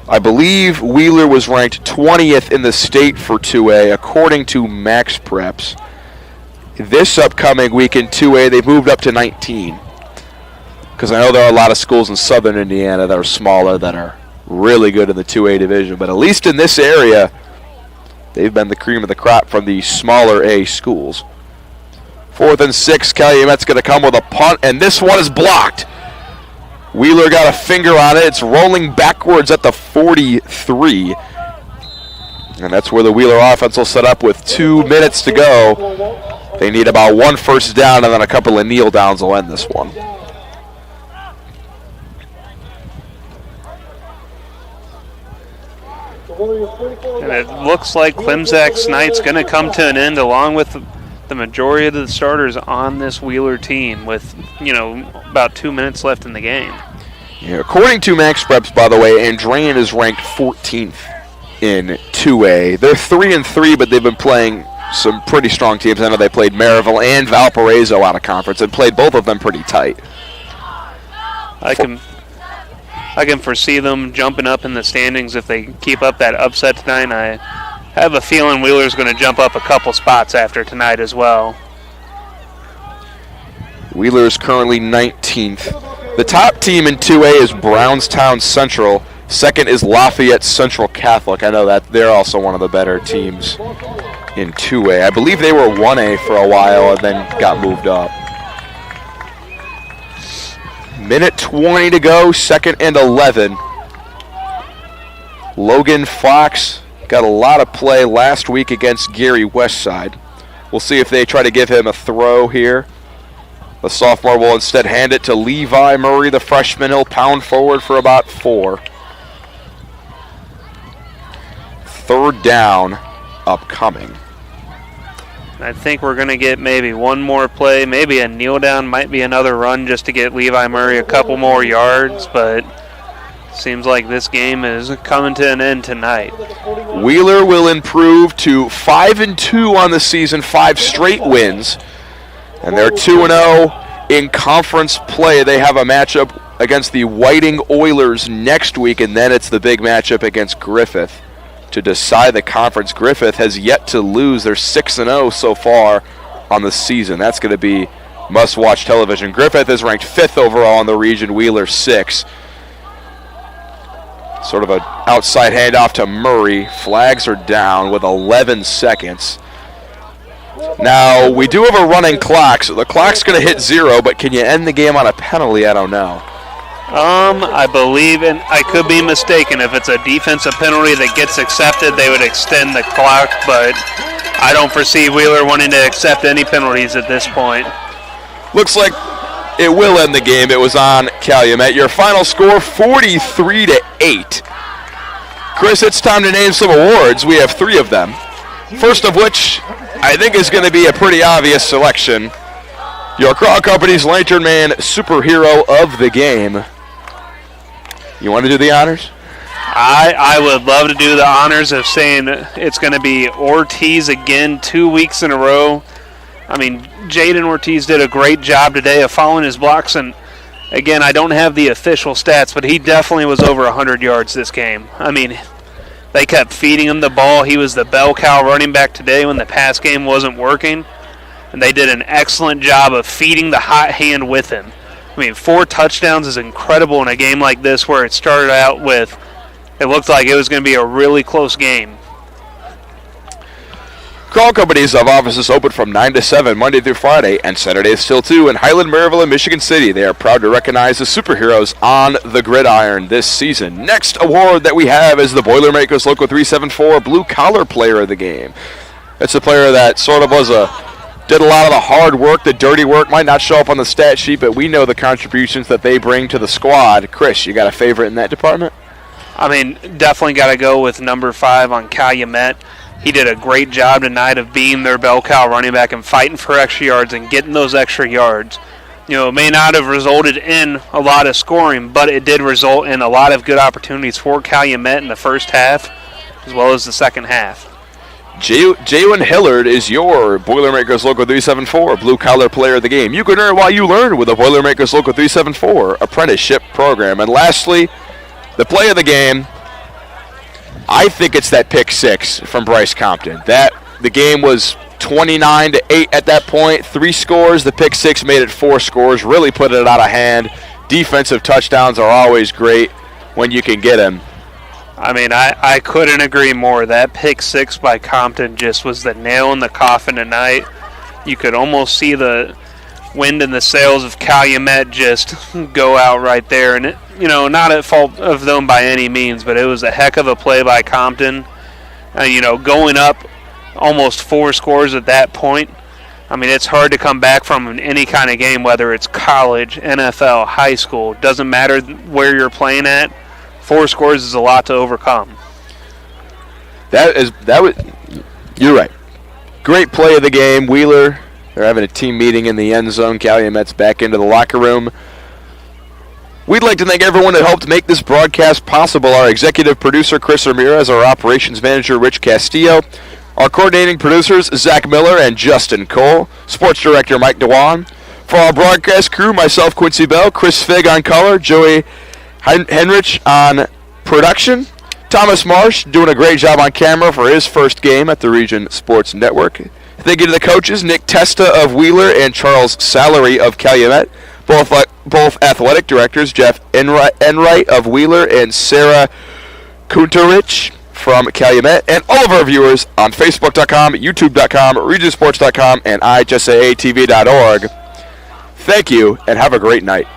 I believe Wheeler was ranked 20th in the state for 2A, according to Max Preps. This upcoming week in 2A, they've moved up to 19. Because I know there are a lot of schools in southern Indiana that are smaller that are really good in the 2A division. But at least in this area, they've been the cream of the crop from the smaller A schools. 4th and 6, Calumet's going to come with a punt, and this one is blocked. Wheeler got a finger on it. It's rolling backwards at the 43. And that's where the Wheeler offense will set up with 2 minutes to go. They need about 1 first down, and then a couple of kneel downs will end this one. And it looks like Klimzak's night's going to come to an end along with the majority of the starters on this Wheeler team with, about 2 minutes left in the game. Yeah, according to Max Preps, by the way, Andrean is ranked 14th in 2A. They're 3-3, but they've been playing some pretty strong teams. I know they played Maryville and Valparaiso out of conference and played both of them pretty tight. I can foresee them jumping up in the standings if they keep up that upset tonight. I have a feeling Wheeler's going to jump up a couple spots after tonight as well. Wheeler is currently 19th. The top team in 2A is Brownstown Central. Second is Lafayette Central Catholic. I know that they're also one of the better teams in 2A. I believe they were 1A for a while and then got moved up. Minute 20 to go, 2nd and 11. Logan Fox got a lot of play last week against Gary Westside. We'll see if they try to give him a throw here. The sophomore will instead hand it to Levi Murray, the freshman. He'll pound forward for about 4. 3rd down upcoming. I think we're going to get maybe one more play, maybe a kneel down, might be another run just to get Levi Murray a couple more yards, but seems like this game is coming to an end tonight. Wheeler will improve to 5-2 on the season, 5 straight wins, and they're 2-0 in conference play. They have a matchup against the Whiting Oilers next week, and then it's the big matchup against Griffith to decide the conference. Griffith has yet to lose. They're 6-0 so far on the season. That's going to be must-watch television. Griffith is ranked 5th overall in the region, Wheeler 6th. Sort of an outside handoff to Murray. Flags are down with 11 seconds. Now, we do have a running clock, so the clock's going to hit 0, but can you end the game on a penalty? I don't know. I believe, and I could be mistaken, if it's a defensive penalty that gets accepted, they would extend the clock, but I don't foresee Wheeler wanting to accept any penalties at this point. Looks like it will end the game. It was on Calumet. Your final score, 43-8. Chris, it's time to name some awards. We have 3 of them. First of which I think is going to be a pretty obvious selection. Your Crawl Company's Lantern Man Superhero of the Game. You want to do the honors? I would love to do the honors of saying it's going to be Ortiz again 2 weeks in a row. I mean, Jaden Ortiz did a great job today of following his blocks, and again, I don't have the official stats, but he definitely was over 100 yards this game. I mean, they kept feeding him the ball. He was the bell cow running back today when the pass game wasn't working, and they did an excellent job of feeding the hot hand with him. I mean, 4 touchdowns is incredible in a game like this where it started out with, it looked like it was going to be a really close game. Crawl Companies have offices open from 9 to 7 Monday through Friday and Saturdays till 2 in Highland, Maryville, and Michigan City. They are proud to recognize the superheroes on the gridiron this season. Next award that we have is the Boilermakers Local 374 Blue Collar Player of the Game. It's a player that sort of did a lot of the hard work, the dirty work, might not show up on the stat sheet, but we know the contributions that they bring to the squad. Chris, you got a favorite in that department? I mean, definitely got to go with number 5 on Calumet. He did a great job tonight of being their bell cow running back and fighting for extra yards and getting those extra yards. You know, it may not have resulted in a lot of scoring, but it did result in a lot of good opportunities for Calumet in the first half as well as the second half. Jalen Hillard is your Boilermakers Local 374 Blue Collar Player of the Game. You can earn while you learn with the Boilermakers Local 374 Apprenticeship Program. And lastly, the play of the game, I think it's that pick 6 from Bryce Compton. The game was 29-8 at that point. 3 scores. The pick 6 made it 4 scores. Really put it out of hand. Defensive touchdowns are always great when you can get them. I mean, I couldn't agree more. That pick 6 by Compton just was the nail in the coffin tonight. You could almost see the wind in the sails of Calumet just go out right there. And, not at fault of them by any means, but it was a heck of a play by Compton. Going up almost 4 scores at that point. I mean, it's hard to come back from any kind of game, whether it's college, NFL, high school. Doesn't matter where you're playing at. 4 scores is a lot to overcome. You're right. Great play of the game. Wheeler, they're having a team meeting in the end zone. Calumet's back into the locker room. We'd like to thank everyone that helped make this broadcast possible. Our executive producer, Chris Ramirez, our operations manager, Rich Castillo, our coordinating producers, Zach Miller and Justin Cole, sports director, Mike Dewan. For our broadcast crew, myself, Quincy Bell, Chris Figg on color, Joey Henrich on production, Thomas Marsh doing a great job on camera for his first game at the Region Sports Network. Thank you to the coaches, Nick Testa of Wheeler and Charles Salary of Calumet, both athletic directors, Jeff Enright of Wheeler and Sarah Kunterich from Calumet, and all of our viewers on Facebook.com, YouTube.com, RegionSports.com, and IHSAATV.org. Thank you, and have a great night.